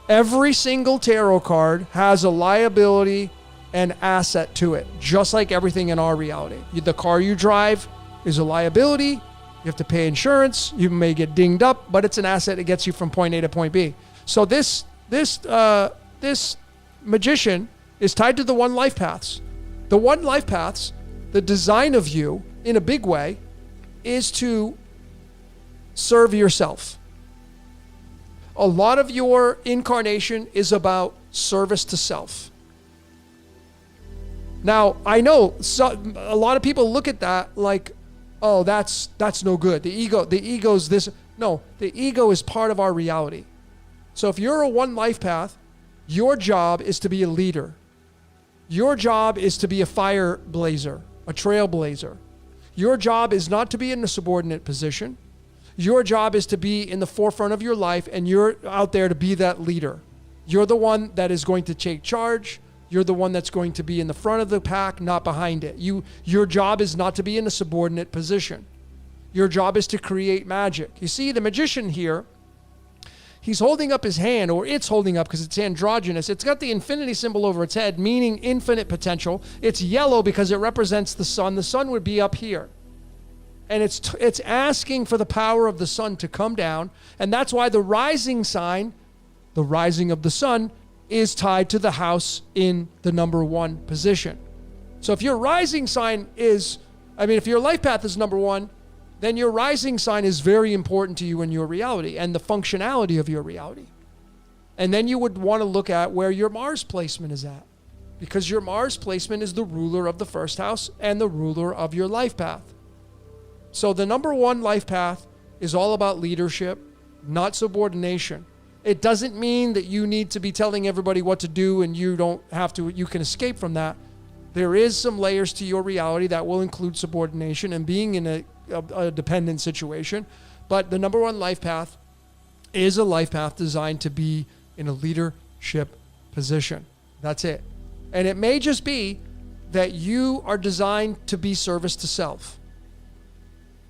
Every single tarot card has a liability and asset to it, just like everything in our reality. The car you drive is a liability. You have to pay insurance. You may get dinged up, but it's an asset. It gets you from point A to point B. So this this magician is tied to the one life paths. The one life paths, the design of you in a big way is to serve yourself. A lot of your incarnation is about service to self. Now, I know a lot of people look at that like, oh, that's no good. The ego's this. No, the ego is part of our reality. So if you're a one life path, your job is to be a leader. Your job is to be a fire blazer, a trailblazer. Your job is not to be in a subordinate position. Your job is to be in the forefront of your life, and you're out there to be that leader. You're the one that is going to take charge. You're the one that's going to be in the front of the pack, not behind it. Your job is not to be in a subordinate position. Your job is to create magic. You see, the magician here, he's holding up his hand, or it's holding up because it's androgynous. It's got the infinity symbol over its head, meaning infinite potential. It's yellow because it represents the sun. The sun would be up here. And it's asking for the power of the sun to come down. And that's why the rising sign, the rising of the sun, is tied to the house in the number 1 position. So if your rising sign if your life path is number 1, then your rising sign is very important to you in your reality and the functionality of your reality. And then you would want to look at where your Mars placement is at, because your Mars placement is the ruler of the first house and the ruler of your life path. So the number 1 life path is all about leadership, not subordination. It doesn't mean that you need to be telling everybody what to do and you don't have to, you can escape from that. There is some layers to your reality that will include subordination and being in a dependent situation. But the number 1 life path is a life path designed to be in a leadership position. That's it. And it may just be that you are designed to be service to self.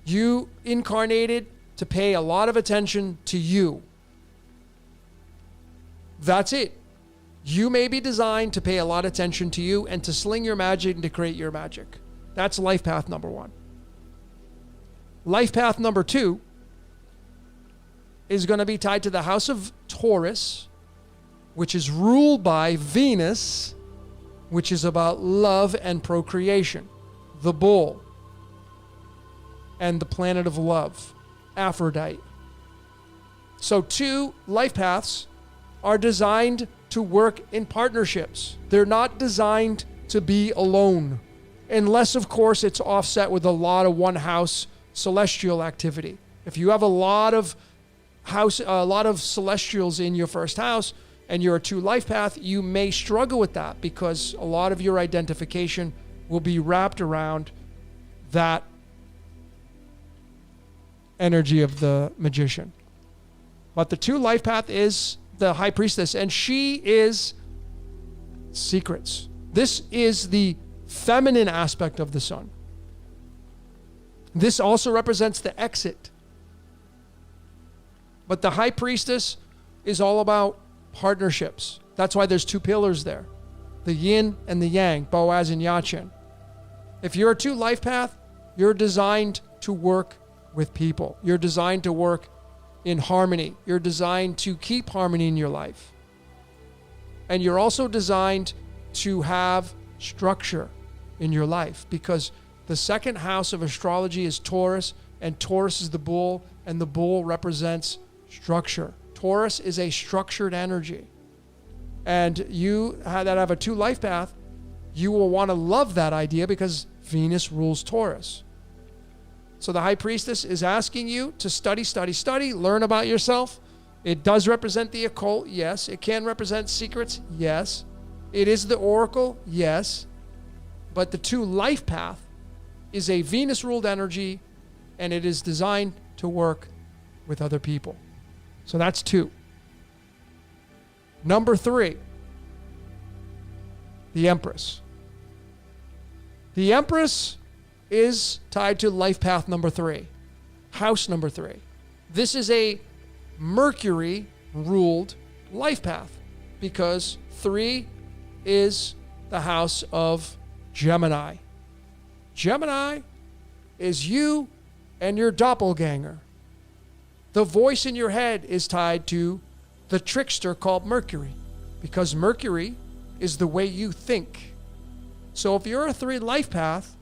You incarnated to pay a lot of attention to you. That's it. You may be designed to pay a lot of attention to you and to sling your magic and to create your magic. That's life path number 1. Life path number 2 is going to be tied to the house of Taurus, which is ruled by Venus, which is about love and procreation, the bull, and the planet of love, Aphrodite. So 2 life paths are designed to work in partnerships. They're not designed to be alone, unless, of course, it's offset with a lot of one house celestial activity. If you have a lot of celestials in your first house and you're a 2 life path, you may struggle with that because a lot of your identification will be wrapped around that energy of the magician. But the 2 life path is the high priestess, and she is secrets. This is the feminine aspect of the sun. This also represents the exit. But the high priestess is all about partnerships. That's why there's 2 pillars there, the yin and the yang, Boaz and Yachin. If you're a 2 life path, you're designed to work with people. You're designed to work in harmony. You're designed to keep harmony in your life. And you're also designed to have structure in your life, because the second house of astrology is Taurus, and Taurus is the bull, and the bull represents structure. Taurus is a structured energy. And you that have a 2 life path, you will want to love that idea because Venus rules Taurus. So the high priestess is asking you to study, learn about yourself. It does represent the occult, yes. It can represent secrets, yes. It is the oracle, yes. But the 2 life path is a Venus-ruled energy, and it is designed to work with other people. So that's 2. Number 3, the Empress. The Empress is tied to life path number 3, house number 3. This is a Mercury-ruled life path because 3 is the house of Gemini. Gemini is you and your doppelganger. The voice in your head is tied to the trickster called Mercury, because Mercury is the way you think. So if you're a 3 life path,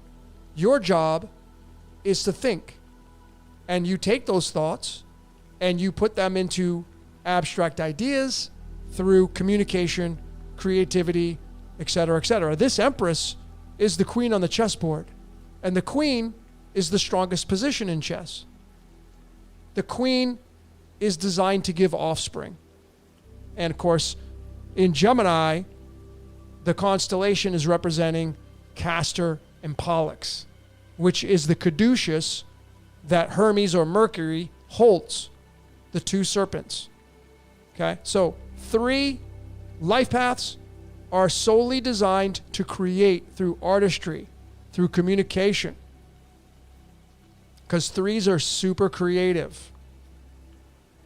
your job is to think. And you take those thoughts and you put them into abstract ideas through communication, creativity, etc., etc. This Empress is the queen on the chessboard. And the queen is the strongest position in chess. The queen is designed to give offspring. And of course, in Gemini, the constellation is representing Castor and Pollux, which is the caduceus that Hermes or Mercury holds, the 2 serpents. Okay, so 3 life paths are solely designed to create through artistry, through communication. Because 3s are super creative.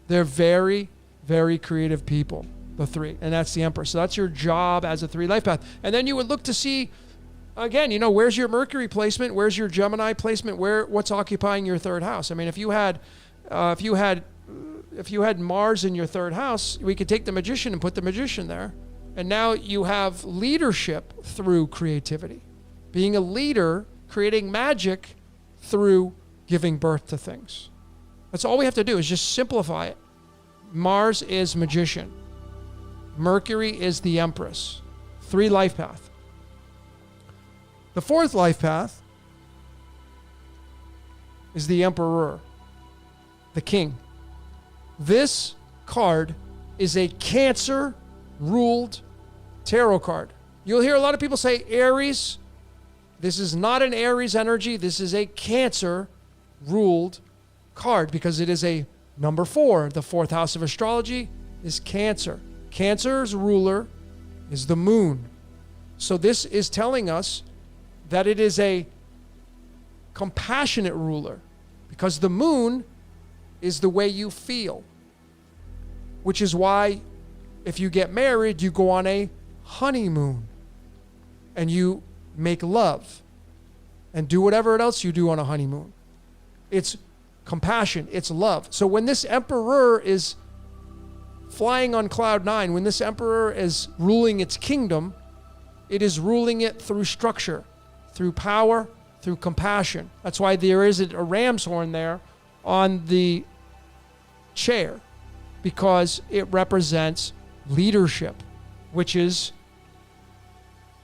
They're very, very creative people, the 3. And that's the Emperor. So that's your job as a 3 life path. And then you would look to see, again, where's your Mercury placement? Where's your Gemini placement? What's occupying your 3rd house? I mean, if you had Mars in your 3rd house, we could take the Magician and put the Magician there. And now you have leadership through creativity. Being a leader, creating magic through giving birth to things. That's all we have to do is just simplify it. Mars is Magician. Mercury is the Empress. 3 life path. The 4th life path is the Emperor, the King. This card is a Cancer-ruled tarot card. You'll hear a lot of people say Aries. This is not an Aries energy. This is a Cancer-ruled card because it is a number 4. The 4th house of astrology is Cancer. Cancer's ruler is the moon. So this is telling us that it is a compassionate ruler because the moon is the way you feel, which is why if you get married, you go on a honeymoon and you make love and do whatever else you do on a honeymoon. It's compassion, it's love. So when this Emperor is flying on cloud 9, when this Emperor is ruling its kingdom, it is ruling it through structure, through power, through compassion. That's why there isn't a ram's horn there on the chair, because it represents leadership, which is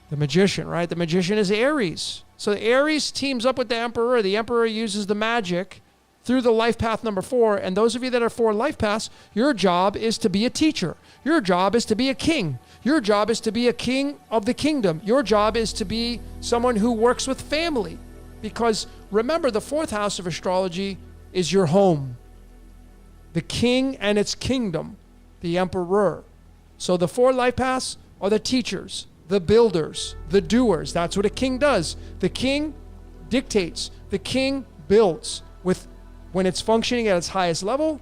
the Magician, right? The Magician is Aries. So Aries teams up with the Emperor. The Emperor uses the magic through the life path number 4. And those of you that are 4 life paths, your job is to be a teacher. Your job is to be a king. Your job is to be a king of the kingdom. Your job is to be someone who works with family. Because remember, the 4th house of astrology is your home. The king and its kingdom, the Emperor. So the 4 life paths are the teachers, the builders, the doers. That's what a king does. The king dictates. The king builds. When it's functioning at its highest level,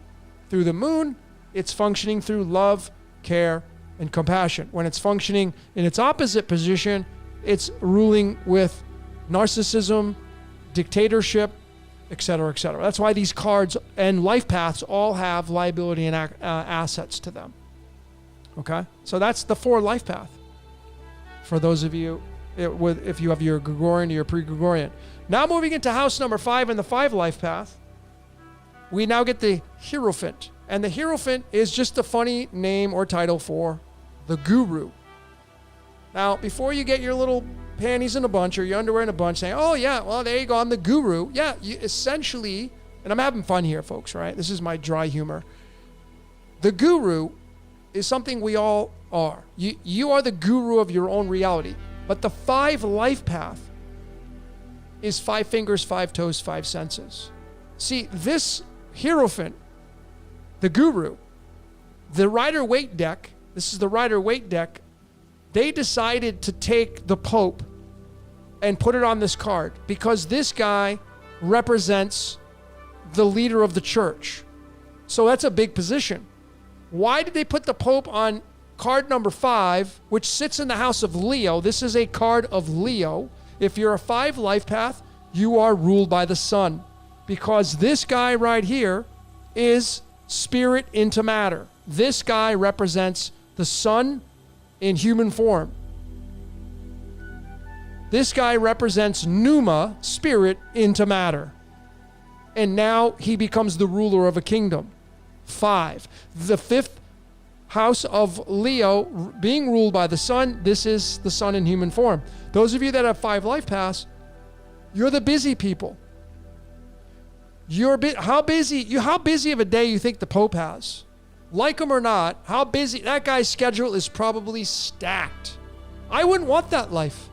through the moon, it's functioning through love, care, and compassion. When it's functioning in its opposite position, it's ruling with narcissism, dictatorship, etc., etc. That's why these cards and life paths all have liability and assets to them. Okay? So that's the 4 life path. For those of you, if you have your Gregorian or your pre-Gregorian. Now moving into house number 5 and the 5 life path, we now get the Hierophant. And the Hierophant is just a funny name or title for the guru. Now, before you get your little panties in a bunch or your underwear in a bunch saying, oh yeah, well, there you go, I'm the guru. Yeah, you essentially, and I'm having fun here, folks, right? This is my dry humor. The guru is something we all are. You are the guru of your own reality. But the 5 life path is 5 fingers, 5 toes, 5 senses. See, this Hierophant, the guru, the Rider-Waite deck, this is the Rider-Waite deck, they decided to take the Pope and put it on this card because this guy represents the leader of the church. So that's a big position. Why did they put the Pope on card number 5, which sits in the house of Leo? This is a card of Leo. If you're a 5 life path, you are ruled by the sun, because this guy right here is spirit into matter. This guy represents the sun in human form. This guy represents Pneuma, spirit, into matter. And now he becomes the ruler of a kingdom. 5. The 5th house of Leo being ruled by the sun. This is the sun in human form. Those of you that have 5 life paths, you're the busy people. How busy of a day you think the Pope has? Like him or not, how busy, that guy's schedule is probably stacked. I wouldn't want that life.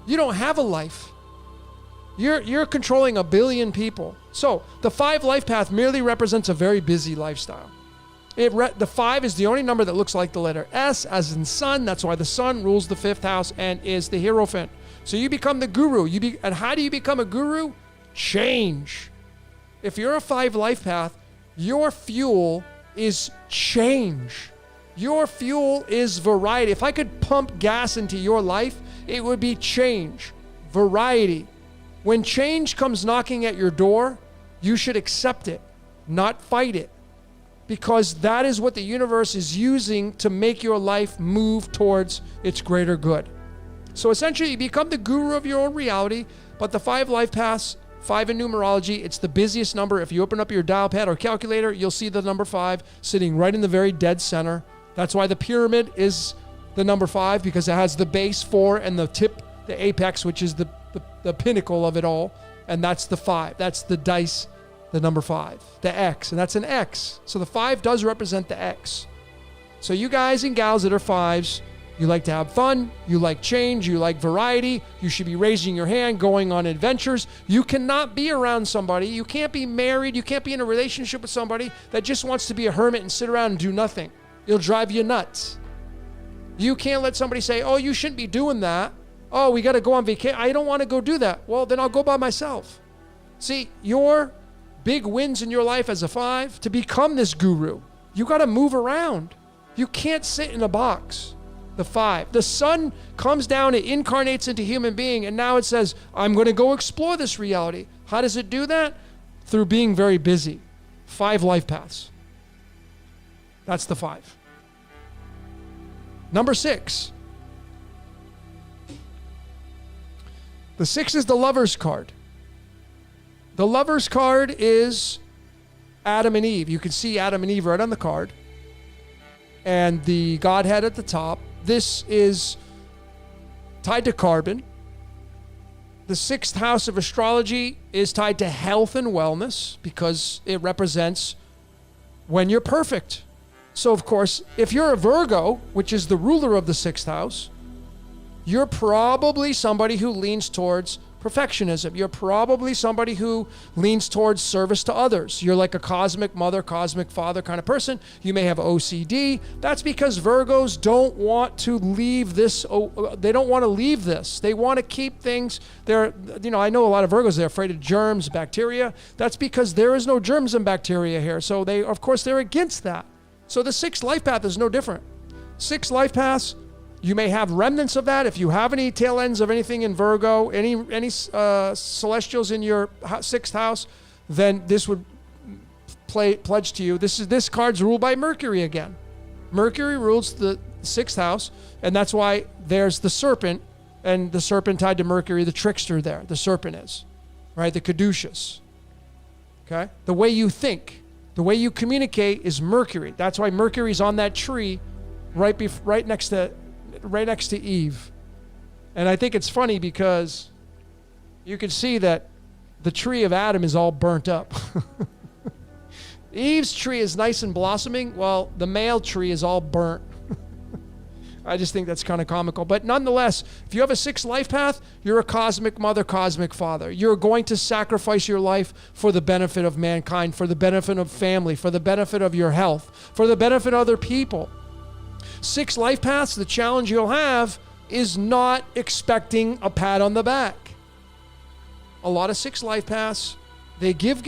You don't have a life. You're controlling 1 billion people. So the 5 life path merely represents a very busy lifestyle. The 5 is the only number that looks like the letter S, as in sun. That's why the sun rules the 5th house and is the Hierophant. So you become the guru. And how do you become a guru? Change. If you're a 5 life path, your fuel is change. Your fuel is variety. If I could pump gas into your life, it would be change, variety. When change comes knocking at your door, you should accept it, not fight it, because that is what the universe is using to make your life move towards its greater good. So essentially, you become the guru of your own reality, but the 5 life paths, 5 in numerology, it's the busiest number. If you open up your dial pad or calculator, you'll see the number 5 sitting right in the very dead center. That's why the pyramid is the number 5, because it has the base 4 and the tip, the apex, which is the pinnacle of it all. And that's the 5. That's the dice, the number 5, the X, and that's an X. So the 5 does represent the X. So you guys and gals that are 5s, you like to have fun, you like change, you like variety, you should be raising your hand, going on adventures. You cannot be around somebody, you can't be married, you can't be in a relationship with somebody that just wants to be a hermit and sit around and do nothing. It'll drive you nuts. You can't let somebody say, oh, you shouldn't be doing that. Oh, we got to go on vacation. I don't want to go do that. Well, then I'll go by myself. See, your big wins in your life as a 5, to become this guru, you got to move around. You can't sit in a box. The 5. The sun comes down, it incarnates into human being, and now it says, I'm going to go explore this reality. How does it do that? Through being very busy. 5 life paths. That's the 5. Number 6. The 6 is the Lover's card. The Lover's card is Adam and Eve. You can see Adam and Eve right on the card. And the Godhead at the top. This is tied to carbon. The 6th house of astrology is tied to health and wellness because it represents when you're perfect. So, of course, if you're a Virgo, which is the ruler of the 6th house, you're probably somebody who leans towards perfectionism. You're probably somebody who leans towards service to others. You're like a cosmic mother, cosmic father kind of person. You may have OCD. That's because Virgos don't want to leave this. They don't want to leave this. They want to keep things. I know a lot of Virgos, they're afraid of germs, bacteria. That's because there is no germs and bacteria here. So they're against that. So the 6th life path is no different. 6 life paths, you may have remnants of that. If you have any tail ends of anything in Virgo, any celestials in your 6th house, then this would pledge to you. This card's ruled by Mercury again. Mercury rules the 6th house, and that's why there's the serpent, and the serpent tied to Mercury, the trickster there. The serpent is, right? The caduceus. Okay? The way you think, the way you communicate is Mercury. That's why Mercury's on that tree right next to Eve. And I think it's funny because you can see that the tree of Adam is all burnt up. Eve's tree is nice and blossoming, while the male tree is all burnt. I just think that's kind of comical. But nonetheless, if you have a 6th life path, you're a cosmic mother, cosmic father. You're going to sacrifice your life for the benefit of mankind, for the benefit of family, for the benefit of your health, for the benefit of other people. 6 life paths, the challenge you'll have is not expecting a pat on the back. A lot of 6 life paths, they give.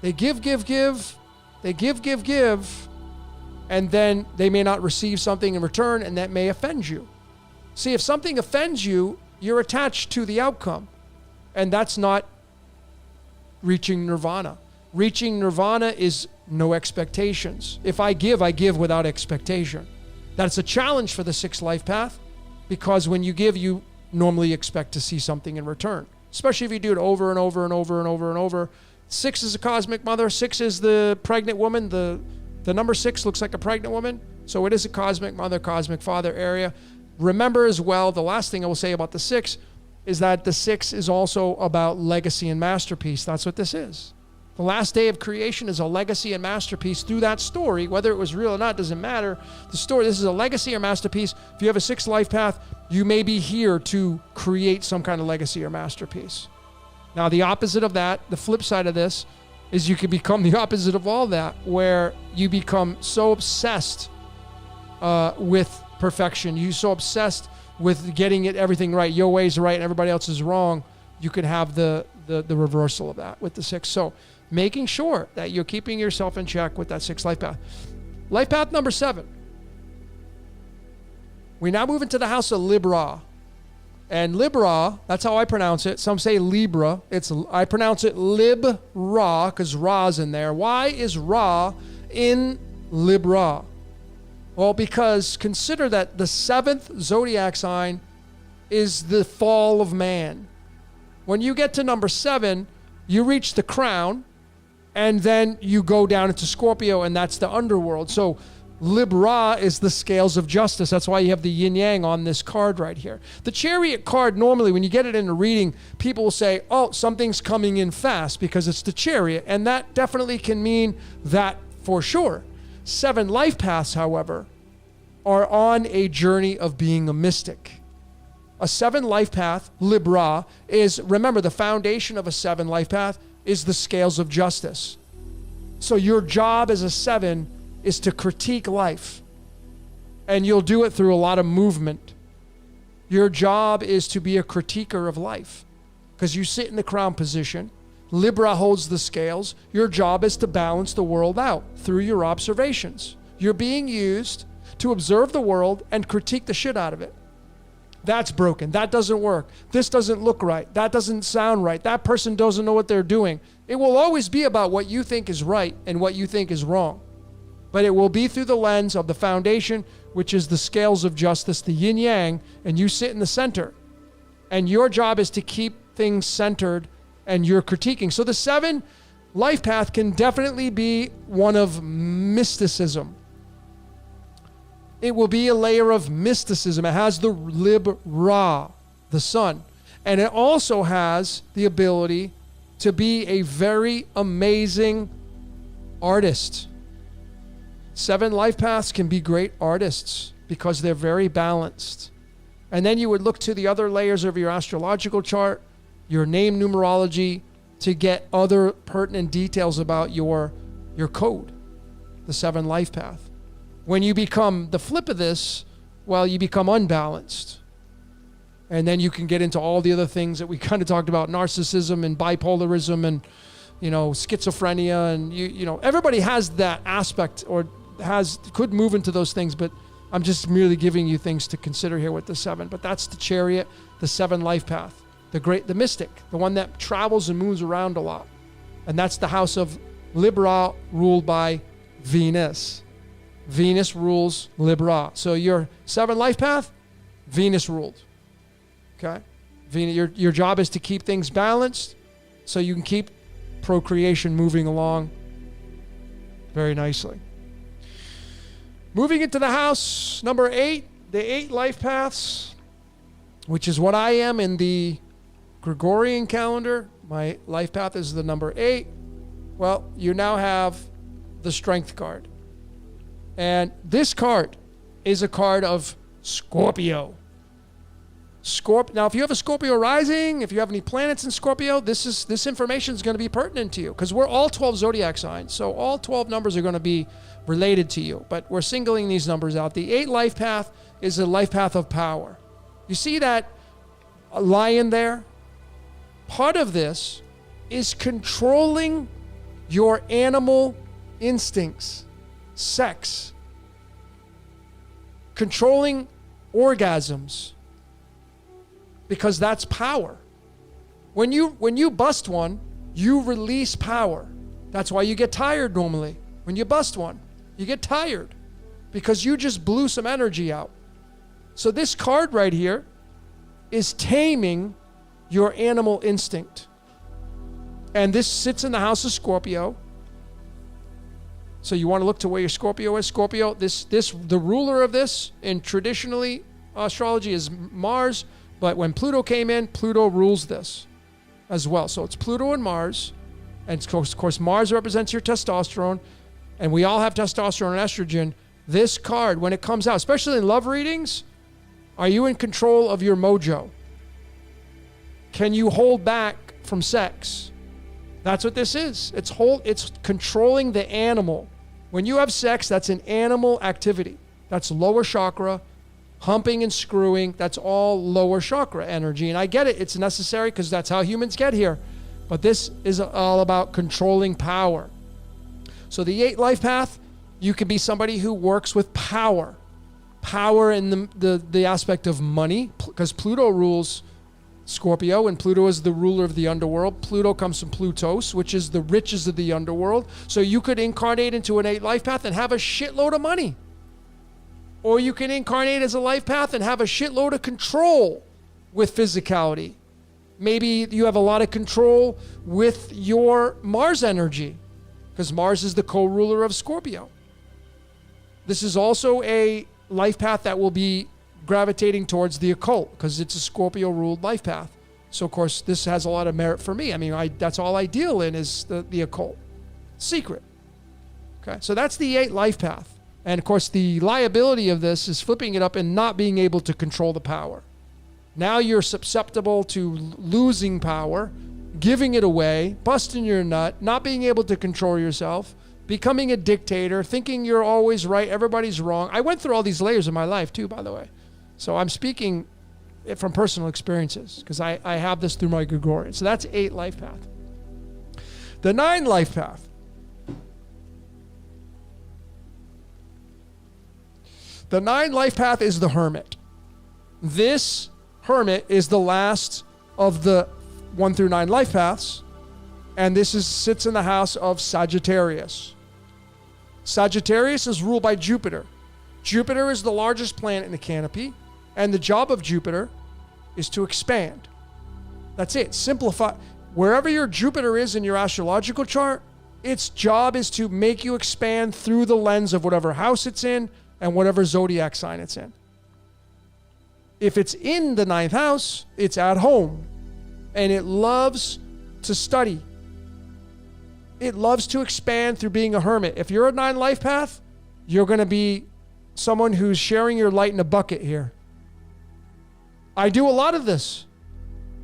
They give. And then they may not receive something in return, and that may offend you. See, if something offends you, you're attached to the outcome. And that's not reaching nirvana. Reaching nirvana is no expectations. If I give without expectation. That's a challenge for the 6th life path, because when you give, you normally expect to see something in return, especially if you do it over and over and over and over and over. 6 is a cosmic mother. 6 is the pregnant woman. The number 6 looks like a pregnant woman. So it is a cosmic mother, cosmic father area. Remember as well, the last thing I will say about the 6 is that the 6 is also about legacy and masterpiece. That's what this is. The last day of creation is a legacy and masterpiece through that story. Whether it was real or not doesn't matter. The story, this is a legacy or masterpiece. If you have a 6th life path, you may be here to create some kind of legacy or masterpiece. Now, the opposite of that, the flip side of this, is you can become the opposite of all that, where you become so obsessed with perfection. You're so obsessed with getting everything right. Your way's right and everybody else is wrong. You could have the reversal of that with the 6. So making sure that you're keeping yourself in check with that 6th life path. Life path number 7. We now move into the house of Libra. And Libra, that's how I pronounce it. Some say Libra. I pronounce it Lib-Ra because Ra's in there. Why is Ra in Libra? Well, because consider that the 7th zodiac sign is the fall of man. When you get to number 7, you reach the crown, and then you go down into Scorpio, and that's the underworld. So Libra is the scales of justice. That's why you have the yin yang on this card right here. The Chariot card, normally when you get it in a reading, people will say, oh, something's coming in fast because it's the Chariot. And that definitely can mean that for sure. 7 life paths, however, are on a journey of being a mystic. A 7 life path, Libra, is, remember, the foundation of a 7 life path is the scales of justice. So your job as a 7 is to critique life. And you'll do it through a lot of movement. Your job is to be a critiquer of life because you sit in the crown position. Libra holds the scales. Your job is to balance the world out through your observations. You're being used to observe the world and critique the shit out of it. That's broken. That doesn't work. This doesn't look right. That doesn't sound right. That person doesn't know what they're doing. It will always be about what you think is right and what you think is wrong. But it will be through the lens of the foundation, which is the scales of justice, the yin yang, and you sit in the center. And your job is to keep things centered and you're critiquing. So the 7 life path can definitely be one of mysticism. It will be a layer of mysticism. It has the Lib-Ra, the sun. And it also has the ability to be a very amazing artist. 7 life paths can be great artists because they're very balanced. And then you would look to the other layers of your astrological chart, your name numerology, to get other pertinent details about your code, the 7 life path. When you become the flip of this, well, you become unbalanced. And then you can get into all the other things that we kind of talked about, narcissism and bipolarism and, schizophrenia. And, everybody has that aspect or could move into those things, but I'm just merely giving you things to consider here with the 7. But that's the Chariot, the 7 life path, the mystic, the one that travels and moves around a lot. And that's the house of Libra ruled by Venus. Venus rules Libra. So your 7 life path, Venus ruled. Okay? Your job is to keep things balanced so you can keep procreation moving along very nicely. Moving into the house number 8, the 8 life paths, which is what I am in the Gregorian calendar. My life path is the number 8. Well, you now have the Strength card. And this card is a card of Scorpio. Now, if you have a Scorpio rising, if you have any planets in Scorpio, this information is going to be pertinent to you because we're all 12 zodiac signs. So all 12 numbers are going to be related to you. But we're singling these numbers out. The 8 life path is a life path of power. You see that lion there? Part of this is controlling your animal instincts. Sex, controlling orgasms, because that's power. When you bust one, you release power. That's why you get tired normally. When you bust one, you get tired because you just blew some energy out. So this card right here is taming your animal instinct. And this sits in the house of Scorpio. So you want to look to where your Scorpio is. Scorpio, the ruler of this in traditionally astrology is Mars, but when Pluto came in, Pluto rules this as well. So it's Pluto and Mars. And of course, Mars represents your testosterone, and we all have testosterone and estrogen. This card, when it comes out, especially in love readings, are you in control of your mojo? Can you hold back from sex? That's what this is. It's controlling the animal. When you have sex, that's an animal activity. That's lower chakra, humping and screwing. That's all lower chakra energy. And I get it. It's necessary because that's how humans get here. But this is all about controlling power. So the 8 life path, you can be somebody who works with power. Power in the aspect of money, because Pluto rules Scorpio, and Pluto is the ruler of the underworld. Pluto comes from Plutos, which is the riches of the underworld. So you could incarnate into an 8 life path and have a shitload of money. Or you can incarnate as a life path and have a shitload of control with physicality. Maybe you have a lot of control with your Mars energy, because Mars is the co-ruler of Scorpio. This is also a life path that will be gravitating towards the occult, because it's a Scorpio-ruled life path. So, of course, this has a lot of merit for me. I mean, that's all I deal in is the occult. Secret. Okay, so that's the 8 life path. And, of course, the liability of this is flipping it up and not being able to control the power. Now you're susceptible to losing power, giving it away, busting your nut, not being able to control yourself, becoming a dictator, thinking you're always right, everybody's wrong. I went through all these layers in my life too, by the way. So I'm speaking from personal experiences because I have this through my Gregorian. So that's 8 life path. The 9 life path. The 9 life path is the Hermit. This Hermit is the last of the 1 through 9 life paths, and this sits in the house of Sagittarius. Sagittarius is ruled by Jupiter. Jupiter is the largest planet in the canopy, and the job of Jupiter is to expand. That's it. Simplify. Wherever your Jupiter is in your astrological chart, its job is to make you expand through the lens of whatever house it's in and whatever zodiac sign it's in. If it's in the 9th house, it's at home, and it loves to study. It loves to expand through being a hermit. If you're a 9 life path, you're going to be someone who's sharing your light in a bucket here. I do a lot of this.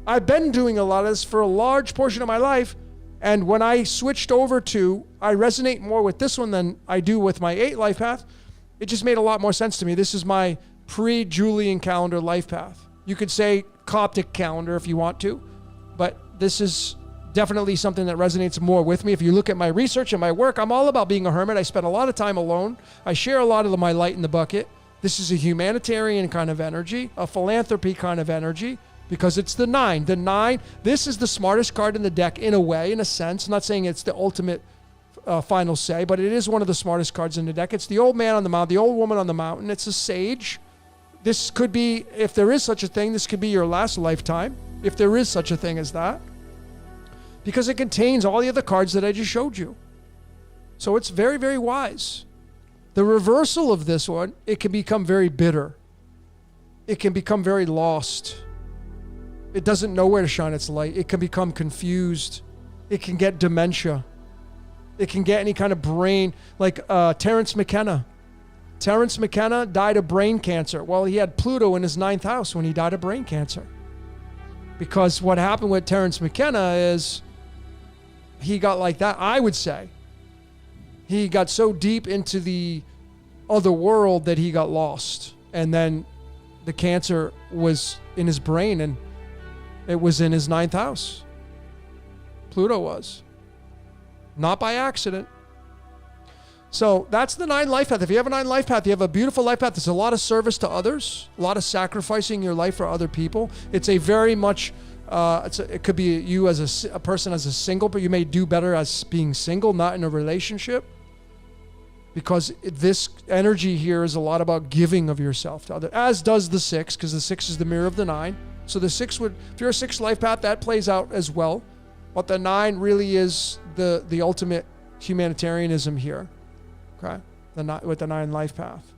I've been doing a lot of this for a large portion of my life, and when I switched over to, I resonate more with this one than I do with my 8 life path, it just made a lot more sense to me. This is my pre-Julian calendar life path. You could say Coptic calendar if you want to, but this is definitely something that resonates more with me. If you look at my research and my work, I'm all about being a hermit. I spend a lot of time alone. I share a lot of my light in the bucket. This is a humanitarian kind of energy, a philanthropy kind of energy, because it's the 9. The 9, this is the smartest card in the deck in a way, in a sense. I'm not saying it's the ultimate final say, but it is one of the smartest cards in the deck. It's the old man on the mountain, the old woman on the mountain. It's a sage. This could be, if there is such a thing, this could be your last lifetime, if there is such a thing as that, because it contains all the other cards that I just showed you. So it's very, very wise. The reversal of this one, it can become very bitter. It can become very lost. It doesn't know where to shine its light. It can become confused. It can get dementia. It can get any kind of brain, like Terence McKenna. Terence McKenna died of brain cancer. Well, he had Pluto in his 9th house when he died of brain cancer. Because what happened with Terence McKenna is he got like that, I would say. He got so deep into the other world that he got lost. And then the cancer was in his brain, and it was in his 9th house. Pluto was. Not by accident. So that's the 9 life path. If you have a 9 life path, you have a beautiful life path. There's a lot of service to others, a lot of sacrificing your life for other people. It's a very much It could be you as a person as a single, but you may do better as being single, not in a relationship. Because this energy here is a lot about giving of yourself to others, as does the 6, because the 6 is the mirror of the 9. So the 6 would, if you're a 6 life path, that plays out as well. But the 9 really is the ultimate humanitarianism here. Okay? With the 9 life path.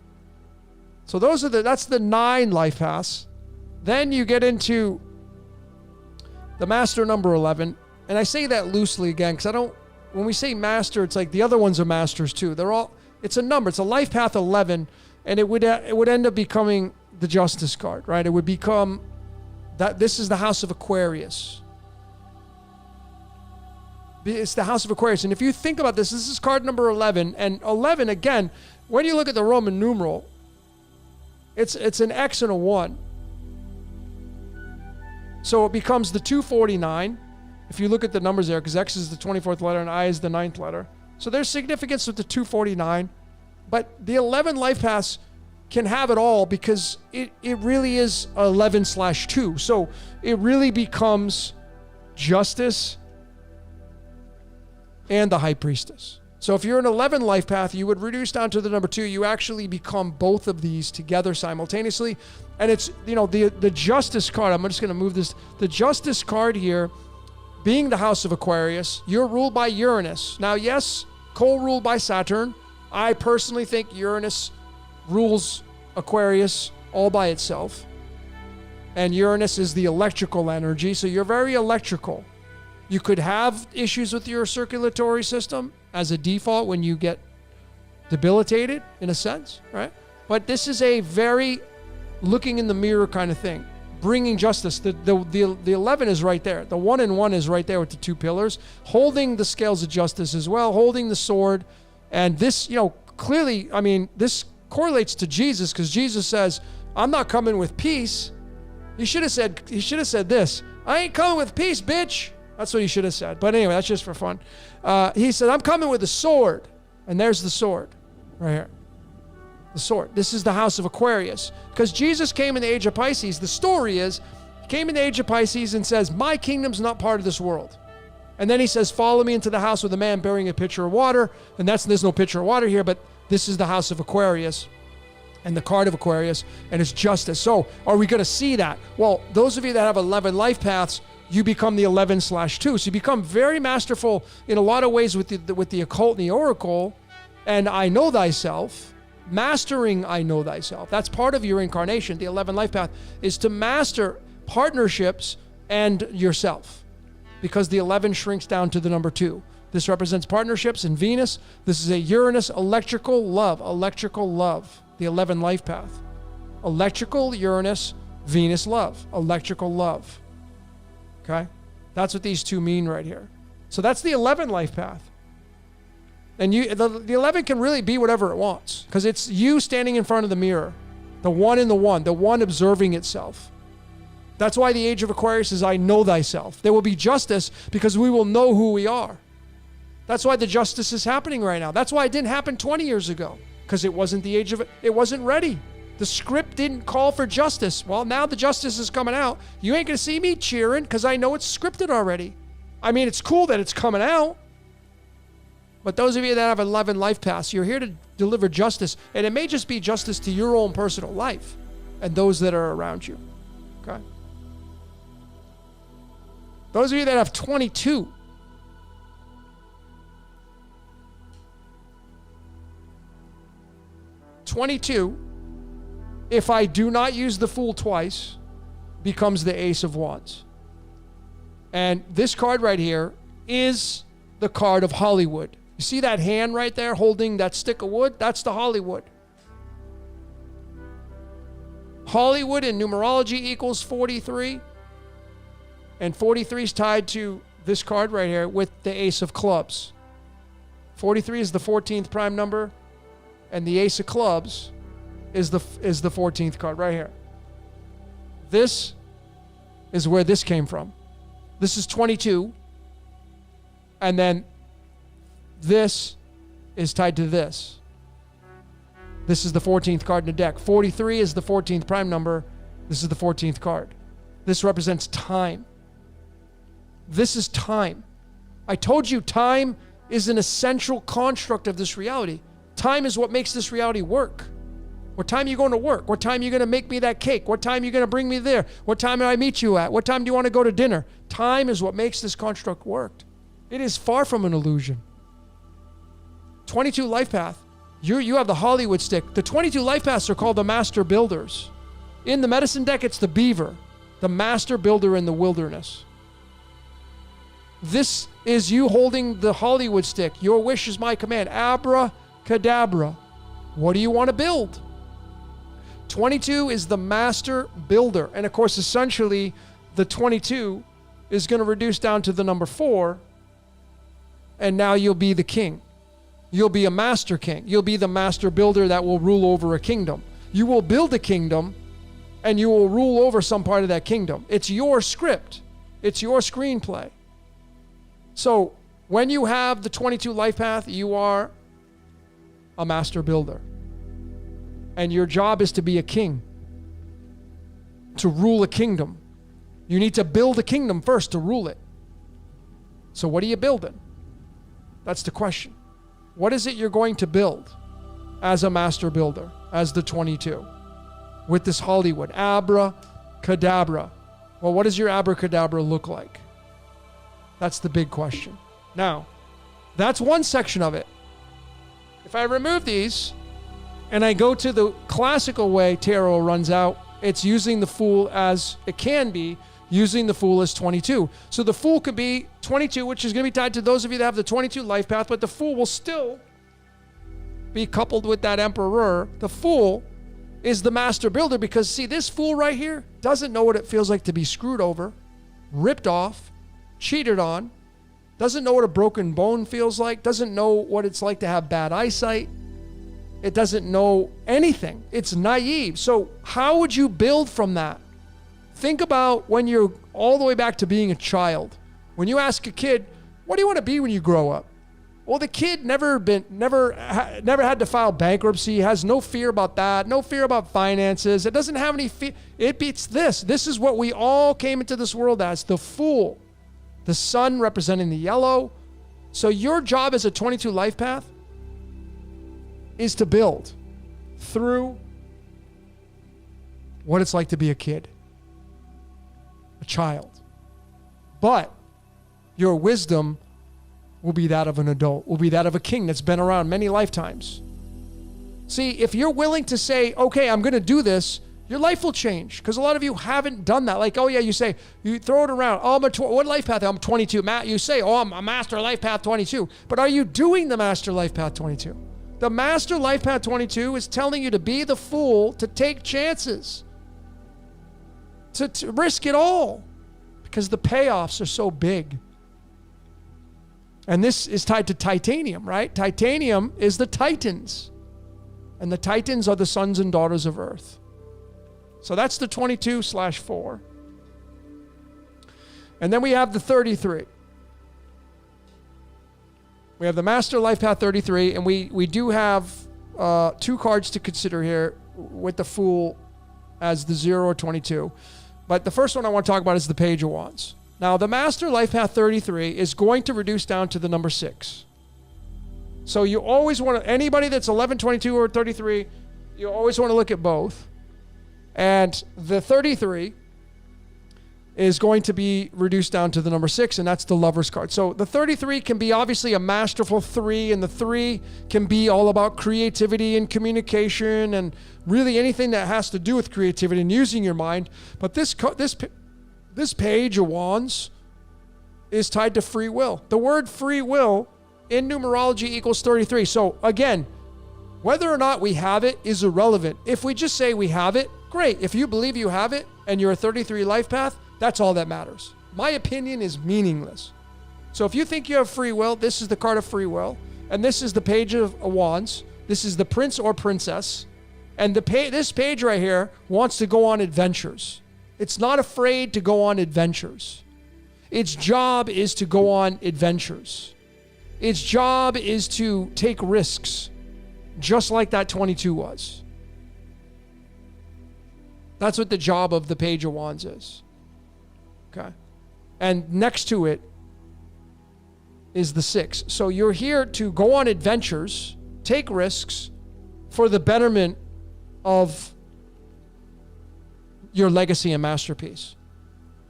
So that's the 9 life paths. Then you get into the master number 11. And I say that loosely again, because when we say master, it's like the other ones are masters too. It's a number. It's a life path 11, and it would end up becoming the Justice card, right? It would become that this is the house of Aquarius. It's the house of Aquarius, and if you think about this is card number 11, and 11 again. When you look at the Roman numeral, it's an X and a 1, so it becomes the 249. If you look at the numbers there, because X is the 24th letter and I is the 9th letter. So there's significance with the 249, but the 11 life paths can have it all because it really is 11/2. So it really becomes Justice and the High Priestess. So if you're an 11 life path, you would reduce down to the number 2. You actually become both of these together simultaneously. And it's, the Justice card, I'm just going to move this. The Justice card here, being the house of Aquarius, you're ruled by Uranus. Now, yes, co-ruled by Saturn. I personally think Uranus rules Aquarius all by itself. And Uranus is the electrical energy, so you're very electrical. You could have issues with your circulatory system as a default when you get debilitated, in a sense, right? But this is a very looking in the mirror kind of thing. Bringing justice. The 11 is right there. The 1 and 1 is right there with the 2 pillars, holding the scales of justice as well, holding the sword. And this, clearly, this correlates to Jesus, because Jesus says, I'm not coming with peace. He should have said this. I ain't coming with peace, bitch. That's what he should have said. But anyway, that's just for fun. He said, I'm coming with a sword. And there's the sword right here. The sword. This is the house of Aquarius. Because Jesus came in the age of Pisces. The story is, he came in the age of Pisces and says, my kingdom's not part of this world. And then he says, follow me into the house with a man bearing a pitcher of water. And there's no pitcher of water here, but this is the house of Aquarius and the card of Aquarius, and it's justice. So are we going to see that? Well, those of you that have 11 life paths, you become the 11/2. So you become very masterful in a lot of ways with the occult and the oracle. And I know thyself. Mastering I know thyself. That's part of your incarnation. The 11 life path is to master partnerships and yourself, because the 11 shrinks down to the number 2. This represents partnerships in Venus. This is a Uranus electrical love. The 11 life path. Electrical Uranus, Venus love. Electrical love. Okay? That's what these two mean right here. So that's the 11 life path. And the 11 can really be whatever it wants, because it's you standing in front of the mirror. The 1 in the 1. The 1 observing itself. That's why the age of Aquarius is I know thyself. There will be justice because we will know who we are. That's why the justice is happening right now. That's why it didn't happen 20 years ago, because it wasn't the age of it. It wasn't ready. The script didn't call for justice. Well, now the justice is coming out. You ain't going to see me cheering because I know it's scripted already. I mean, it's cool that it's coming out. But those of you that have 11 life paths, you're here to deliver justice. And it may just be justice to your own personal life and those that are around you. Okay? Those of you that have 22, if I do not use the Fool twice, becomes the Ace of Wands. And this card right here is the card of Hollywood. You see that hand right there holding that stick of wood? That's the Hollywood. Hollywood in numerology equals 43. And 43 is tied to this card right here with the Ace of Clubs. 43 is the 14th prime number, and the Ace of Clubs is the 14th card right here. This is where this came from. This is 22, and then this is tied to this. This is the 14th card in the deck. 43 is the 14th prime number. This is the 14th card. This represents time. This is time. I told you time is an essential construct of this reality. Time is what makes this reality work. What time are you going to work? What time are you going to make me that cake? What time are you going to bring me there? What time do I meet you at? What time do you want to go to dinner? Time is what makes this construct work. It is far from an illusion. 22 life path. You have the Hollywood stick. The 22 life paths are called the master builders. In the medicine deck, it's the beaver, the master builder in the wilderness. This is you holding the Hollywood stick. Your wish is my command. Abracadabra. What do you want to build? 22 is the master builder. And of course, essentially, the 22 is going to reduce down to the number 4. And now you'll be the king. You'll be a master king. You'll be the master builder that will rule over a kingdom. You will build a kingdom and you will rule over some part of that kingdom. It's your script. It's your screenplay. So when you have the 22 life path, you are a master builder. And your job is to be a king, to rule a kingdom. You need to build a kingdom first to rule it. So what are you building? That's the question. What is it you're going to build as a master builder, as the 22? With this Hollywood, abracadabra. Well, what does your abracadabra look like? That's the big question. Now, that's one section of it. If I remove these and I go to the classical way tarot runs out, it's using the Fool as it can be, using the Fool as 22. So the Fool could be 22, which is going to be tied to those of you that have the 22 life path, but the Fool will still be coupled with that Emperor. The Fool is the master builder because, see, this Fool right here doesn't know what it feels like to be screwed over, ripped off, cheated on, doesn't know what a broken bone feels like, doesn't know what it's like to have bad eyesight. It doesn't know anything. It's naive. So how would you build from that? Think about when you're all the way back to being a child. When you ask a kid, what do you want to be when you grow up? Well, the kid never had to file bankruptcy, has no fear about that, no fear about finances. It doesn't have any fear. It beats this. This is what we all came into this world as, the Fool. The sun representing the yellow. So your job as a 22 life path is to build through what it's like to be a kid, a child. But your wisdom will be that of an adult, will be that of a king that's been around many lifetimes. See, if you're willing to say, okay, I'm going to do this, your life will change. Because a lot of you haven't done that. Like, oh yeah, you say, you throw it around. Oh, what life path? I'm 22. Matt, you say, oh, I'm a master life path 22. But are you doing the master life path 22? The master life path 22 is telling you to be the Fool, to take chances, to risk it all, because the payoffs are so big. And this is tied to titanium, right? Titanium is the Titans. And the Titans are the sons and daughters of Earth. So that's the 22/4. And then we have the 33. We have the Master Life Path 33, and we do have 2 cards to consider here with the Fool as the 0 or 22. But the first one I want to talk about is the Page of Wands. Now, the Master Life Path 33 is going to reduce down to the number 6. So you always want to, anybody that's 11, 22, or 33, you always want to look at both. And the 33 is going to be reduced down to the number 6, and that's the Lover's card. So the 33 can be obviously a masterful 3, and the 3 can be all about creativity and communication and really anything that has to do with creativity and using your mind. But this Page of Wands is tied to free will. The word free will in numerology equals 33. So again, whether or not we have it is irrelevant. If we just say we have it, great. If you believe you have it and you're a 33 life path, that's all that matters. My opinion is meaningless. So if you think you have free will, this is the card of free will. And this is the Page of Wands. This is the prince or princess. And this page right here wants to go on adventures. It's not afraid to go on adventures. Its job is to go on adventures. Its job is to take risks, just like that 22 was. That's what the job of the Page of Wands is. Okay. And next to it is the 6. So you're here to go on adventures, take risks for the betterment of your legacy and masterpiece.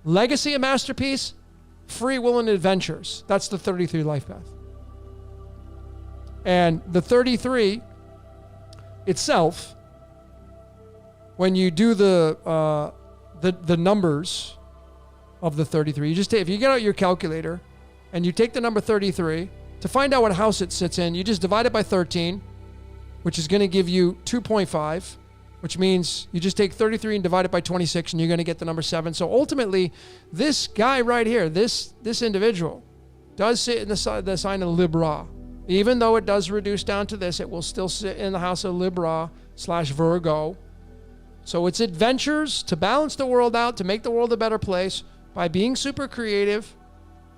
Legacy and masterpiece, free will and adventures. That's the 33 life path. And the 33 itself, when you do the numbers of the 33, you just take, if you get out your calculator and you take the number 33 to find out what house it sits in, you just divide it by 13, which is going to give you 2.5, which means you just take 33 and divide it by 26 and you're going to get the number 7. So ultimately, this guy right here, this individual, does sit in the sign of Libra. Even though it does reduce down to this, it will still sit in the house of Libra/Virgo. So it's adventures to balance the world out, to make the world a better place by being super creative,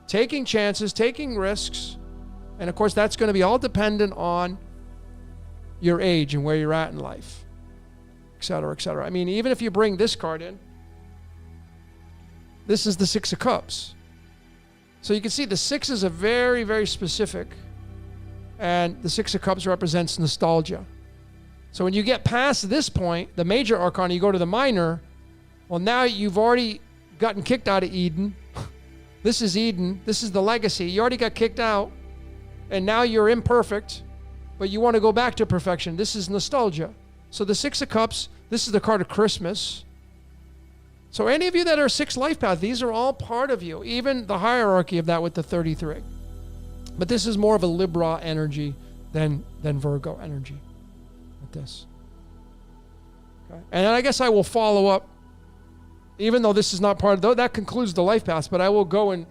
taking chances, taking risks. And of course, that's going to be all dependent on your age and where you're at in life, et cetera, et cetera. I mean, even if you bring this card in, this is the 6 of Cups. So you can see the 6 is a very, very specific, and the 6 of Cups represents nostalgia. So when you get past this point, the major arcana, you go to the minor, well, now you've already gotten kicked out of Eden. This is Eden. This is the legacy. You already got kicked out, and now you're imperfect, but you want to go back to perfection. This is nostalgia. So the 6 of Cups, this is the card of Christmas. So any of you that are 6 life path, these are all part of you, even the hierarchy of that with the 33. But this is more of a Libra energy than Virgo energy with this. Okay. And I guess I will follow up, even though this is not part of, though that concludes the life paths, but I will go and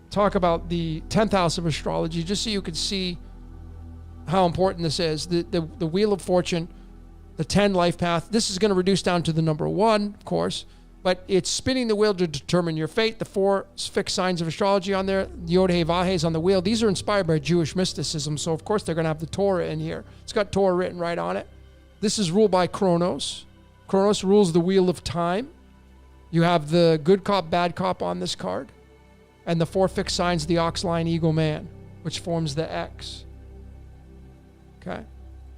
talk about the 10th house of astrology just so you can see how important this is. The Wheel of Fortune, the 10 life path, this is going to reduce down to the number 1, of course, but it's spinning the wheel to determine your fate. The 4 fixed signs of astrology on there, Yod-Heh Vav-Heh's on the wheel. These are inspired by Jewish mysticism, so of course they're going to have the Torah in here. It's got Torah written right on it. This is ruled by Kronos. Kronos rules the wheel of time. You have the good cop, bad cop on this card. And the 4 fixed signs, the ox, lion, eagle, man, which forms the X. Okay?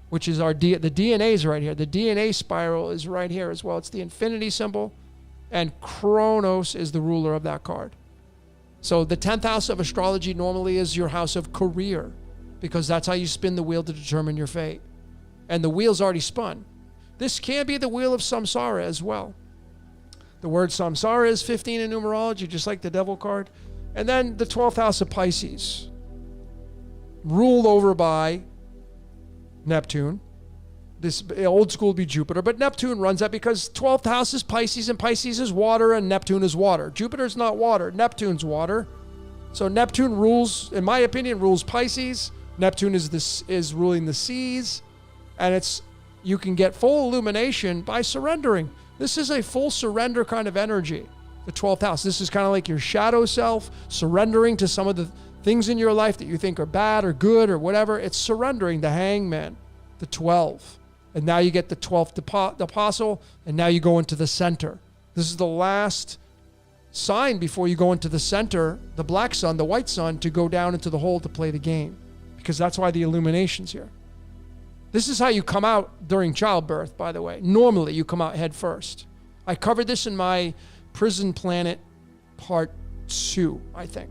Which is our the DNA is right here. The DNA spiral is right here as well. It's the infinity symbol. And Kronos is the ruler of that card. So the 10th house of astrology normally is your house of career, because that's how you spin the wheel to determine your fate. And the wheel's already spun. This can be the wheel of samsara as well. The word samsara is 15 in numerology, just like the devil card. And then the 12th house of Pisces, ruled over by Neptune. This old school would be Jupiter, but Neptune runs that because 12th house is Pisces, and Pisces is water, and Neptune is water. Jupiter's not water. Neptune's water. So Neptune rules, in my opinion, rules Pisces. Neptune is ruling the seas, and you can get full illumination by surrendering. This is a full surrender kind of energy, the 12th house. This is kind of like your shadow self, surrendering to some of the things in your life that you think are bad or good or whatever. It's surrendering, the hangman, the 12. And now you get the 12th apostle, and now you go into the center. This is the last sign before you go into the center, the black sun, the white sun, to go down into the hole to play the game. Because that's why the illumination's here. This is how you come out during childbirth, by the way. Normally, you come out head first. I covered this in my Prison Planet Part 2, I think.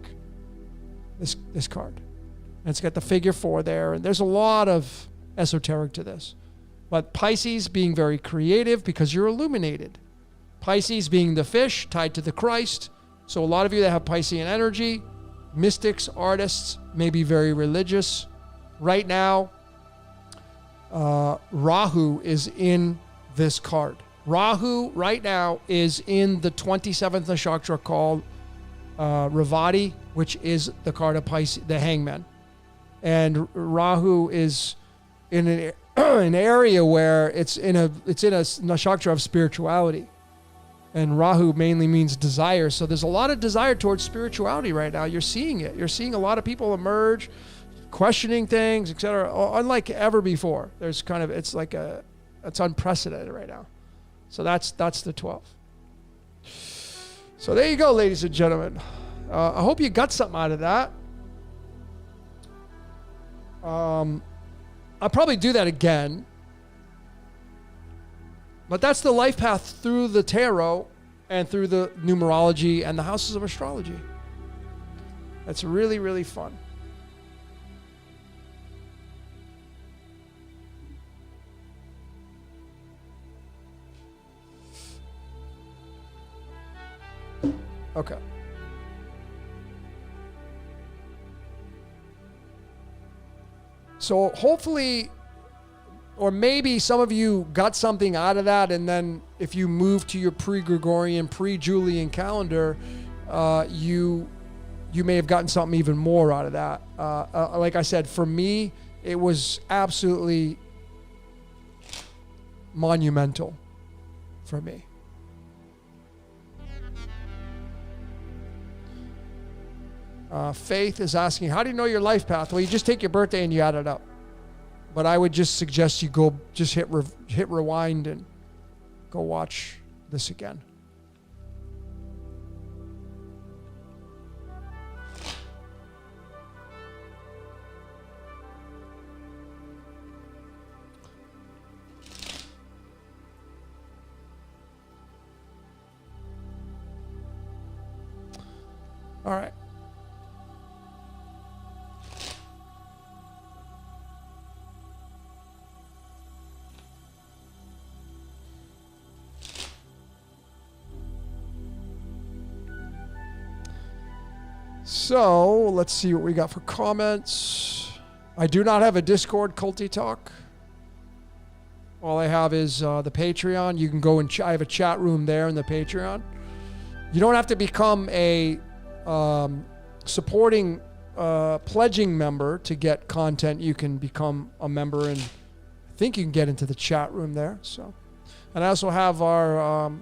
This card. And it's got the figure 4 there, and there's a lot of esoteric to this. But Pisces being very creative because you're illuminated. Pisces being the fish tied to the Christ. So a lot of you that have Piscean energy, mystics, artists, may be very religious. Right now, Rahu is in this card. Rahu right now is in the 27th nakshatra called Revati, which is the card of Pisces, the hangman. And Rahu is in an area where it's in a nakshatra of spirituality. And Rahu mainly means desire. So there's a lot of desire towards spirituality right now. You're seeing it. You're seeing a lot of people emerge, questioning things, etc. Unlike ever before. There's kind of, it's unprecedented right now. So that's the 12. So there you go, ladies and gentlemen. I hope you got something out of that. I'll probably do that again. But that's the life path through the tarot and through the numerology and the houses of astrology. That's really, really fun. Okay. So hopefully, or maybe some of you got something out of that, and then if you move to your pre-Gregorian, pre-Julian calendar, you may have gotten something even more out of that. Like I said, for me, it was absolutely monumental for me. Faith is asking, how do you know your life path? Well, you just take your birthday and you add it up. But I would just suggest you go, just hit rewind and go watch this again. All right. So let's see what we got for comments. I do not have a Discord Culty Talk. All I have is the Patreon. You can go and I have a chat room there in the Patreon. You don't have to become a supporting pledging member to get content. You can become a member, and I think you can get into the chat room there. So, and I also have our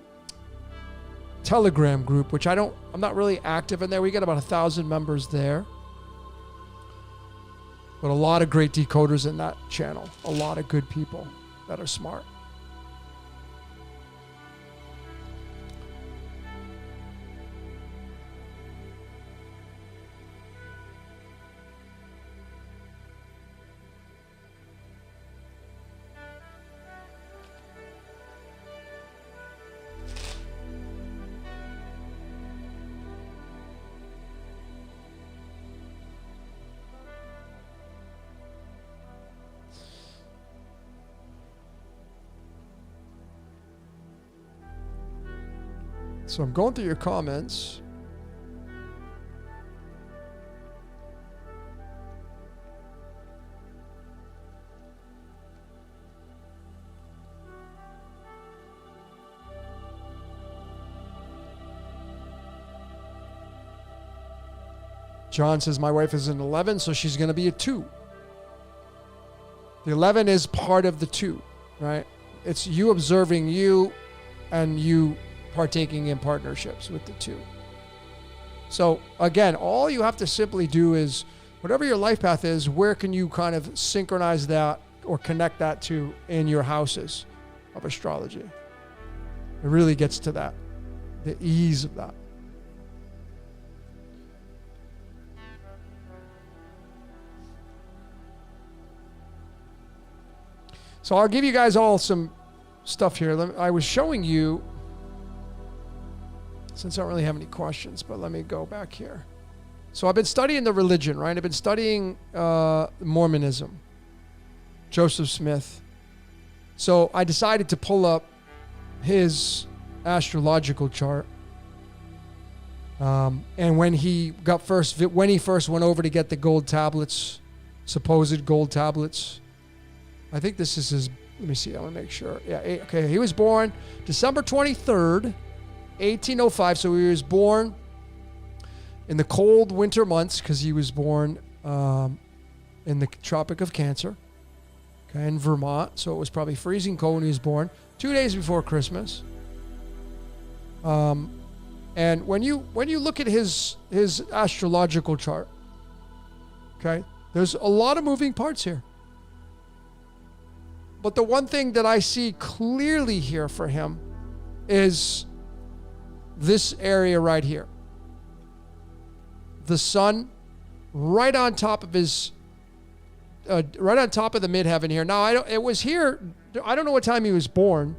Telegram group, which I'm not really active in there. We get about 1,000 members there. But a lot of great decoders in that channel. A lot of good people that are smart. So I'm going through your comments. John says, my wife is an 11, so she's going to be a 2. The 11 is part of the 2, right? It's you observing you and you partaking in partnerships with the 2. So again, all you have to simply do is, whatever your life path is, where can you kind of synchronize that or connect that to in your houses of astrology? It really gets to that, the ease of that. So I'll give you guys all some stuff here. I was showing you, since I don't really have any questions, but let me go back here. So I've been studying the religion, right? I've been studying Mormonism, Joseph Smith. So I decided to pull up his astrological chart. And when he first went over to get the gold tablets, supposed gold tablets, I think this is his, let me see, I want to make sure. Yeah, okay, he was born December 23rd, 1805, so he was born in the cold winter months because he was born in the Tropic of Cancer, okay, in Vermont. So it was probably freezing cold when he was born, 2 days before Christmas. And when you look at his astrological chart, okay, there's a lot of moving parts here. But the one thing that I see clearly here for him is this area right here. The sun right on top of his, right on top of the midheaven here. Now, it was here, I don't know what time he was born,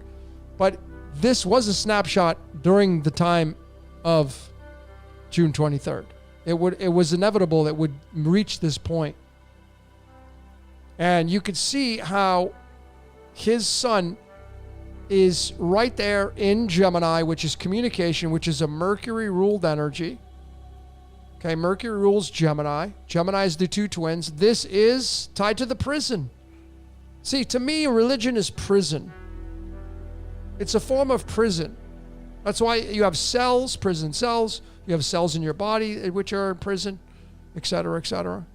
but this was a snapshot during the time of June 23rd. It was inevitable it would reach this point. And you could see how his sun is right there in Gemini, which is communication, which is a Mercury-ruled energy. Okay, Mercury rules Gemini. Gemini is the two twins. This is tied to the prison. See, to me, religion is prison. It's a form of prison. That's why you have cells, prison cells. You have cells in your body which are in prison, etc., etc.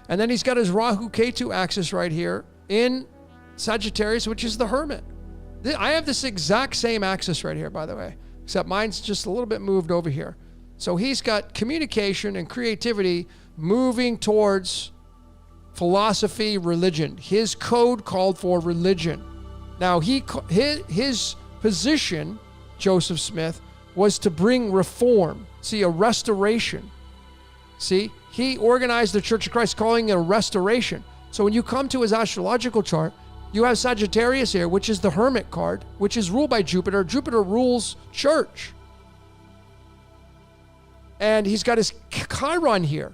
And then he's got his Rahu-Ketu axis right here in Sagittarius, which is the Hermit. I have this exact same axis right here, by the way, except mine's just a little bit moved over here. So he's got communication and creativity moving towards philosophy, religion. His code called for religion. Now, his position, Joseph Smith, was to bring reform. See, a restoration. See, he organized the Church of Christ, calling it a restoration. So when you come to his astrological chart, you have Sagittarius here, which is the Hermit card, which is ruled by Jupiter. Jupiter rules church. And he's got his Chiron here.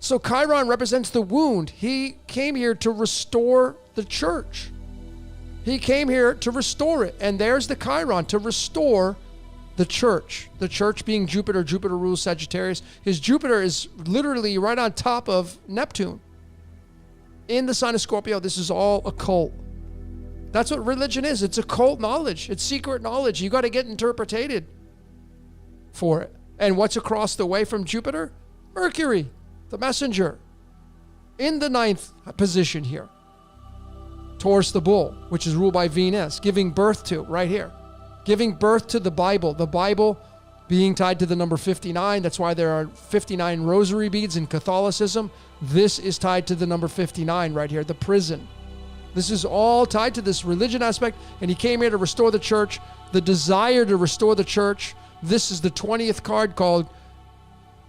So Chiron represents the wound. He came here to restore the church. He came here to restore it. And there's the Chiron, to restore the church. The church being Jupiter. Jupiter rules Sagittarius. His Jupiter is literally right on top of Neptune. In the sign of Scorpio, this is all occult. That's what religion is. It's occult knowledge. It's secret knowledge. You got to get interpreted for it. And what's across the way from Jupiter? Mercury, the messenger, in the 9th position here. Taurus the bull, which is ruled by Venus, giving birth to, right here, giving birth to the Bible. The Bible being tied to the number 59. That's why there are 59 rosary beads in Catholicism. This is tied to the number 59 right here, the prison. This is all tied to this religion aspect, and he came here to restore the church, the desire to restore the church. This is the 20th card called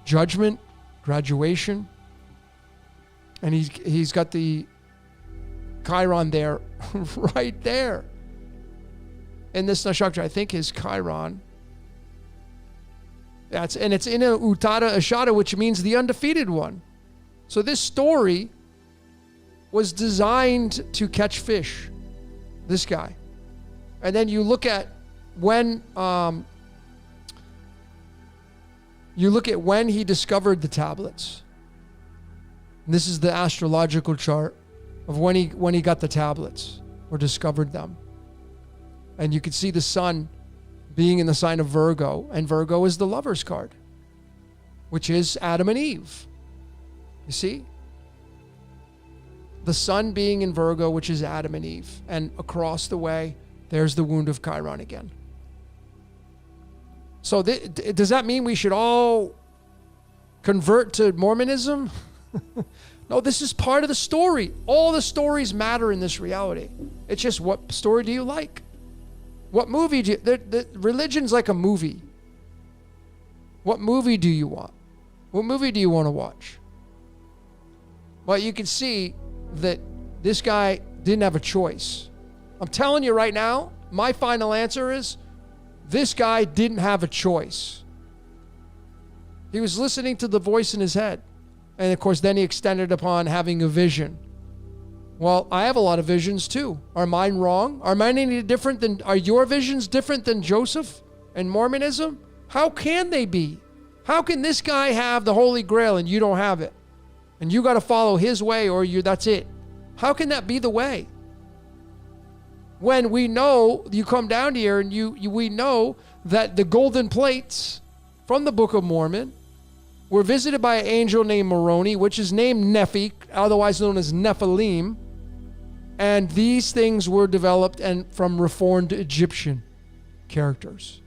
Judgment, Graduation. And he's got the Chiron there, right there. In this structure, I think his Chiron. It's in a Uttara Ashada, which means the undefeated one. So this story was designed to catch fish, this guy. And then you look at when he discovered the tablets. And this is the astrological chart of when he got the tablets or discovered them. And you can see the sun being in the sign of Virgo, and Virgo is the lover's card, which is Adam and Eve. You see? The sun being in Virgo, which is Adam and Eve. And across the way, there's the wound of Chiron again. So does that mean we should all convert to Mormonism? No, this is part of the story. All the stories matter in this reality. It's just, what story do you like? What movie do you... religion's like a movie. What movie do you want? What movie do you want to watch? Well, you can see that this guy didn't have a choice. I'm telling you right now, my final answer is, this guy didn't have a choice. He was listening to the voice in his head. And of course, then he extended upon having a vision. Well, I have a lot of visions too. Are mine wrong? Are mine any different than, are your visions different than Joseph and Mormonism? How can they be? How can this guy have the Holy Grail and you don't have it? And you got to follow his way or that's it. How can that be the way? When we know, you come down here and we know that the golden plates from the Book of Mormon were visited by an angel named Moroni, which is named Nephi, otherwise known as Nephilim. And these things were developed from reformed Egyptian characters.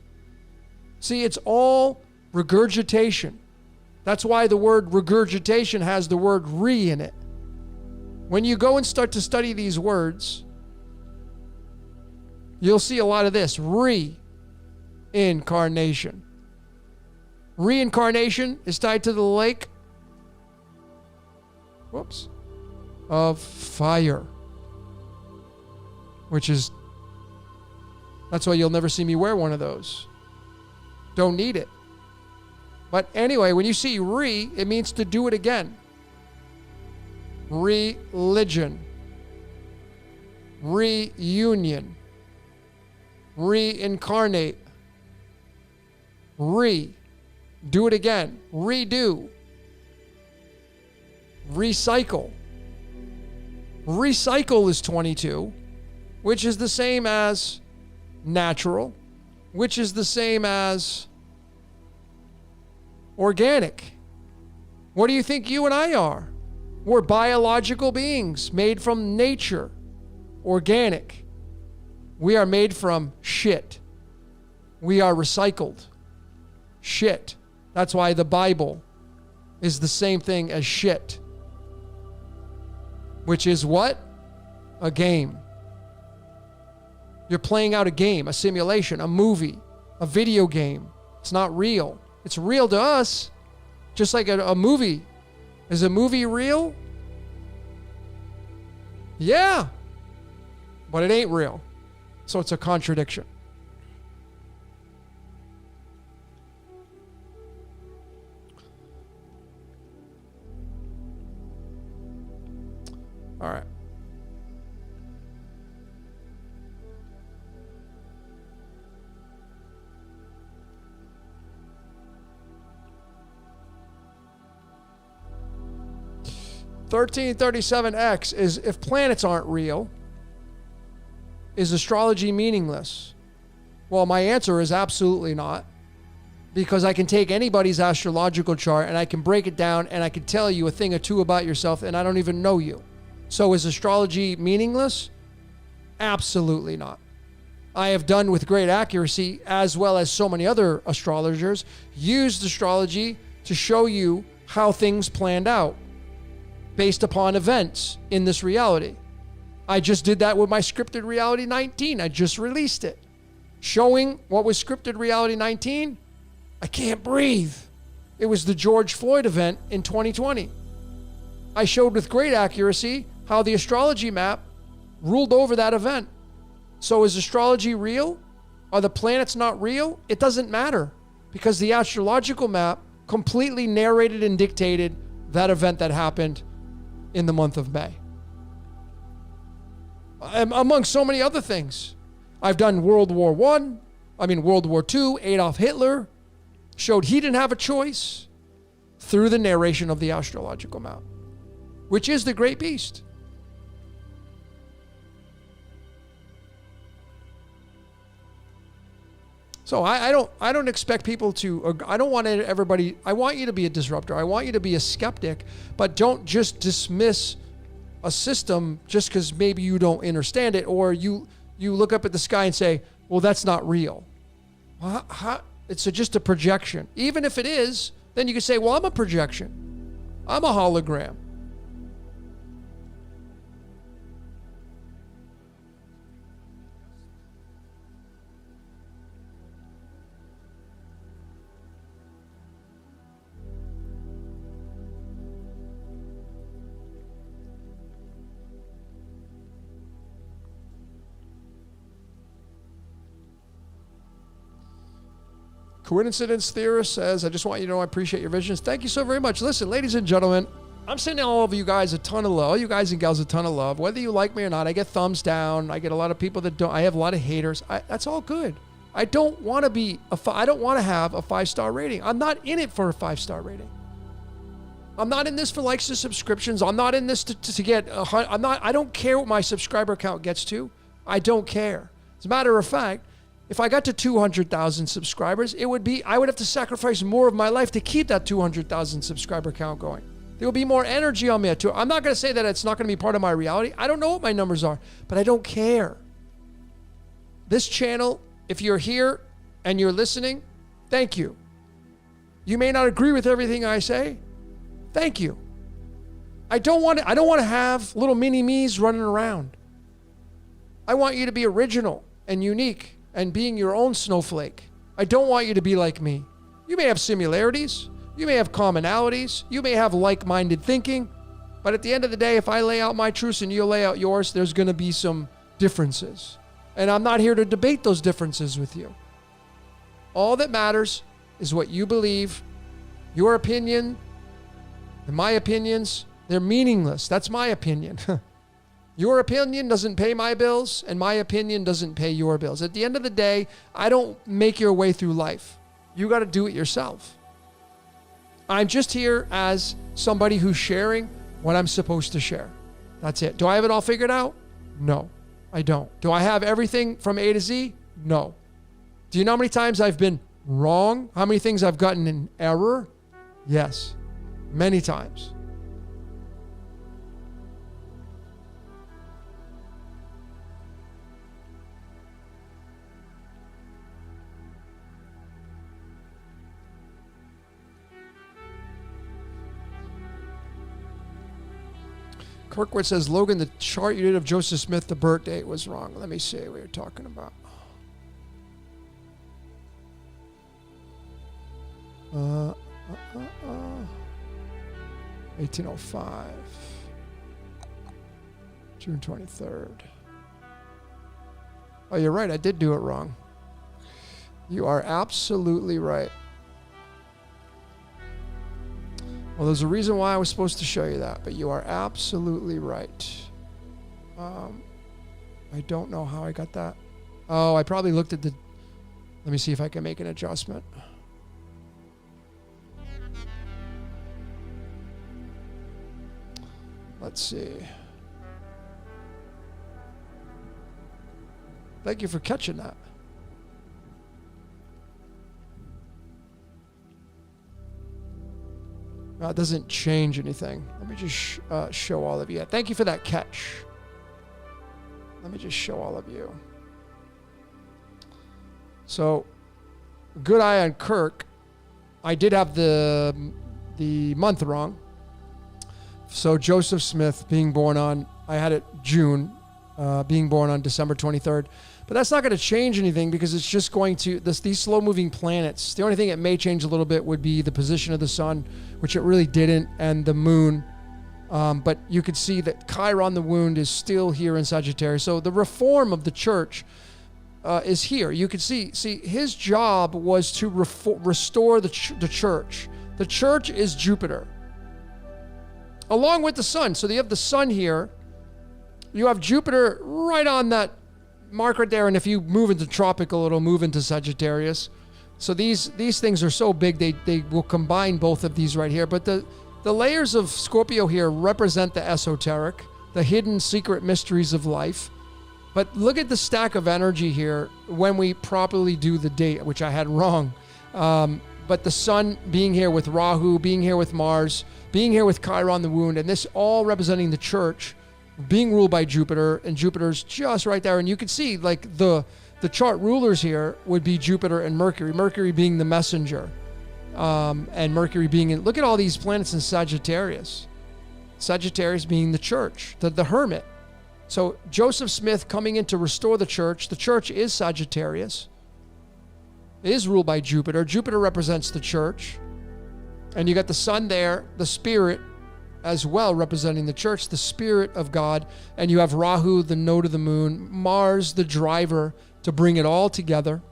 See, it's all regurgitation. That's why the word regurgitation has the word re in it. When you go and start to study these words, you'll see a lot of this. Re Reincarnation. Reincarnation is tied to the lake of fire, which is, that's why you'll never see me wear one of those. Don't need it. But anyway, when you see re, it means to do it again. Religion. Reunion. Reincarnate. Do it again. Redo. Recycle. Recycle is 22, which is the same as natural, which is the same as organic. What do you think you and I are? We're biological beings made from nature. Organic. We are made from shit. We are recycled. Shit. That's why the Bible is the same thing as shit. Which is what? A game. You're playing out a game, a simulation, a movie, a video game. It's not real. It's real to us, just like a movie. Is a movie real? Yeah. But it ain't real. So it's a contradiction. All right. (1337X) is, if planets aren't real, is astrology meaningless? Well, my answer is absolutely not, because I can take anybody's astrological chart and I can break it down and I can tell you a thing or two about yourself and I don't even know you. So is astrology meaningless? Absolutely not. I have done with great accuracy, as well as so many other astrologers, used astrology to show you how things planned out based upon events in this reality. I just did that with my scripted reality 19. I just released it. Showing what was scripted reality 19. I can't breathe. It was the George Floyd event in 2020. I showed with great accuracy how the astrology map ruled over that event. So is astrology real? Are the planets not real? It doesn't matter, because the astrological map completely narrated and dictated that event that happened in the month of May. Among so many other things. I've done World War II, Adolf Hitler, showed he didn't have a choice through the narration of the astrological map, which is the great beast. So I don't expect people to, I don't want everybody, I want you to be a disruptor. I want you to be a skeptic, but don't just dismiss a system just because maybe you don't understand it, or you look up at the sky and say, well, that's not real. It's just a projection. Even if it is, then you can say, well, I'm a projection. I'm a hologram. Coincidence Theorist says, I just want you to know I appreciate your visions. Thank you so very much. Listen, ladies and gentlemen, I'm sending all of you guys a ton of love. All you guys and gals a ton of love. Whether you like me or not, I get thumbs down. I get a lot of people that don't. I have a lot of haters. That's all good. I don't want to be I don't want to have a 5-star rating. I'm not in it for a 5-star rating. I'm not in this for likes and subscriptions. I'm not in this to get I don't care what my subscriber count gets to. I don't care. As a matter of fact, if I got to 200,000 subscribers, I would have to sacrifice more of my life to keep that 200,000 subscriber count going. There will be more energy on me at 2. I'm not going to say that it's not going to be part of my reality. I don't know what my numbers are, but I don't care. This channel, if you're here and you're listening, thank you. You may not agree with everything I say. Thank you. I don't want to have little mini me's running around. I want you to be original and unique and being your own snowflake. I don't want you to be like me. You may have similarities. You may have commonalities. You may have like-minded thinking. But at the end of the day, if I lay out my truths and you lay out yours, there's going to be some differences. And I'm not here to debate those differences with you. All that matters is what you believe. Your opinion and my opinions, they're meaningless. That's my opinion. Your opinion doesn't pay my bills, and my opinion doesn't pay your bills. At the end of the day, I don't make your way through life. You got to do it yourself. I'm just here as somebody who's sharing what I'm supposed to share. That's it. Do I have it all figured out? No, I don't. Do I have everything from A to Z? No. Do you know how many times I've been wrong? How many things I've gotten in error? Yes, many times. Kirkwood says, Logan, the chart you did of Joseph Smith, the birth date was wrong. Let me see what you're talking about. 1805. June 23rd. Oh, you're right. I did do it wrong. You are absolutely right. Well, there's a reason why I was supposed to show you that, but you are absolutely right. I don't know how I got that. Oh, I probably looked at the... Let me see if I can make an adjustment. Let's see. Thank you for catching that. It doesn't change anything. Let me just show all of you. Thank you for that catch. Let me just show all of you. So, good eye on Kirk. I did have the month wrong. So Joseph Smith being born on, I had it June, being born on December 23rd. But that's not going to change anything because it's just going to, these slow-moving planets, the only thing it may change a little bit would be the position of the sun, which it really didn't, and the moon. But you could see that Chiron the wound is still here in Sagittarius. So the reform of the church is here. You could see his job was to restore the church. The church is Jupiter, along with the sun. So you have the sun here. You have Jupiter right on that mark right there, and if you move into tropical, it'll move into Sagittarius. So these things are so big, they will combine both of these right here. But the layers of Scorpio here represent the esoteric, the hidden secret mysteries of life. But look at the stack of energy here when we properly do the date, which I had wrong. But the sun being here with Rahu, being here with Mars, being here with Chiron the wound, and this all representing the church, being ruled by Jupiter, and Jupiter's just right there. And you can see like the chart rulers here would be Jupiter and Mercury. Mercury being the messenger, and Mercury being in, look at all these planets in Sagittarius. Sagittarius being the church, the hermit. So Joseph Smith coming in to restore the church. The church is Sagittarius. It is ruled by Jupiter. Jupiter represents the church. And you got the sun there, the spirit, as well representing the church, the spirit of God. And you have Rahu, the node of the moon, Mars, the driver, to bring it all together,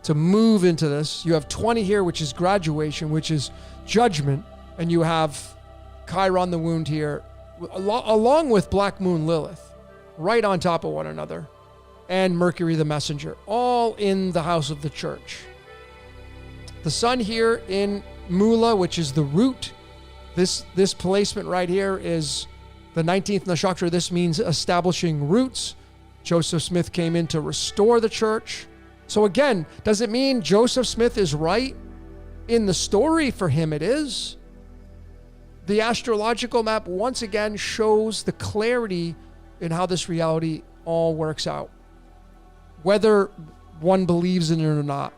to move into this. You have 20 here, which is graduation, which is judgment. And you have Chiron, the wound here, along with Black Moon Lilith, right on top of one another. And Mercury, the messenger, all in the house of the church. The sun here in Mula, which is the root. This placement right here is the 19th nakshatra. This means establishing roots. Joseph Smith came in to restore the church. So again, does it mean Joseph Smith is right? In the story, for him it is. The astrological map once again shows the clarity in how this reality all works out, whether one believes in it or not.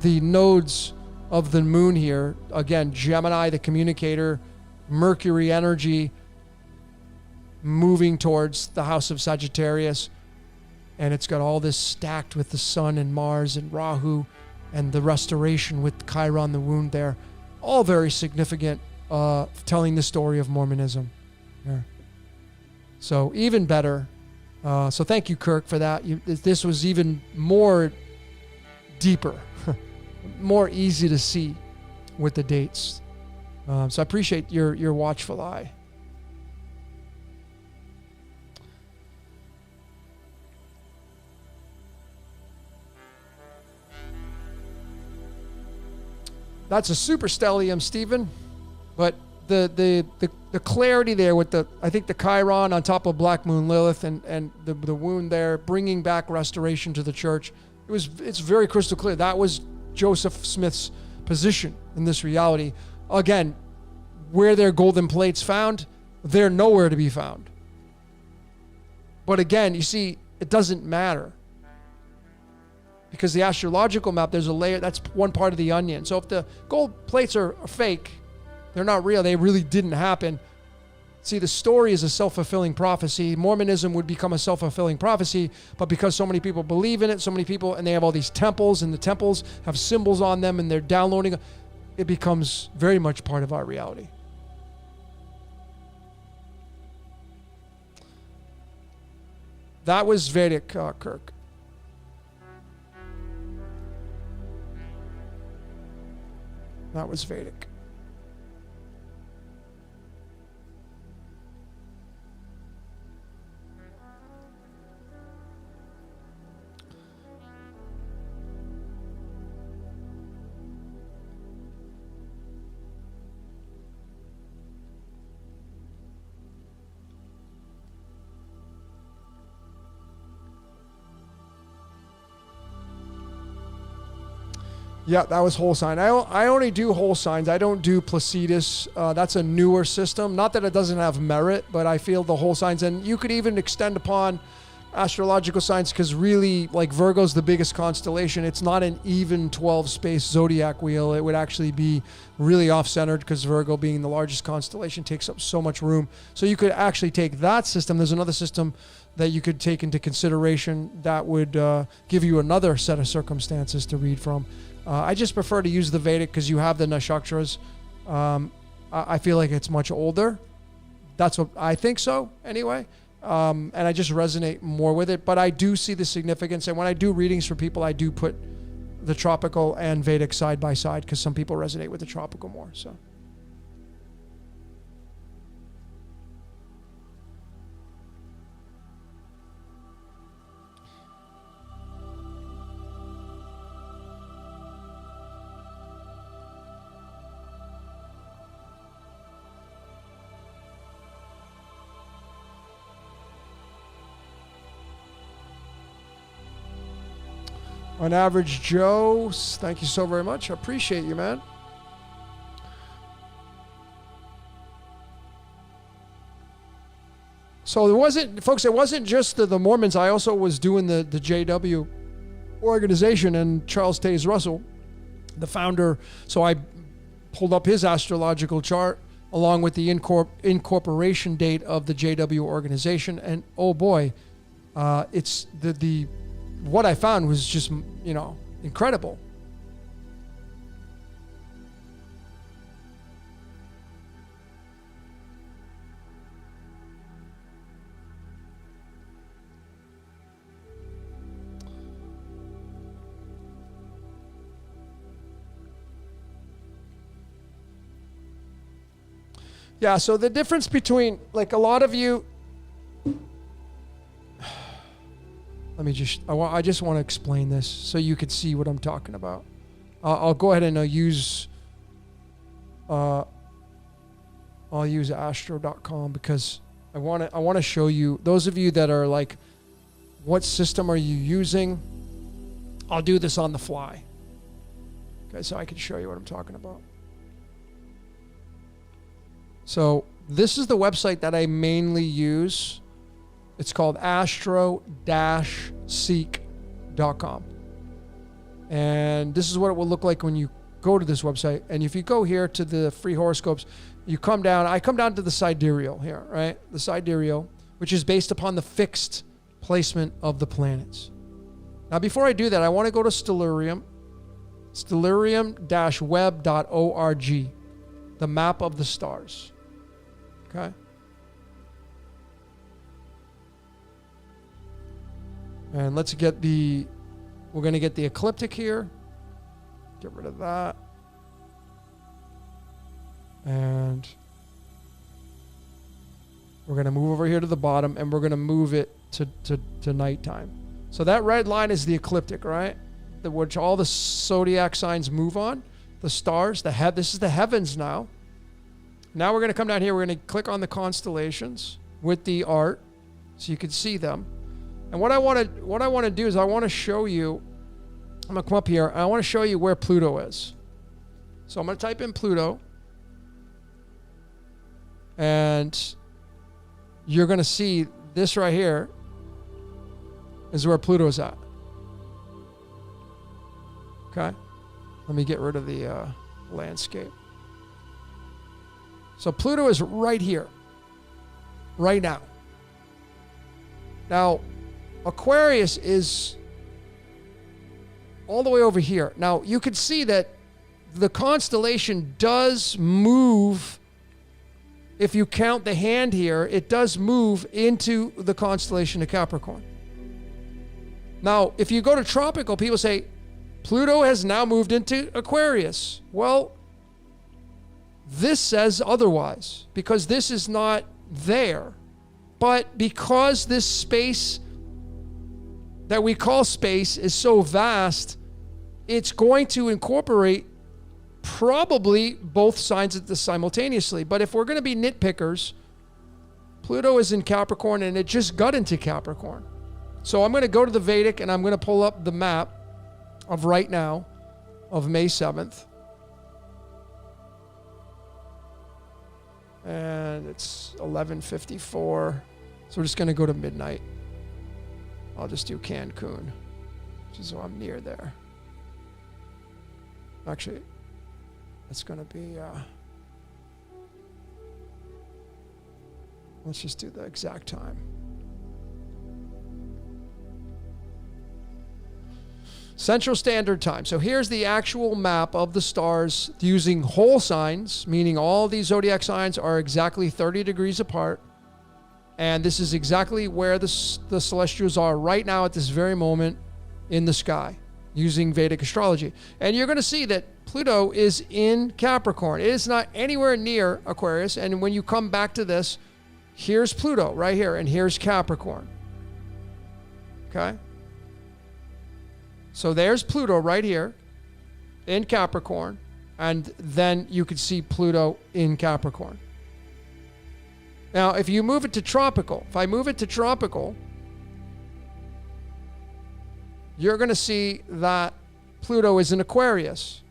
The nodes of the moon here, again, Gemini, the communicator, Mercury energy, moving towards the house of Sagittarius. And it's got all this stacked with the sun and Mars and Rahu and the restoration with Chiron, the wound there, all very significant, telling the story of Mormonism. Yeah. So even better. So thank you, Kirk, for that. This was even more deeper, more easy to see with the dates. So I appreciate your watchful eye. That's a super stellium, Stephen. But the clarity there with I think the Chiron on top of Black Moon Lilith and the wound there, bringing back restoration to the church. It's very crystal clear. That was Joseph Smith's position in this reality. Again, where their golden plates found, they're nowhere to be found. But again, you see, it doesn't matter. Because the astrological map, there's a layer, that's one part of the onion. So if the gold plates are fake, they're not real, they really didn't happen. See, the story is a self-fulfilling prophecy. Mormonism would become a self-fulfilling prophecy, but because so many people believe in it, so many people, and they have all these temples, and the temples have symbols on them, and they're downloading, it becomes very much part of our reality. That was Vedic, Kirk. That was Vedic. Yeah, that was whole sign. I only do whole signs. I don't do Placidus. That's a newer system. Not that it doesn't have merit, but I feel the whole signs. And you could even extend upon astrological signs because really, like Virgo's the biggest constellation. It's not an even 12-space zodiac wheel. It would actually be really off-centered because Virgo being the largest constellation takes up so much room. So you could actually take that system. There's another system that you could take into consideration that would give you another set of circumstances to read from. I just prefer to use the Vedic because you have the nakshatras. I feel like it's much older. That's what I think so, anyway. And I just resonate more with it. But I do see the significance. And when I do readings for people, I do put the tropical and Vedic side by side because some people resonate with the tropical more. So. On average, Joe, thank you so very much. I appreciate you, man. So it wasn't just the Mormons. I also was doing the JW organization, and Charles Taze Russell, the founder. So I pulled up his astrological chart along with the incorporation date of the JW organization. And oh boy, it's the what I found was just, incredible. Yeah, so the difference between, like, a lot of you, I just want to explain this so you could see what I'm talking about. I'll go ahead and I'll use astro.com because I want to show you, those of you that are like, what system are you using? I'll do this on the fly. Okay, so I can show you what I'm talking about. So this is the website that I mainly use. It's called astro-seek.com. And this is what it will look like when you go to this website. And if you go here to the free horoscopes, you come down. I come down to the sidereal here, right? The sidereal, which is based upon the fixed placement of the planets. Now, before I do that, I want to go to Stellarium. stellarium-web.org. The map of the stars. Okay? And let's get we're going to get the ecliptic here. Get rid of that. And we're going to move over here to the bottom, and we're going to move it to nighttime. So that red line is the ecliptic, right? Which all the zodiac signs move on. The stars, this is the heavens now. Now we're going to come down here. We're going to click on the constellations with the art so you can see them. And what I want to do is I want to show you, I'm going to come up here. I want to show you where Pluto is. So I'm going to type in Pluto. And you're going to see this right here is where Pluto is at. Okay? Let me get rid of the landscape. So Pluto is right here. Right now. Now, Aquarius is all the way over here. Now, you can see that the constellation does move. If you count the hand here, it does move into the constellation of Capricorn. Now, if you go to tropical, people say, Pluto has now moved into Aquarius. Well, this says otherwise, because this is not there. But because this space that we call space is so vast, it's going to incorporate probably both signs simultaneously. But if we're going to be nitpickers, Pluto is in Capricorn, and it just got into Capricorn. So I'm going to go to the Vedic, and I'm going to pull up the map of right now of May 7th. And it's 11:54. So we're just going to go to midnight. I'll just do Cancun, which is why I'm near there. Actually, it's going to be, let's just do the exact time. Central Standard Time. So here's the actual map of the stars using whole signs, meaning all these zodiac signs are exactly 30 degrees apart. And this is exactly where the celestials are right now at this very moment in the sky using Vedic astrology. And you're going to see that Pluto is in Capricorn. It is not anywhere near Aquarius. And when you come back to this, here's Pluto right here, and here's Capricorn. Okay? So there's Pluto right here in Capricorn, and then you could see Pluto in Capricorn. Now, if you move it to tropical, if I move it to tropical, you're going to see that Pluto is in Aquarius.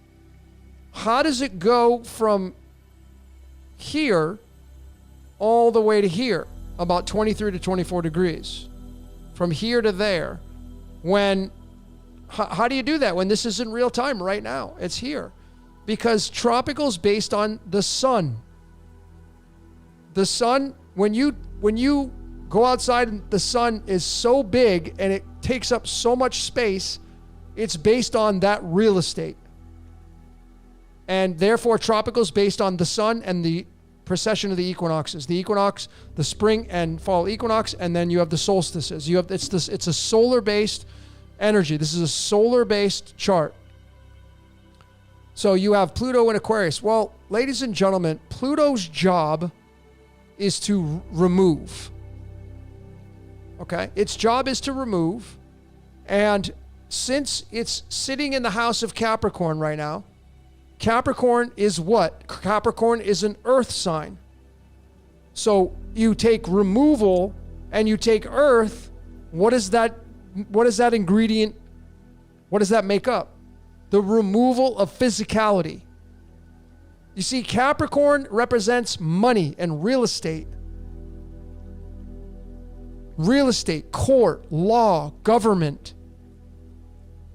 How does it go from here all the way to here? About 23 to 24 degrees. From here to there. How do you do that when this is in real time right now? It's here. Because tropical is based on the sun. The sun, when you go outside and the sun is so big and it takes up so much space, it's based on that real estate. And therefore, tropical is based on the sun and the precession of the equinoxes. The equinox, the spring and fall equinox, and then you have the solstices. It's a solar-based energy. This is a solar-based chart. So you have Pluto in Aquarius. Well, ladies and gentlemen, Pluto's job is to remove. Okay? Its job is to remove. And since it's sitting in the house of Capricorn right now, Capricorn is what? Capricorn is an earth sign. So you take removal and you take earth. What is that ingredient? What does that make up? The removal of physicality. You see, Capricorn represents money and real estate. Real estate, court, law, government.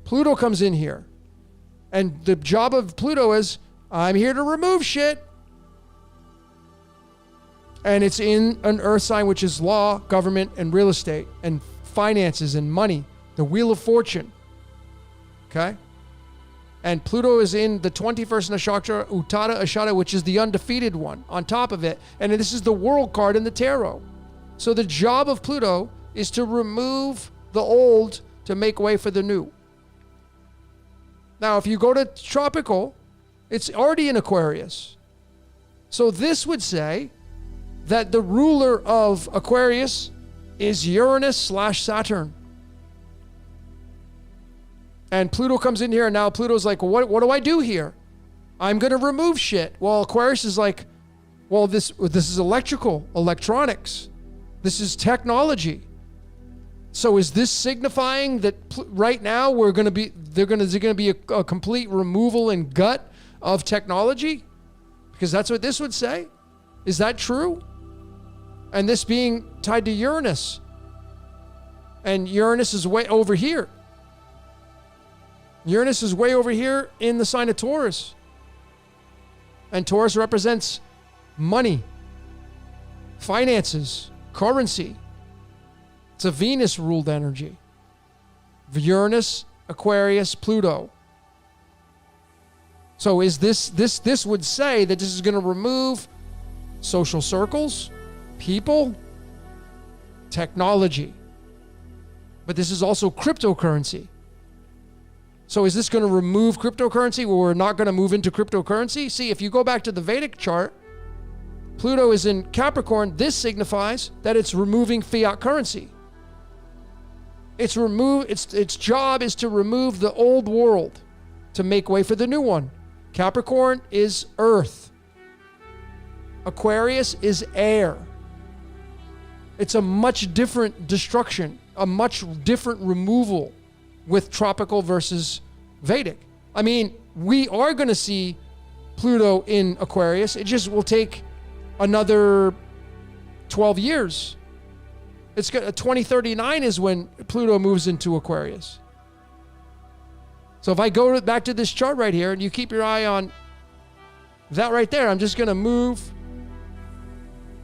Pluto comes in here. And the job of Pluto is, I'm here to remove shit. And it's in an earth sign, which is law, government, and real estate, and finances and money, the wheel of fortune. Okay? And Pluto is in the 21st Nakshatra, Uttara Ashada, which is the undefeated one on top of it. And this is the world card in the tarot. So the job of Pluto is to remove the old to make way for the new. Now, if you go to tropical, it's already in Aquarius. So this would say that the ruler of Aquarius is Uranus/Saturn. And Pluto comes in here, and now Pluto's like, what do I do here? I'm going to remove shit. Well, Aquarius is like, well, this is electronics. This is technology. So is this signifying that right now there's going to be a complete removal and gut of technology? Because that's what this would say. Is that true? And this being tied to Uranus. And Uranus is way over here. Uranus is way over here in the sign of Taurus. And Taurus represents money, finances, currency. It's a Venus-ruled energy. Uranus, Aquarius, Pluto. So is this would say that this is going to remove social circles, people, technology. But this is also cryptocurrency. So is this going to remove cryptocurrency where we're not going to move into cryptocurrency? See, if you go back to the Vedic chart, Pluto is in Capricorn. This signifies that it's removing fiat currency. Its job is to remove the old world to make way for the new one. Capricorn is earth. Aquarius is air. It's a much different destruction, a much different removal with tropical versus Vedic. I mean, we are going to see Pluto in Aquarius. It just will take another 12 years. 2039 is when Pluto moves into Aquarius. So if I go back to this chart right here and you keep your eye on that right there, I'm just going to move,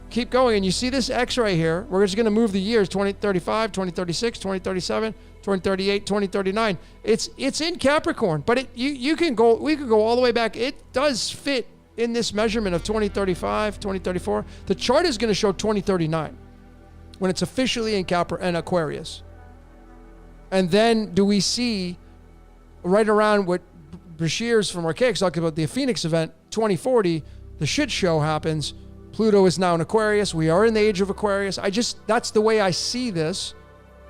keep going. And you see this X right here, we're just going to move the years 2035, 2036, 2037, 2038, 2039. It's in Capricorn, but we can go all the way back. It does fit in this measurement of 2035, 2034. The chart is going to show 2039 when it's officially in Aquarius. And then do we see right around what Bashir's from Archetypes talking about, the Phoenix event, 2040, the shit show happens. Pluto is now in Aquarius. We are in the age of Aquarius. That's the way I see this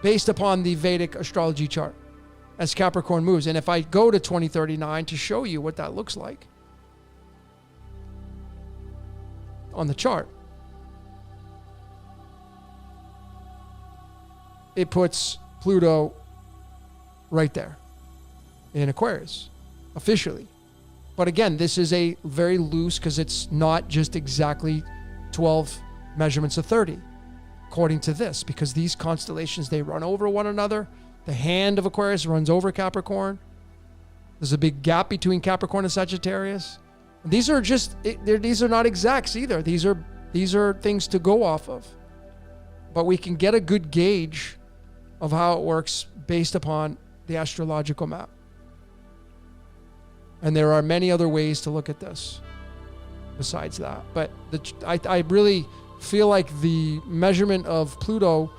based upon the Vedic astrology chart as Capricorn moves. And if I go to 2039 to show you what that looks like on the chart, it puts Pluto right there in Aquarius officially. But again, this is a very loose, because it's not just exactly 12 measurements of 30 according to this, because these constellations, they run over one another. The hand of Aquarius runs over Capricorn. There's a big gap between Capricorn and Sagittarius. These are not exacts either. These are things to go off of. But we can get a good gauge of how it works based upon the astrological map. And there are many other ways to look at this besides that. But I really feel like the measurement of Pluto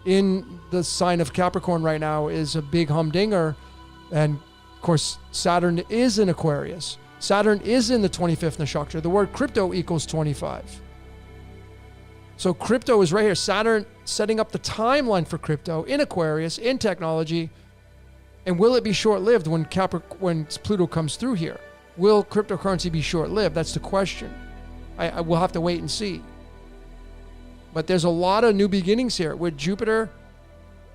in the sign of Capricorn right now is a big humdinger. And of course, Saturn is in Aquarius. Saturn is in the 25th nakshatra. The word crypto equals 25. So crypto is right here. Saturn setting up the timeline for crypto in Aquarius, in technology. And will it be short-lived when Pluto comes through here? Will cryptocurrency be short-lived? That's the question. I will have to wait and see. But there's a lot of new beginnings here with Jupiter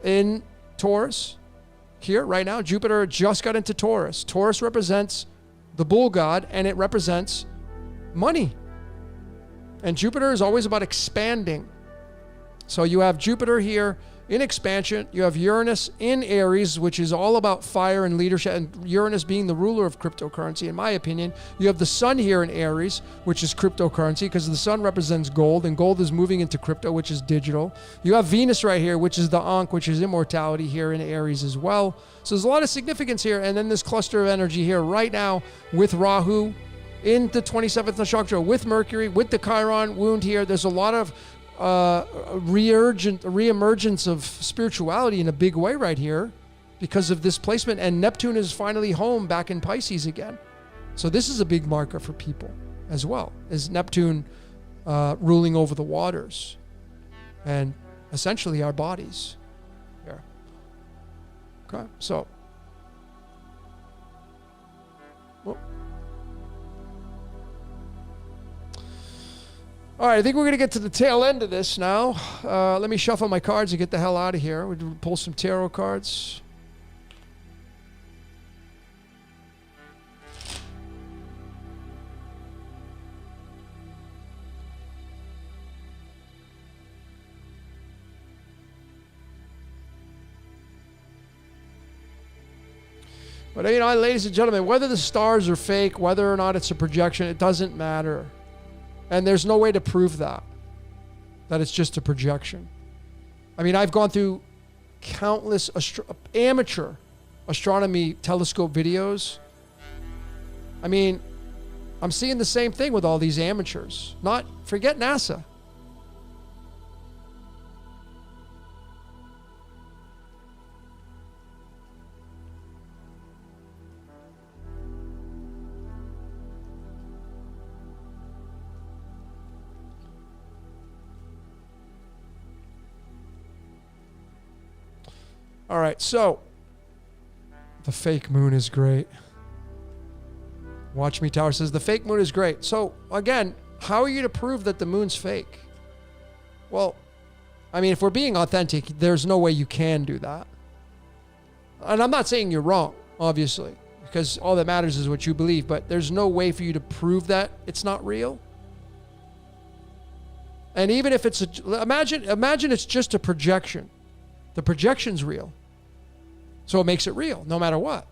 in Taurus. Here, right now, Jupiter just got into Taurus. Taurus represents the bull god, and it represents money. And Jupiter is always about expanding. So you have Jupiter here in expansion. You have Uranus in Aries, which is all about fire and leadership, and Uranus being the ruler of cryptocurrency, in my opinion. You have the sun here in Aries, which is cryptocurrency, because the sun represents gold, and gold is moving into crypto, which is digital. You have Venus right here, which is the Ankh, which is immortality, here in Aries as well. So there's a lot of significance here, and then this cluster of energy here right now with Rahu in the 27th nakshatra, with Mercury, with the Chiron wound here. There's a lot of reemergence of spirituality in a big way right here because of this placement, and Neptune is finally home back in Pisces again. So this is a big marker for people as well, is Neptune ruling over the waters and essentially our bodies here. Okay, so all right, I think we're going to get to the tail end of this now. Let me shuffle my cards and get the hell out of here. We'll pull some tarot cards. But, you know, ladies and gentlemen, whether the stars are fake, whether or not it's a projection, it doesn't matter. And there's no way to prove that it's just a projection. I mean, I've gone through countless amateur astronomy telescope videos. I mean, I'm seeing the same thing with all these amateurs. Forget NASA. All right, so the fake moon is great. Watch Me Tower says the fake moon is great. So again, how are you to prove that the moon's fake? Well, I mean, if we're being authentic, there's no way you can do that. And I'm not saying you're wrong, obviously, because all that matters is what you believe, but there's no way for you to prove that it's not real. And even if it's imagine it's just a projection. The projection's real. So it makes it real, no matter what.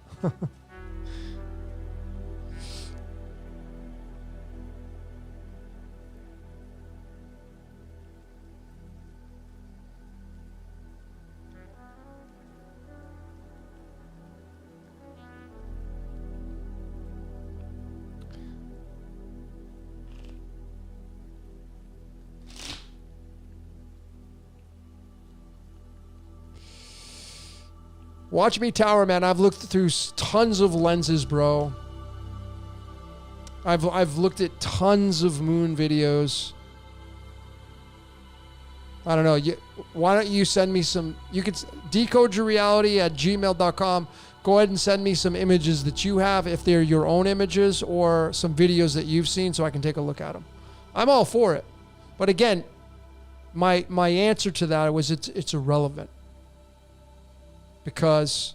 Watch Me Tower, man. I've looked through tons of lenses, bro. I've looked at tons of moon videos. I don't know. Why don't you send me some... You could decodeyourreality@gmail.com. Go ahead and send me some images that you have, if they're your own images, or some videos that you've seen, so I can take a look at them. I'm all for it. But again, my answer to that was it's irrelevant. Because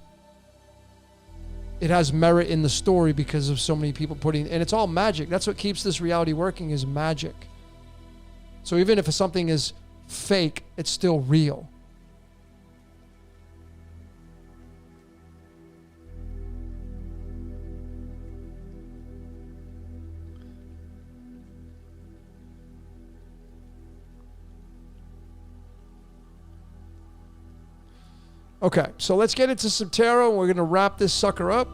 it has merit in the story because of so many people putting... And it's all magic. That's what keeps this reality working, is magic. So even if something is fake, it's still real. Okay, so let's get into some tarot. We're going to wrap this sucker up.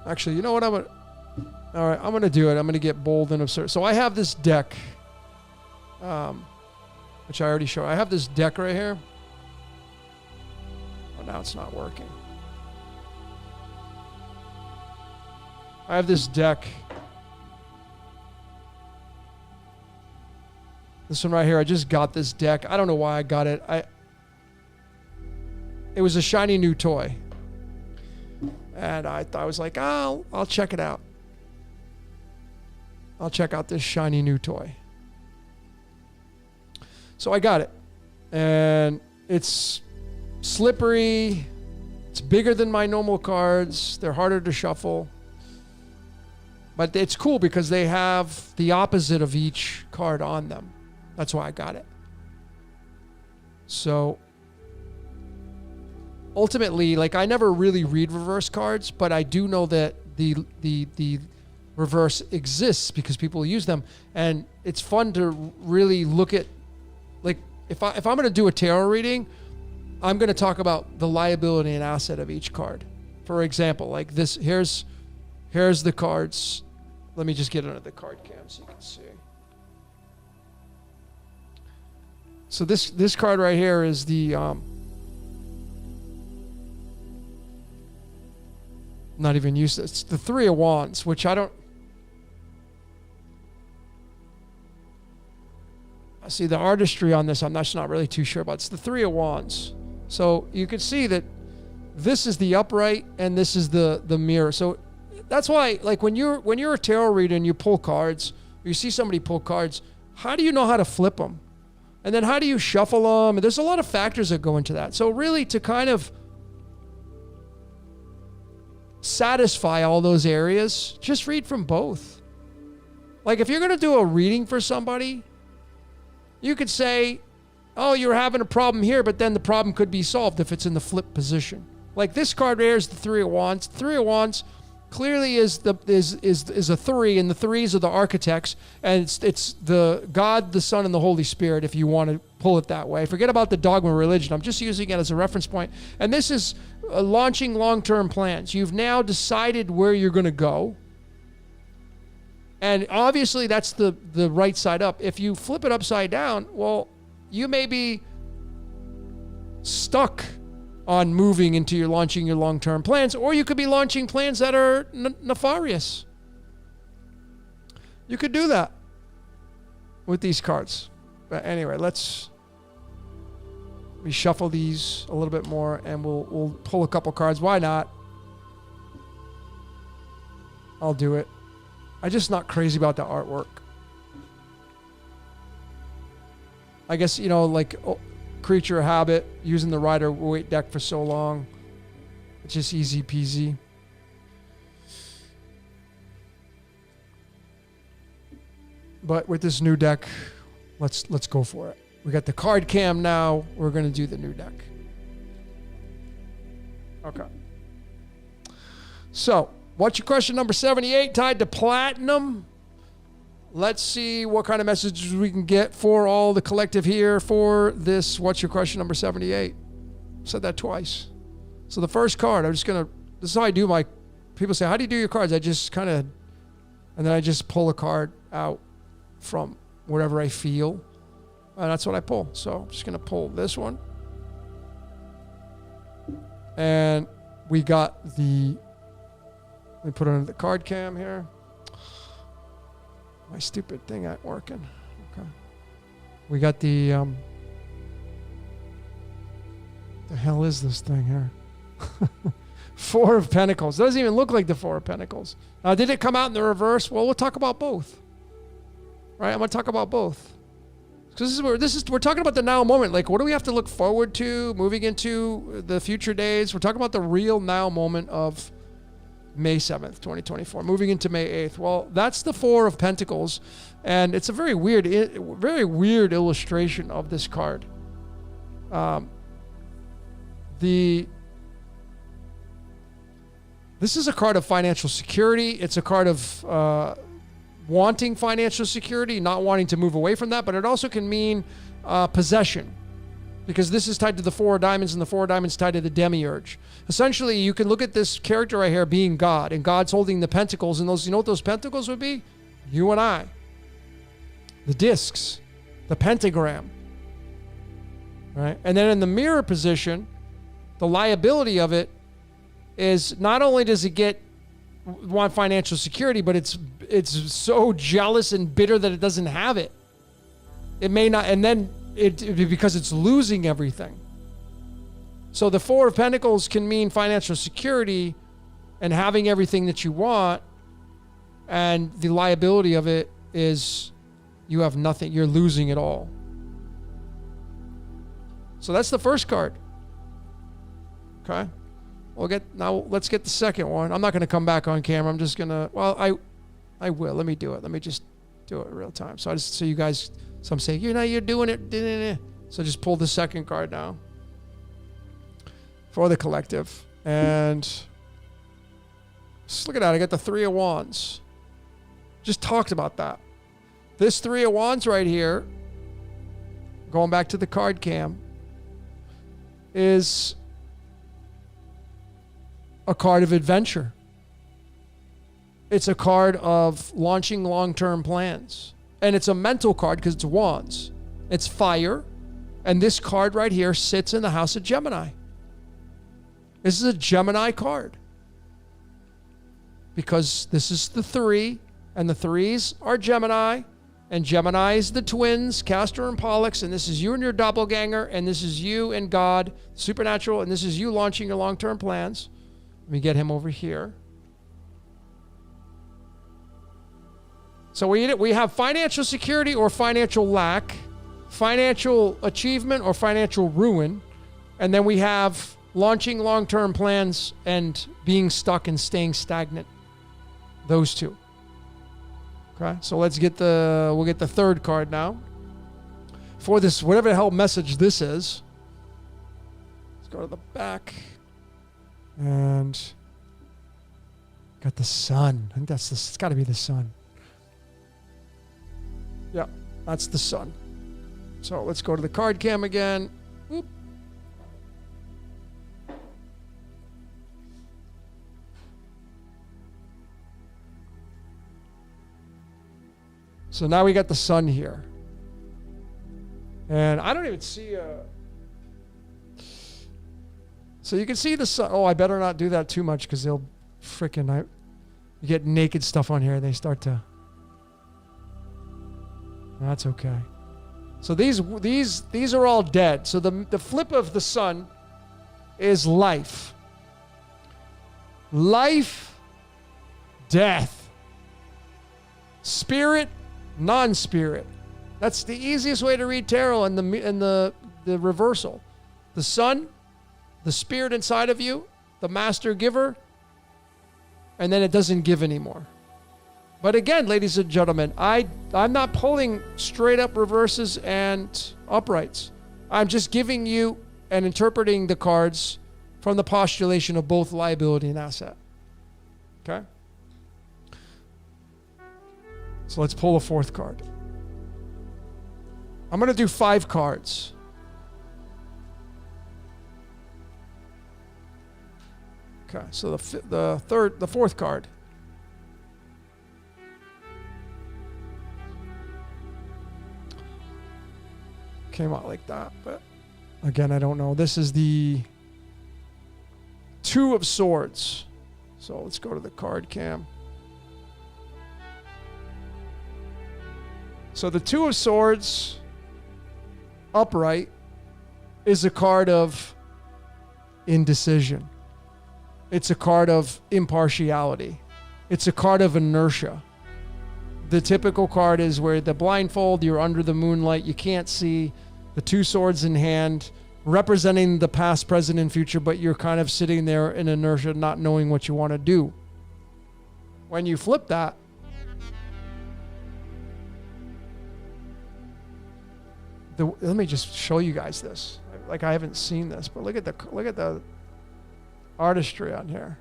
Actually, you know what? All right, I'm going to do it. I'm going to get bold and absurd. So I have this deck, which I already showed. I have this deck right here. Oh, now it's not working. I have this deck. This one right here, I just got this deck. I don't know why I got it. It was a shiny new toy. And I was like, oh, I'll check it out. I'll check out this shiny new toy. So I got it. And it's slippery. It's bigger than my normal cards. They're harder to shuffle. But it's cool because they have the opposite of each card on them. That's why I got it. So ultimately, like, I never really read reverse cards, but I do know that the reverse exists because people use them, and it's fun to really look at, like, if I'm going to do a tarot reading, I'm going to talk about the liability and asset of each card. For example, like this, here's the cards. Let me just get under the card cam so you can see. So this card right here is the not even used. It's the Three of Wands, which I don't see the artistry on this. I'm just not really too sure about. It's the Three of Wands. So you can see that this is the upright and this is the mirror. So that's why, like, when you're a tarot reader and you pull cards, or you see somebody pull cards, how do you know how to flip them? And then how do you shuffle them? And there's a lot of factors that go into that. So really, to kind of satisfy all those areas, just read from both. Like, if you're going to do a reading for somebody, you could say, oh, you're having a problem here, but then the problem could be solved if it's in the flip position. Like this card here is the Three of Wands. The Three of Wands clearly is a three, and the threes are the architects, and it's the God, the Son, and the Holy Spirit, if you want to pull it that way. Forget about the dogma religion. I'm just using it as a reference point. And this is launching long-term plans. You've now decided where you're going to go. And obviously that's the right side up. If you flip it upside down, well, you may be stuck on moving into your launching your long-term plans, or you could be launching plans that are nefarious. You could do that with these cards. But anyway, let's reshuffle these a little bit more, and we'll pull a couple cards. Why not? I'll do it. I'm just not crazy about the artwork. I guess, like Creature of Habit, using the Rider-Waite deck for so long. It's just easy peasy. But with this new deck, let's go for it. We got the card cam now. We're going to do the new deck. Okay. So, what's your question number 78 tied to platinum? Let's see what kind of messages we can get for all the collective here for this. What's your question number 78? Said that twice. So the first card, this is how I do my, people say, how do you do your cards? I just kind of, and then I just pull a card out from wherever I feel. And that's what I pull. So I'm just going to pull this one. And we got let me put it under the card cam here. My stupid thing ain't working. Okay. We got the hell is this thing here? Four of Pentacles. Doesn't even look like the Four of Pentacles. Did it come out in the reverse? Well, we'll talk about both. Right? I'm going to talk about both. Because we're talking about the now moment. Like, what do we have to look forward to moving into the future days? We're talking about the real now moment of May 7th, 2024, moving into May 8th. Well, that's the Four of Pentacles, and it's a very weird illustration of this card. This is a card of financial security. It's a card of wanting financial security, not wanting to move away from that, but it also can mean possession, because this is tied to the Four of Diamonds, and the Four of Diamonds tied to the Demiurge. Essentially, you can look at this character right here being God, and God's holding the pentacles, and those, you know what those pentacles would be? You and I. The discs, the pentagram, right? And then in the mirror position, the liability of it is not only does it want financial security, but it's so jealous and bitter that it doesn't have it. It may not, and then because it's losing everything. So the Four of Pentacles can mean financial security and having everything that you want, and the liability of it is you have nothing. You're losing it all. So that's the first card. Okay. Let's get the second one. I'm not going to come back on camera. I'm just going to, I will. Let me do it. Let me just do it real time. So you guys, some say, you're doing it. So just pull the second card now for the collective. And just look at that. I got the Three of Wands. Just talked about that. This Three of Wands right here, going back to the card cam, is a card of adventure. It's a card of launching long-term plans. And it's a mental card because it's wands. It's fire. And this card right here sits in the house of Gemini. This is a Gemini card. Because this is the 3, and the 3s are Gemini, and Gemini is the twins, Castor and Pollux, and this is you and your doppelganger, and this is you and God, supernatural, and this is you launching your long-term plans. Let me get him over here. So we have financial security or financial lack, financial achievement or financial ruin, and then we have launching long-term plans and being stuck and staying stagnant. Those two. Okay, so we'll get the third card now. For this, whatever the hell message this is. Let's go to the back. And got the sun. I think it's got to be the sun. Yeah, that's the sun. So let's go to the card cam again. Oop. So now we got the sun here. And I don't even see so you can see the sun. Oh, I better not do that too much because they'll freaking... You get naked stuff on here. They start to... That's okay. So these are all dead. So the flip of the sun is life. Life, death. Spirit, non-spirit. That's the easiest way to read tarot in the reversal. The sun, the spirit inside of you, the master giver, and then it doesn't give anymore. But again, ladies and gentlemen, I'm not pulling straight up reverses and uprights. I'm just giving you and interpreting the cards from the postulation of both liability and asset. Okay? So let's pull a fourth card. I'm going to do 5 cards. Okay, so the fourth card. Came out like that, but again, I don't know. This is the 2 of Swords. So let's go to the card cam. So the 2 of Swords upright is a card of indecision. It's a card of impartiality. It's a card of inertia. The typical card is where the blindfold, you're under the moonlight, you can't see, the 2 swords in hand, representing the past, present, and future, but you're kind of sitting there in inertia, not knowing what you want to do. When you flip that, let me just show you guys this. Like I haven't seen this, but look at the artistry on here.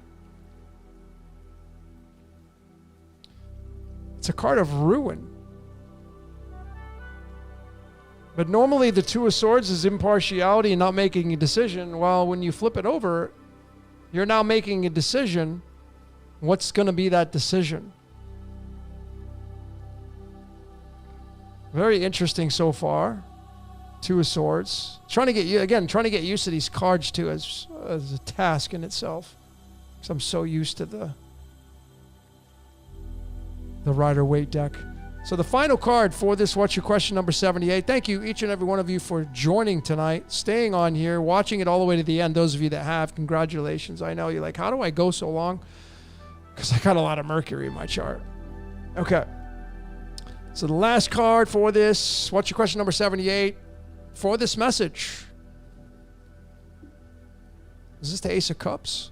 It's a card of ruin. But normally the 2 of Swords is impartiality and not making a decision. Well, when you flip it over, you're now making a decision. What's going to be that decision? Very interesting so far. 2 of Swords. Trying to get used to these cards too as a task in itself. Because I'm so used to the Rider-Waite deck. So the final card for this What's Your Question number 78. Thank you, each and every one of you, for joining tonight, staying on here, watching it all the way to the end. Those of you that have, congratulations. I know you're like, how do I go so long? Because I got a lot of Mercury in my chart. Okay. So the last card for this What's Your Question number 78 for this message. Is this the Ace of Cups?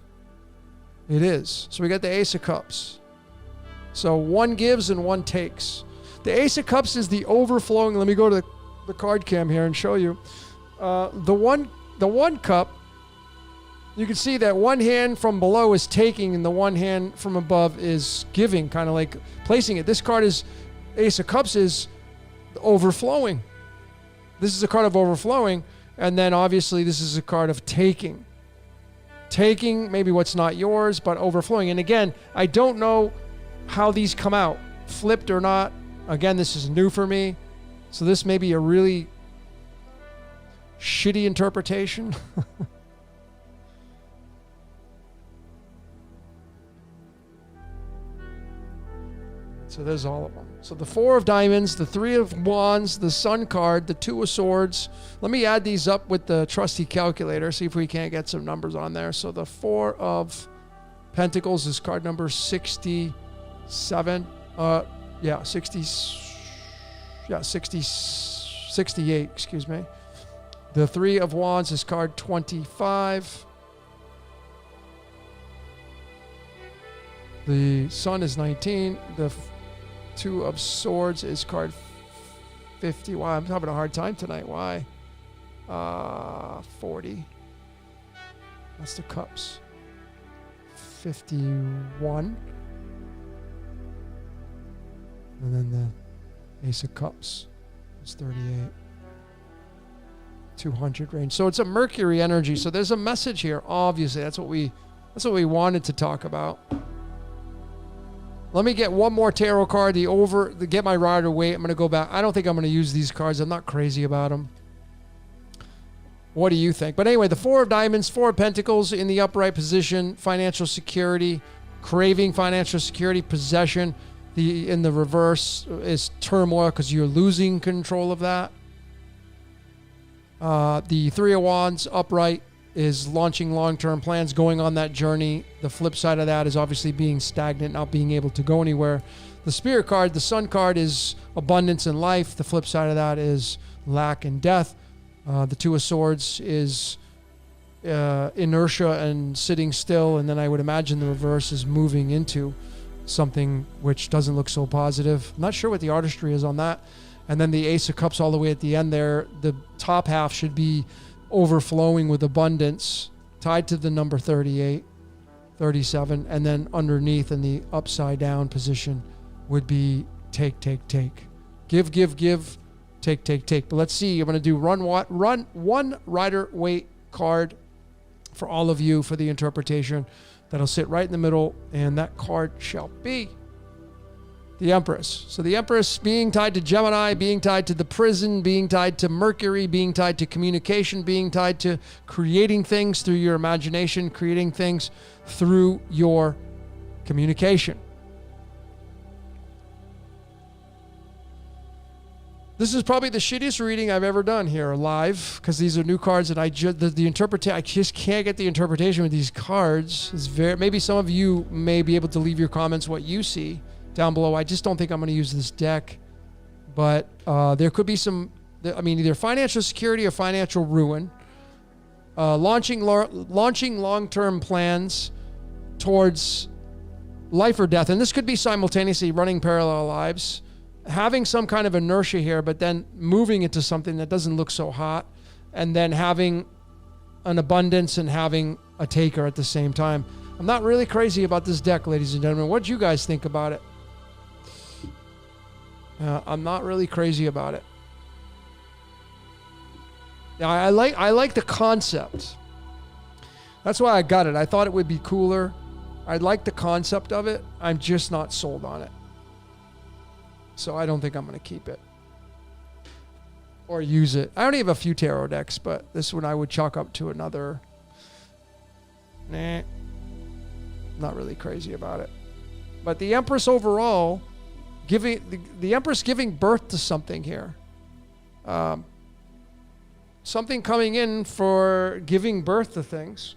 It is. So we got the Ace of Cups. So 1 gives and 1 takes. The Ace of Cups is the overflowing. Let me go to the card cam here and show you. The one cup, you can see that one hand from below is taking and the one hand from above is giving, kind of like placing it. This card is, Ace of Cups is overflowing. This is a card of overflowing, and then obviously this is a card of taking. Taking maybe what's not yours, but overflowing. And again, I don't know how these come out, flipped or not. Again, this is new for me, so this may be a really shitty interpretation. So there's all of them. So the 4 of Diamonds, the 3 of Wands, the Sun card, the 2 of Swords. Let me add these up with the trusty calculator, see if we can't get some numbers on there. So the 4 of Pentacles is card number 67. 68, excuse me. The 3 of Wands is card 25. The Sun is 19. The 2 of Swords is card 50. Wow, I'm having a hard time tonight. Why? 40. That's the Cups. 51. And then the Ace of Cups is 38. 200 range. So it's a Mercury energy. So there's a message here. Obviously, that's what we wanted to talk about. Let me get one more tarot card, get my rider weight. I'm going to go back. I don't think I'm going to use these cards. I'm not crazy about them. What do you think? But anyway, the 4 of Diamonds, 4 of Pentacles in the upright position, financial security, craving financial security, possession. In the reverse is turmoil because you're losing control of that. The 3 of Wands upright is launching long-term plans, going on that journey. The flip side of that is obviously being stagnant, not being able to go anywhere. The Spirit card, the Sun card, is abundance and life. The flip side of that is lack and death. The 2 of Swords is inertia and sitting still, and then I would imagine the reverse is moving into something which doesn't look so positive. I'm not sure what the artistry is on that. And then the Ace of Cups all the way at the end there, the top half should be overflowing with abundance, tied to the number 38, 37, and then underneath in the upside down position would be take, take, take. Give, give, give, take, take, take. But let's see. I'm going to do run one rider weight card for all of you for the interpretation. That'll sit right in the middle, and that card shall be the Empress. So the Empress being tied to Gemini, being tied to the prison, being tied to Mercury, being tied to communication, being tied to creating things through your imagination, creating things through your communication. This is probably the shittiest reading I've ever done here live, because these are new cards, and I just can't get the interpretation with these cards. It's maybe some of you may be able to leave your comments what you see down below. I just don't think I'm going to use this deck, but there could be some, either financial security or financial ruin. Launching long-term plans towards life or death, and this could be simultaneously running parallel lives. Having some kind of inertia here, but then moving into something that doesn't look so hot, and then having an abundance and having a taker at the same time. I'm not really crazy about this deck, ladies and gentlemen. What do you guys think about it? I'm not really crazy about it. Yeah, I like the concept. That's why I got it. I thought it would be cooler. I like the concept of it. I'm just not sold on it. So I don't think I'm going to keep it or use it. I only have a few tarot decks, but this one I would chalk up to another. Not really crazy about it. But the Empress overall, the Empress giving birth to something here. Something coming in for giving birth to things.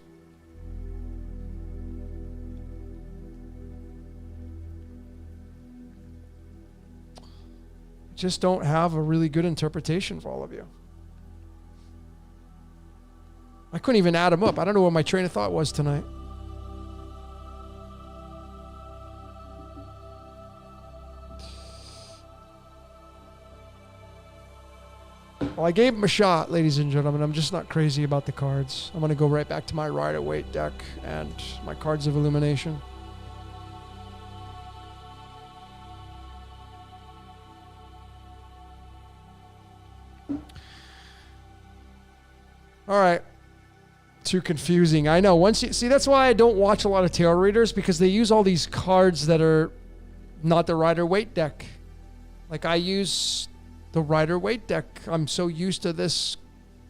Just don't have a really good interpretation for all of you. I couldn't even add them up. I don't know what my train of thought was tonight. Well, I gave him a shot, ladies and gentlemen. I'm just not crazy about the cards. I'm going to go right back to my Rider-Waite deck and my Cards of Illumination. All right. Too confusing. I know. Once you see, that's why I don't watch a lot of tarot readers, because they use all these cards that are not the Rider-Waite deck. Like, I use the Rider-Waite deck. I'm so used to this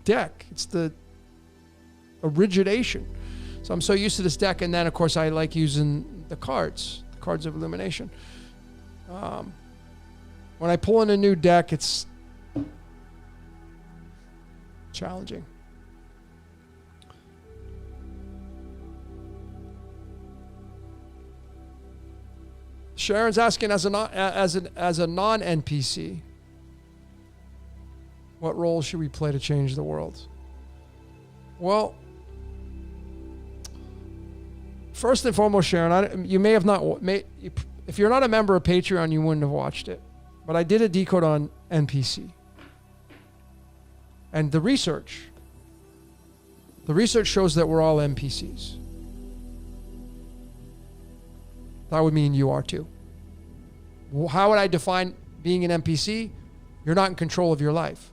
deck. It's the origination. So I'm so used to this deck. And then, of course, I like using the Cards of Illumination. When I pull in a new deck, it's challenging. Sharon's asking, as a non-NPC, what role should we play to change the world? Well, first and foremost, Sharon, you may have not, if you're not a member of Patreon, you wouldn't have watched it. But I did a decode on NPC. And the research shows that we're all NPCs. That would mean you are too. How would I define being an NPC? You're not in control of your life.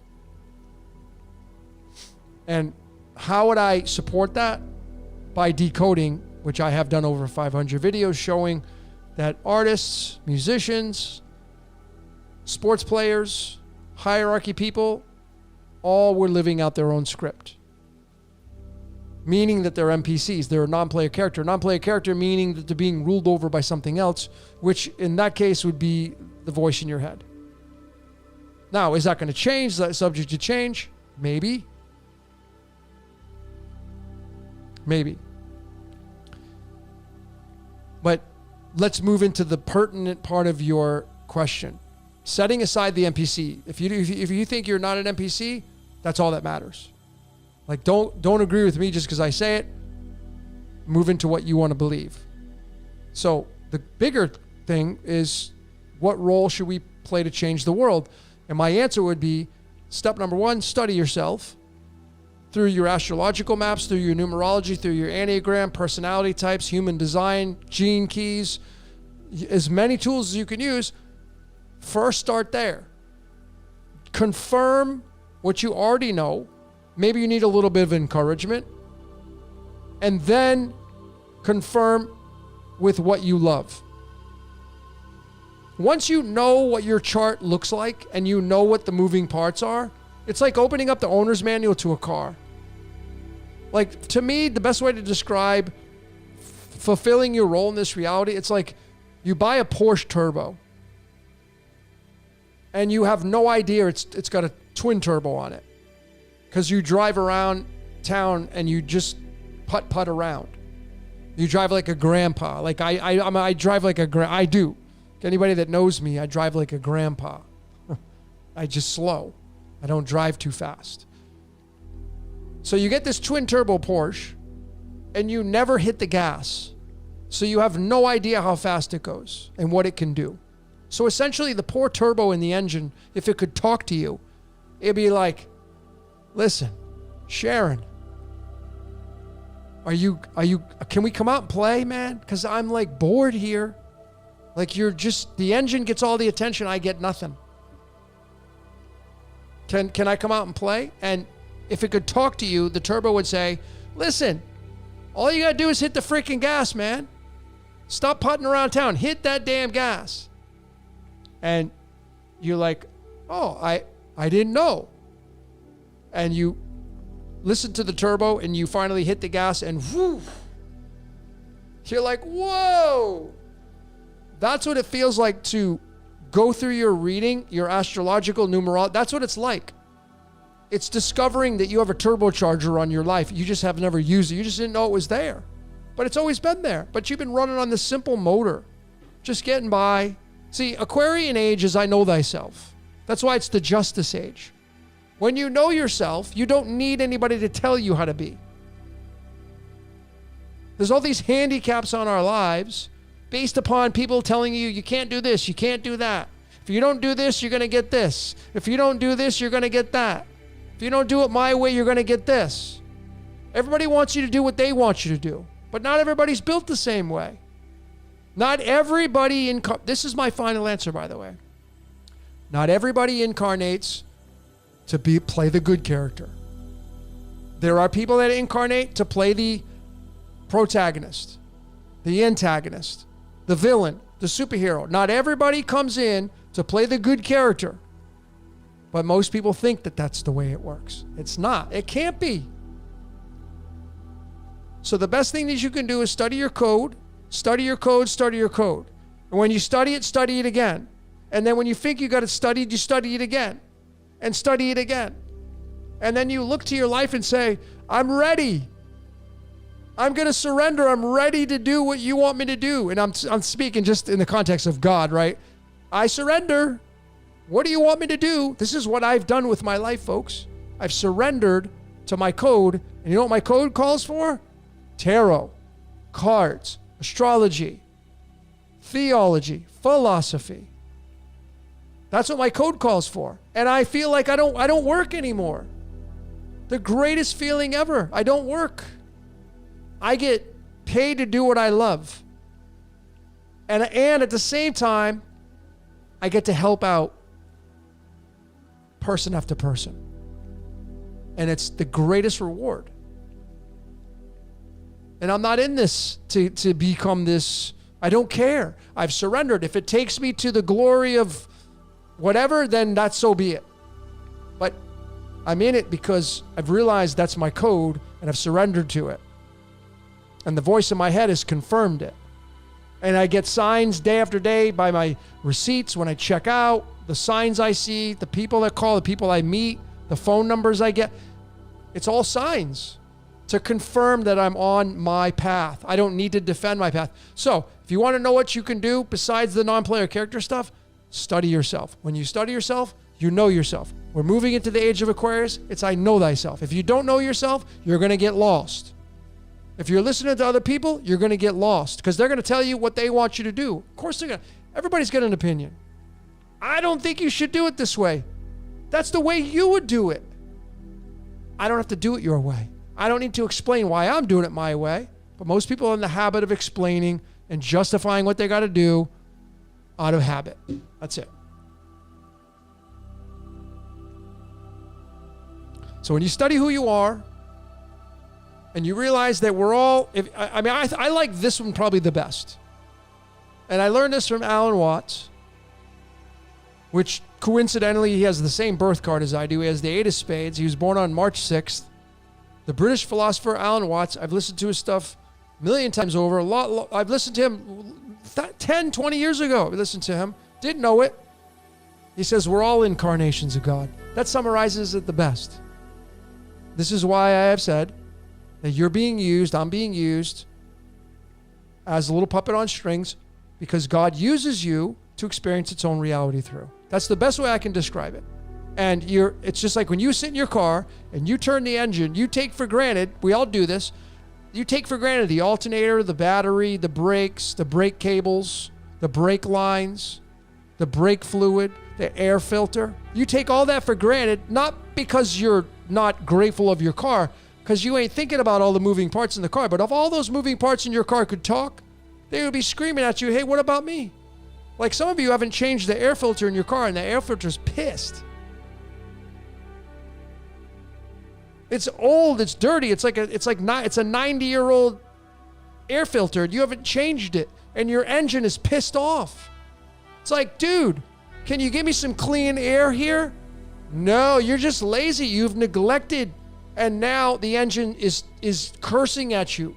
And how would I support that? By decoding, which I have done over 500 videos showing that artists, musicians, sports players, hierarchy people, all were living out their own script. Meaning that they're NPCs. They're a non-player character. Non-player character meaning that they're being ruled over by something else, which in that case would be the voice in your head. Now, is that going to change? Is that subject to change? Maybe. Maybe. But let's move into the pertinent part of your question. Setting aside the NPC. If you think you're not an NPC, that's all that matters. Like, don't agree with me just because I say it. Move into what you want to believe. So the bigger thing is, what role should we play to change the world? And my answer would be, step number one, study yourself through your astrological maps, through your numerology, through your Enneagram, personality types, human design, gene keys, as many tools as you can use. First, start there. Confirm what you already know. Maybe you need a little bit of encouragement. And then confirm with what you love. Once you know what your chart looks like and you know what the moving parts are, it's like opening up the owner's manual to a car. Like, to me, the best way to describe fulfilling your role in this reality, it's like you buy a Porsche Turbo and you have no idea it's got a twin turbo on it. Because you drive around town and you just putt around. You drive like a grandpa. Like I drive like I do. Anybody that knows me, I drive like a grandpa. I just slow. I don't drive too fast. So you get this twin turbo Porsche and you never hit the gas. So you have no idea how fast it goes and what it can do. So essentially the poor turbo in the engine, if it could talk to you, it'd be like, listen, Sharon, can we come out and play, man? Because I'm like bored here. Like, the engine gets all the attention, I get nothing. Can I come out and play? And if it could talk to you, the turbo would say, listen, all you got to do is hit the freaking gas, man. Stop putting around town. Hit that damn gas. And you're like, oh, I didn't know. And you listen to the turbo and you finally hit the gas and whoo. You're like, whoa. That's what it feels like to go through your reading, your astrological numerology. That's what it's like. It's discovering that you have a turbocharger on your life. You just have never used it. You just didn't know it was there. But it's always been there. But you've been running on this simple motor, just getting by. See, Aquarian age is I know thyself. That's why it's the justice age. When you know yourself, you don't need anybody to tell you how to be. There's all these handicaps on our lives based upon people telling you, you can't do this, you can't do that. If you don't do this, you're going to get this. If you don't do this, you're going to get that. If you don't do it my way, you're going to get this. Everybody wants you to do what they want you to do, but not everybody's built the same way. Not everybody this is my final answer, by the way. Not everybody incarnates to play the good character. There are people that incarnate to play the protagonist, the antagonist, the villain, the superhero. Not everybody comes in to play the good character. But most people think that that's the way it works. It's not. It can't be. So the best thing that you can do is study your code, study your code, study your code. And when you study it again. And then when you think you got it studied, you study it again and study it again. And then you look to your life and say, I'm ready. I'm going to surrender. I'm ready to do what you want me to do. And I'm speaking just in the context of God, right? I surrender. What do you want me to do? This is what I've done with my life, folks. I've surrendered to my code. And you know what my code calls for? Tarot, cards, astrology, theology, philosophy. That's what my code calls for. And I feel like I don't work anymore. The greatest feeling ever. I don't work. I get paid to do what I love. And at the same time, I get to help out person after person. And it's the greatest reward. And I'm not in this to become this. I don't care. I've surrendered. If it takes me to the glory of whatever, then that's so be it. But I'm in it because I've realized that's my code and I've surrendered to it. And the voice in my head has confirmed it. And I get signs day after day by my receipts when I check out, the signs I see, the people that call, the people I meet, the phone numbers I get. It's all signs to confirm that I'm on my path. I don't need to defend my path. So if you want to know what you can do besides the non-player character stuff, study yourself. When you study yourself, you know yourself. We're moving into the age of Aquarius. It's I know thyself. If you don't know yourself, you're going to get lost. If you're listening to other people, you're going to get lost because they're going to tell you what they want you to do. Of course, everybody's got an opinion. I don't think you should do it this way. That's the way you would do it. I don't have to do it your way. I don't need to explain why I'm doing it my way. But most people are in the habit of explaining and justifying what they got to do out of habit. That's it. So when you study who you are, and you realize that we're all, I like this one probably the best. And I learned this from Alan Watts, which coincidentally, he has the same birth card as I do. He has the 8 of spades. He was born on March 6th. The British philosopher Alan Watts, I've listened to his stuff a million times over. I've listened to him 10, 20 years ago. I listened to him. Didn't know it. He says, we're all incarnations of God. That summarizes it the best. This is why I have said that you're being used, I'm being used as a little puppet on strings because God uses you to experience its own reality through. That's the best way I can describe it. And it's just like when you sit in your car and you turn the engine, you take for granted, we all do this, you take for granted the alternator, the battery, the brakes, the brake cables, the brake lines, the brake fluid, the air filter. You take all that for granted, not because you're not grateful of your car, because you ain't thinking about all the moving parts in the car. But if all those moving parts in your car could talk, they would be screaming at you, hey, what about me? Like some of you haven't changed the air filter in your car and the air filter's pissed. It's old, it's dirty, it's a 90-year-old air filter and you haven't changed it and your engine is pissed off. It's like, dude, can you give me some clean air here? No, you're just lazy. You've neglected. And now the engine is cursing at you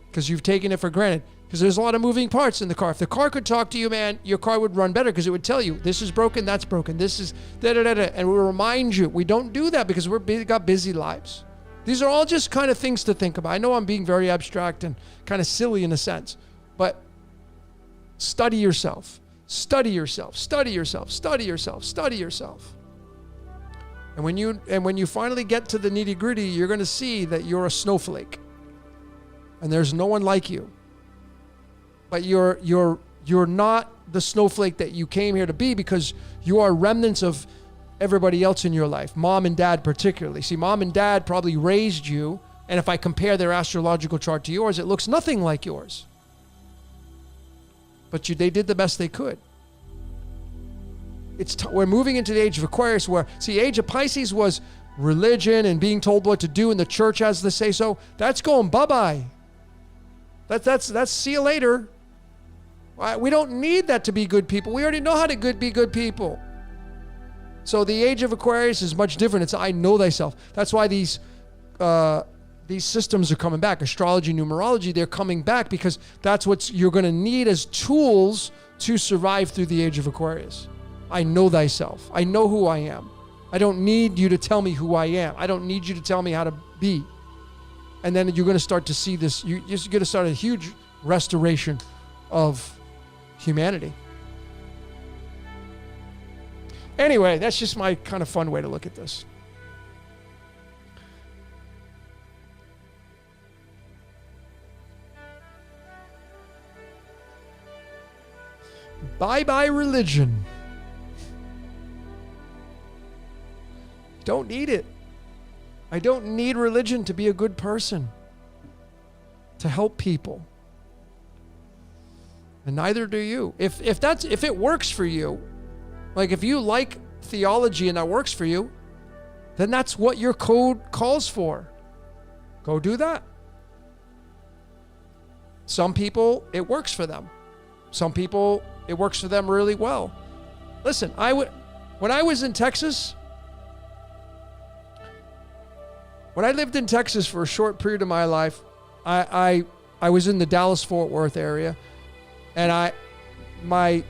because you've taken it for granted. Because there's a lot of moving parts in the car. If the car could talk to you, man, your car would run better because it would tell you, this is broken, that's broken, this is da-da-da-da. And it will remind you. We don't do that because got busy lives. These are all just kind of things to think about. I know I'm being very abstract and kind of silly in a sense. But study yourself. Study yourself. Study yourself. Study yourself. Study yourself. And when you finally get to the nitty-gritty, you're going to see that you're a snowflake. And there's no one like you. But you're not the snowflake that you came here to be because you are remnants of everybody else in your life, mom and dad particularly. See, mom and dad probably raised you, and if I compare their astrological chart to yours, it looks nothing like yours. But they did the best they could. We're moving into the age of Aquarius where, see, age of Pisces was religion and being told what to do and the church has to say so. That's going bye-bye. That's see you later. We don't need that to be good people. We already know how to be good people. So the age of Aquarius is much different. It's I know thyself. That's why these systems are coming back. Astrology, numerology, they're coming back because that's what you're going to need as tools to survive through the age of Aquarius. I know thyself. I know who I am. I don't need you to tell me who I am. I don't need you to tell me how to be. And then you're going to start to see this. You're going to start a huge restoration of humanity. Anyway, that's just my kind of fun way to look at this. Bye-bye religion. Don't need it. I don't need religion to be a good person, to help people. And neither do you. If it works for you, like if you like theology and that works for you, then that's what your code calls for. Go do that. Some people, it works for them. Some people, it works for them really well. Listen, when I was in Texas, when I lived in Texas for a short period of my life, I was in the Dallas-Fort Worth area, and my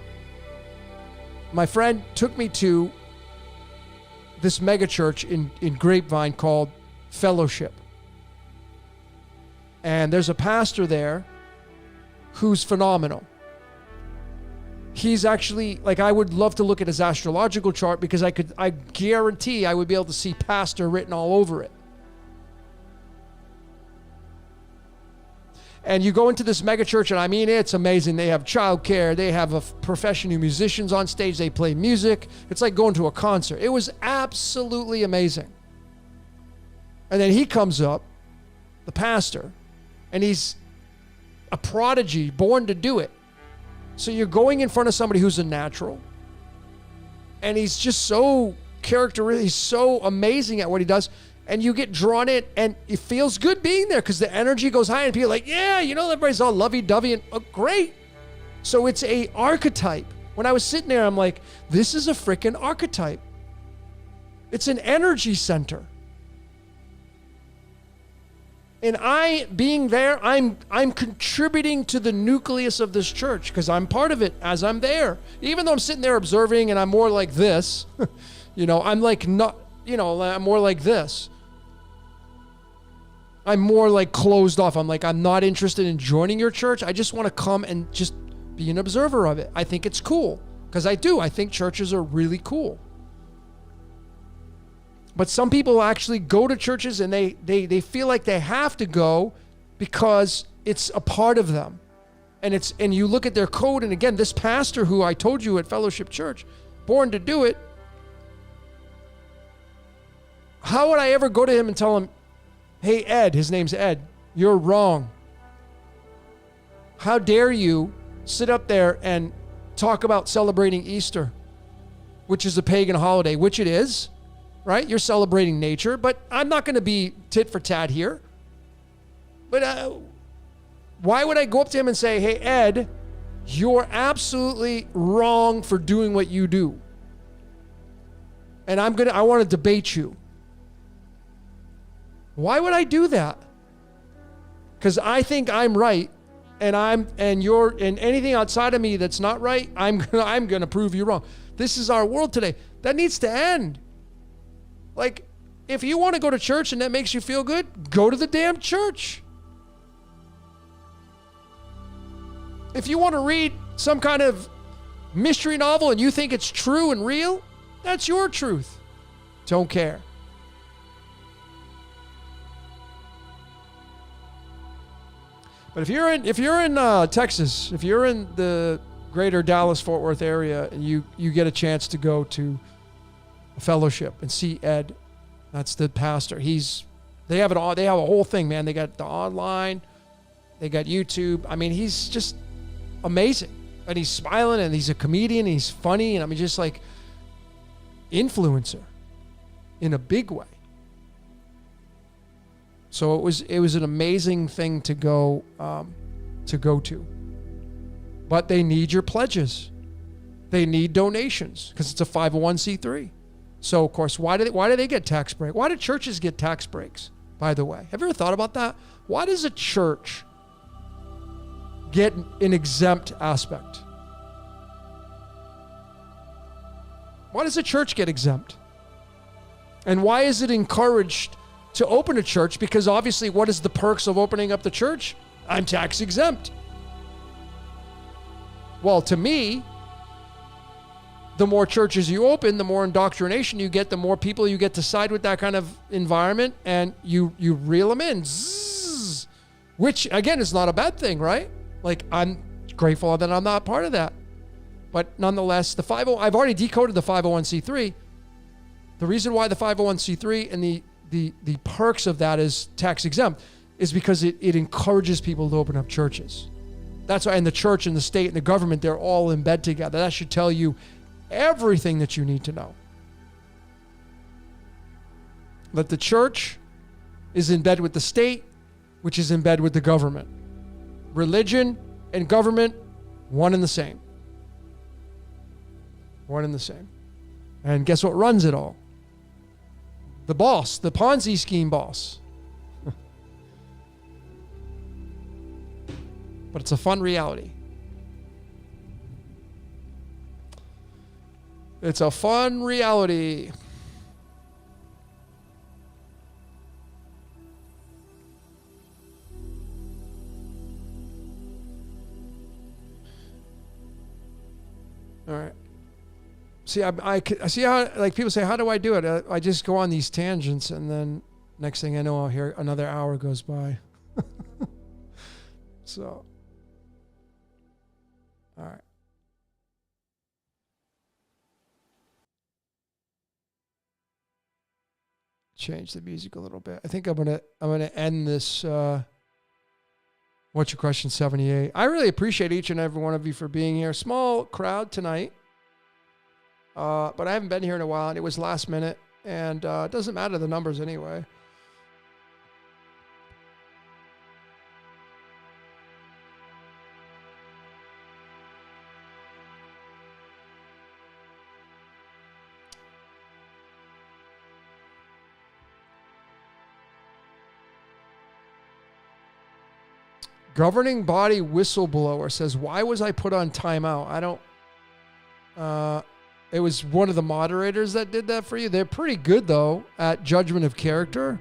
friend took me to this mega church in Grapevine called Fellowship. And there's a pastor there who's phenomenal. He's actually, like, I would love to look at his astrological chart because I guarantee I would be able to see pastor written all over it. And you go into this mega church, and I mean, it's amazing. They have childcare. They have professional musicians on stage. They play music. It's like going to a concert. It was absolutely amazing. And then he comes up, the pastor, and he's a prodigy, born to do it. So you're going in front of somebody who's a natural, and he's just so characteristic. He's so amazing at what he does. And you get drawn in, and it feels good being there because the energy goes high, and people are like, yeah, everybody's all lovey-dovey, and great. So it's a archetype. When I was sitting there, I'm like, this is a freaking archetype. It's an energy center. And being there, I'm contributing to the nucleus of this church because I'm part of it as I'm there. Even though I'm sitting there observing, and I'm more like this, I'm like not, I'm more like this. I'm more like closed off. I'm not interested in joining your church. I just want to come and just be an observer of it. I think it's cool because I do. I think churches are really cool. But some people actually go to churches and they feel like they have to go because it's a part of them. And you look at their code, and again, this pastor who I told you at Fellowship Church, born to do it, how would I ever go to him and tell him, hey, Ed, his name's Ed, you're wrong. How dare you sit up there and talk about celebrating Easter, which is a pagan holiday, which it is, right? You're celebrating nature, but I'm not going to be tit for tat here. But why would I go up to him and say, hey, Ed, you're absolutely wrong for doing what you do. And I want to debate you. Why would I do that? Because I think I'm right, and anything outside of me that's not right, I'm gonna prove you wrong. This is our world today. That needs to end. Like, if you want to go to church and that makes you feel good, go to the damn church. If you want to read some kind of mystery novel and you think it's true and real, that's your truth. Don't care. But if you're in Texas, if you're in the greater Dallas-Fort Worth area, and you get a chance to go to fellowship, and see Ed. That's the pastor. They have it all. They have a whole thing, man. They got the online. They got YouTube. I mean, he's just amazing. And he's smiling, and he's a comedian, and he's funny, and I mean, just like influencer in a big way. So it was an amazing thing to go to. But they need your pledges. They need donations because it's a 501c3. So of course, why do they get tax break? Why do churches get tax breaks? By the way, have you ever thought about that? Why does a church get an exempt aspect? Why does a church get exempt? And why is it encouraged to open a church? Because obviously, what is the perks of opening up the church? I'm tax exempt. Well, to me, the more churches you open, the more indoctrination you get, the more people you get to side with that kind of environment, and you reel them in. Zzz, which, again, is not a bad thing, right? Like, I'm grateful that I'm not part of that. But nonetheless, I've already decoded the 501c3. The reason why the 501c3 and the perks of that is tax exempt is because it encourages people to open up churches. That's why, and the church and the state and the government, they're all in bed together. That should tell you everything that you need to know. That the church is in bed with the state, which is in bed with the government. Religion and government, one and the same. One and the same. And guess what runs it all? The boss, the Ponzi scheme boss. But it's a fun reality. It's a fun reality. All right. See, I see how, like, people say, how do I do it? I just go on these tangents, and then next thing I know, I'll hear another hour goes by. So, all right. Change the music a little bit. I think I'm gonna end this. What's your question 78? I really appreciate each and every one of you for being here. Small crowd tonight. But I haven't been here in a while, and it was last minute, and it doesn't matter the numbers anyway. Governing body whistleblower says, why was I put on timeout? I don't... It was one of the moderators that did that for you. They're pretty good, though, at judgment of character.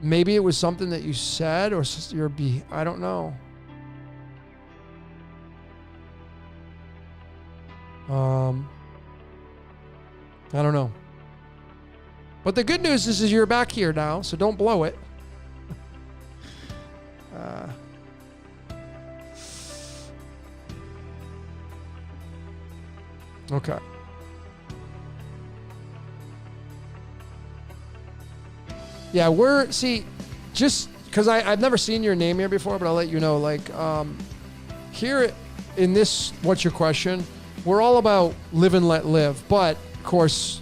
Maybe it was something that you said, or I don't know. I don't know. But the good news is you're back here now, so don't blow it. Okay. Yeah, just because I've never seen your name here before, but I'll let you know, like, here in this, what's your question? We're all about live and let live, but of course,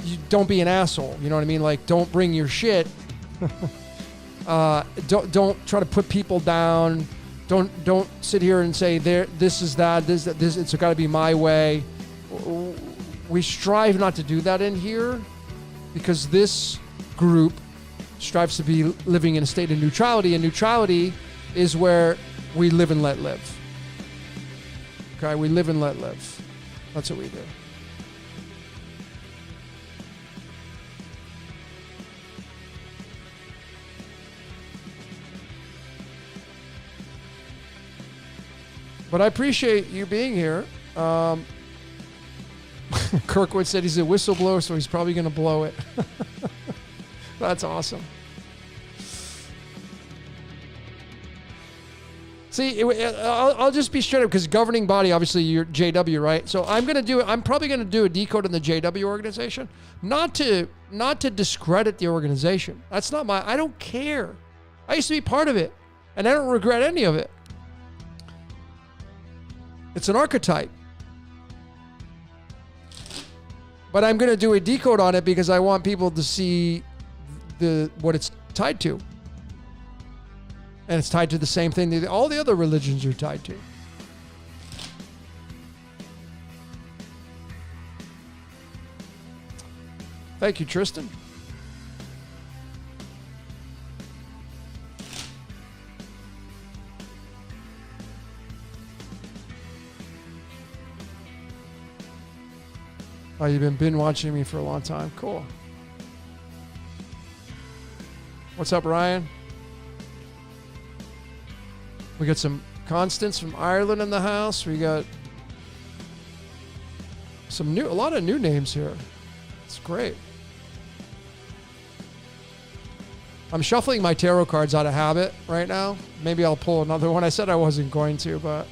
you don't be an asshole. You know what I mean? Like, don't bring your shit. Don't try to put people down. Don't sit here and say this is that, this, it's got to be my way. We strive not to do that in here, because this group strives to be living in a state of neutrality, and neutrality is where we live and let live. Okay, we live and let live. That's what we do. But I appreciate you being here. Kirkwood said he's a whistleblower, so he's probably going to blow it. That's awesome. See, I'll just be straight up because governing body, obviously, you're JW, right? So I'm probably gonna do a decode in the JW organization, not to discredit the organization. That's not I don't care. I used to be part of it, and I don't regret any of it. It's an archetype. But I'm gonna do a decode on it because I want people to see what it's tied to. And it's tied to the same thing that all the other religions are tied to. Thank you, Tristan. Oh, you've been watching me for a long time. Cool. What's up, Ryan? We got some Constance from Ireland in the house. We got a lot of new names here. It's great. I'm shuffling my tarot cards out of habit right now. Maybe I'll pull another one. I said I wasn't going to, but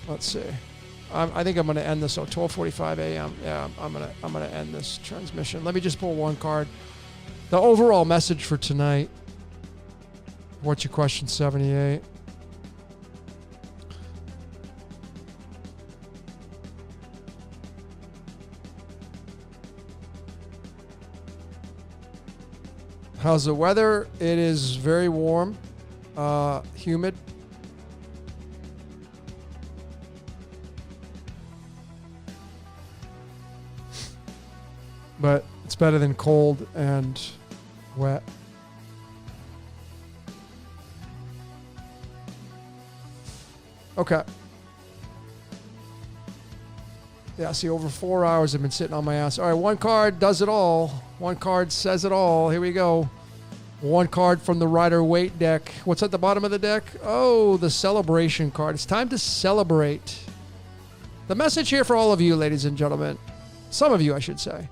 let's see. I think I'm going to end this at 12:45 a.m. Yeah, I'm going to end this transmission. Let me just pull one card. The overall message for tonight. What's your question, 78? How's the weather? It is very warm, humid. But it's better than cold and wet. Okay. Yeah, see, over 4 hours I've been sitting on my ass. All right, one card does it all. One card says it all. Here we go. One card from the Rider-Waite deck. What's at the bottom of the deck? Oh, the celebration card. It's time to celebrate. The message here for all of you, ladies and gentlemen. Some of you, I should say.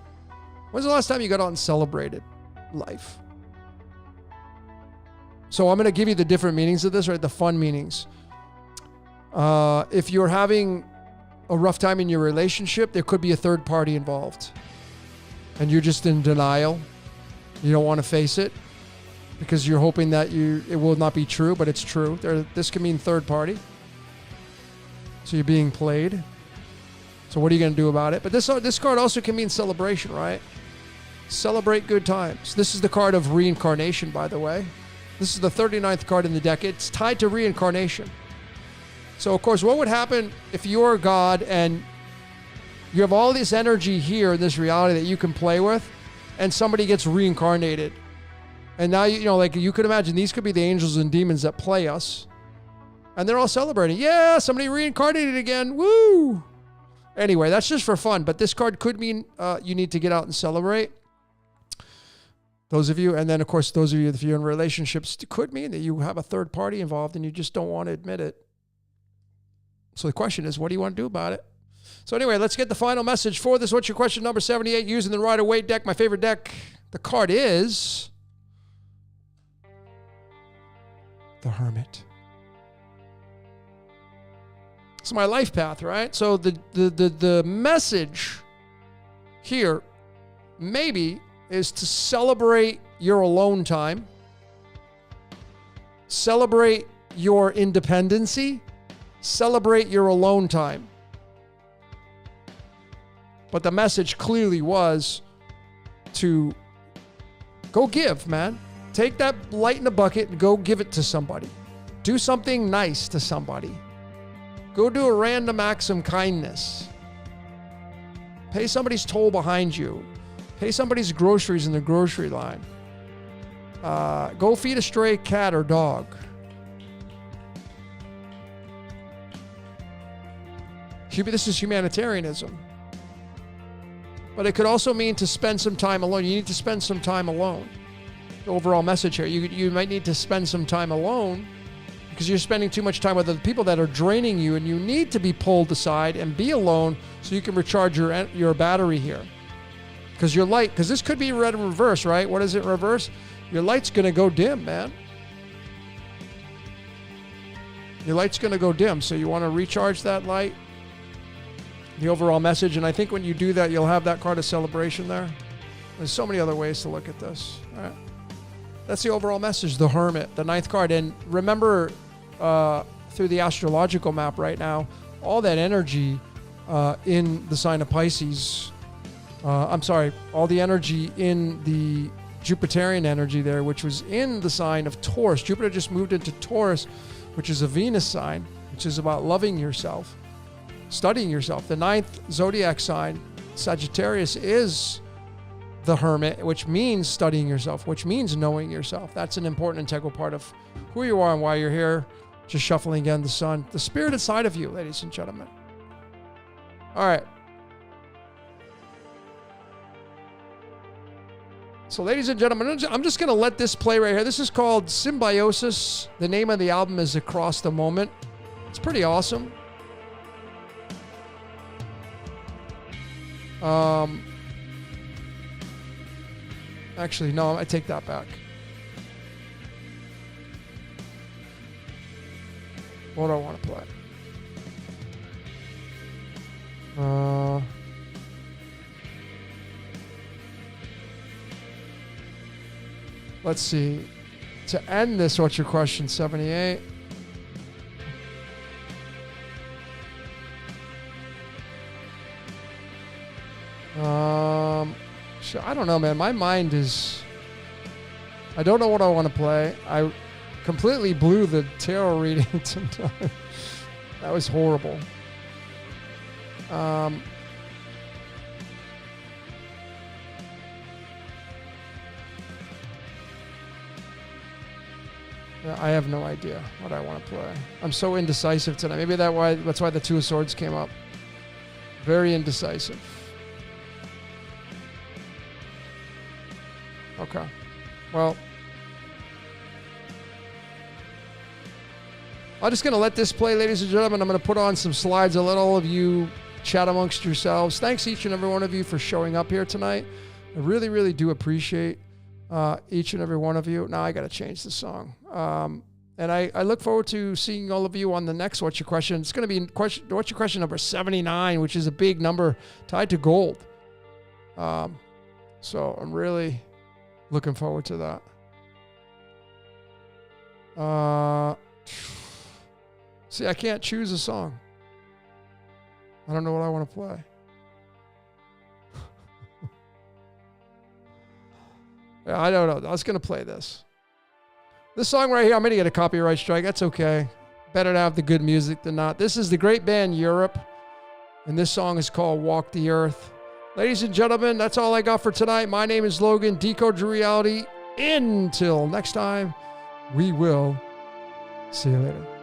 When's the last time you got out and celebrated life? So I'm going to give you the different meanings of this, right? The fun meanings. If you're having a rough time in your relationship, there could be a third party involved. And you're just in denial. You don't want to face it because you're hoping that it will not be true, but it's true. This can mean third party. So you're being played. So what are you going to do about it? But this card also can mean celebration, right? Celebrate good times. This is the card of reincarnation, by the way. This is the 39th card in the deck. It's tied to reincarnation. So, of course, what would happen if you're God and you have all this energy here in this reality that you can play with, and somebody gets reincarnated? And now, like you could imagine, these could be the angels and demons that play us. And they're all celebrating. Yeah, somebody reincarnated again. Woo! Anyway, that's just for fun. But this card could mean you need to get out and celebrate. Those of you, and then, of course, those of you, if you're in relationships, it could mean that you have a third party involved and you just don't want to admit it. So the question is, what do you want to do about it? So anyway, let's get the final message for this. What's your question number 78? Using the Rider-Waite deck, my favorite deck. The card is the Hermit. It's my life path, right? So the message here maybe is to celebrate your alone time, celebrate your independency, celebrate your alone time. But the message clearly was to go give, man. Take that light in a bucket and go give it to somebody. Do something nice to somebody. Go do a random act, some kindness. Pay somebody's toll behind you. Pay somebody's groceries in the grocery line. Go feed a stray cat or dog. This is humanitarianism. But it could also mean to spend some time alone. You need to spend some time alone. The overall message here. You might need to spend some time alone because you're spending too much time with other people that are draining you, and you need to be pulled aside and be alone so you can recharge your battery here. Because your light, because this could be read in reverse, right? What is it in reverse? Your light's going to go dim, man. your light's going to go dim. So you want to recharge that light, the overall message. And I think when you do that, you'll have that card of celebration there. There's so many other ways to look at this. All right. That's the overall message, the Hermit, the 9th card. And remember, through the astrological map right now, all that energy in the sign of Pisces, all the energy in the Jupiterian energy there, which was in the sign of Taurus. Jupiter just moved into Taurus, which is a Venus sign, which is about loving yourself, studying yourself. The 9th zodiac sign, Sagittarius, is the Hermit, which means studying yourself, which means knowing yourself. That's an important integral part of who you are and why you're here. Just shuffling again the sun, the spirit inside of you, ladies and gentlemen. All right. So, ladies and gentlemen, I'm just going to let this play right here. This is called Symbiosis. The name of the album is Across the Moment. It's pretty awesome. Actually, no, I take that back. What do I want to play? Let's see. To end this, what's your question? 78. I don't know, man. My mind is... I don't know what I want to play. I completely blew the tarot reading tonight. That was horrible. Yeah, I have no idea what I want to play. I'm so indecisive tonight. Maybe that's why the Two of Swords came up. Very indecisive. Okay. Well, I'm just going to let this play, ladies and gentlemen. I'm going to put on some slides and let all of you chat amongst yourselves. Thanks each and every one of you for showing up here tonight. I really, really do appreciate each and every one of you. Now I got to change the song. And I look forward to seeing all of you on the next What's Your Question. It's going to be What's Your Question number 79, which is a big number tied to gold. So I'm really looking forward to that. See, I can't choose a song. I don't know what I want to play. Yeah, I don't know. I was going to play this. This song right here, I'm going to get a copyright strike. That's okay. Better to have the good music than not. This is the great band Europe, and this song is called Walk the Earth. Ladies and gentlemen, that's all I got for tonight. My name is Logan, Decode Your Reality. Until next time, we will see you later.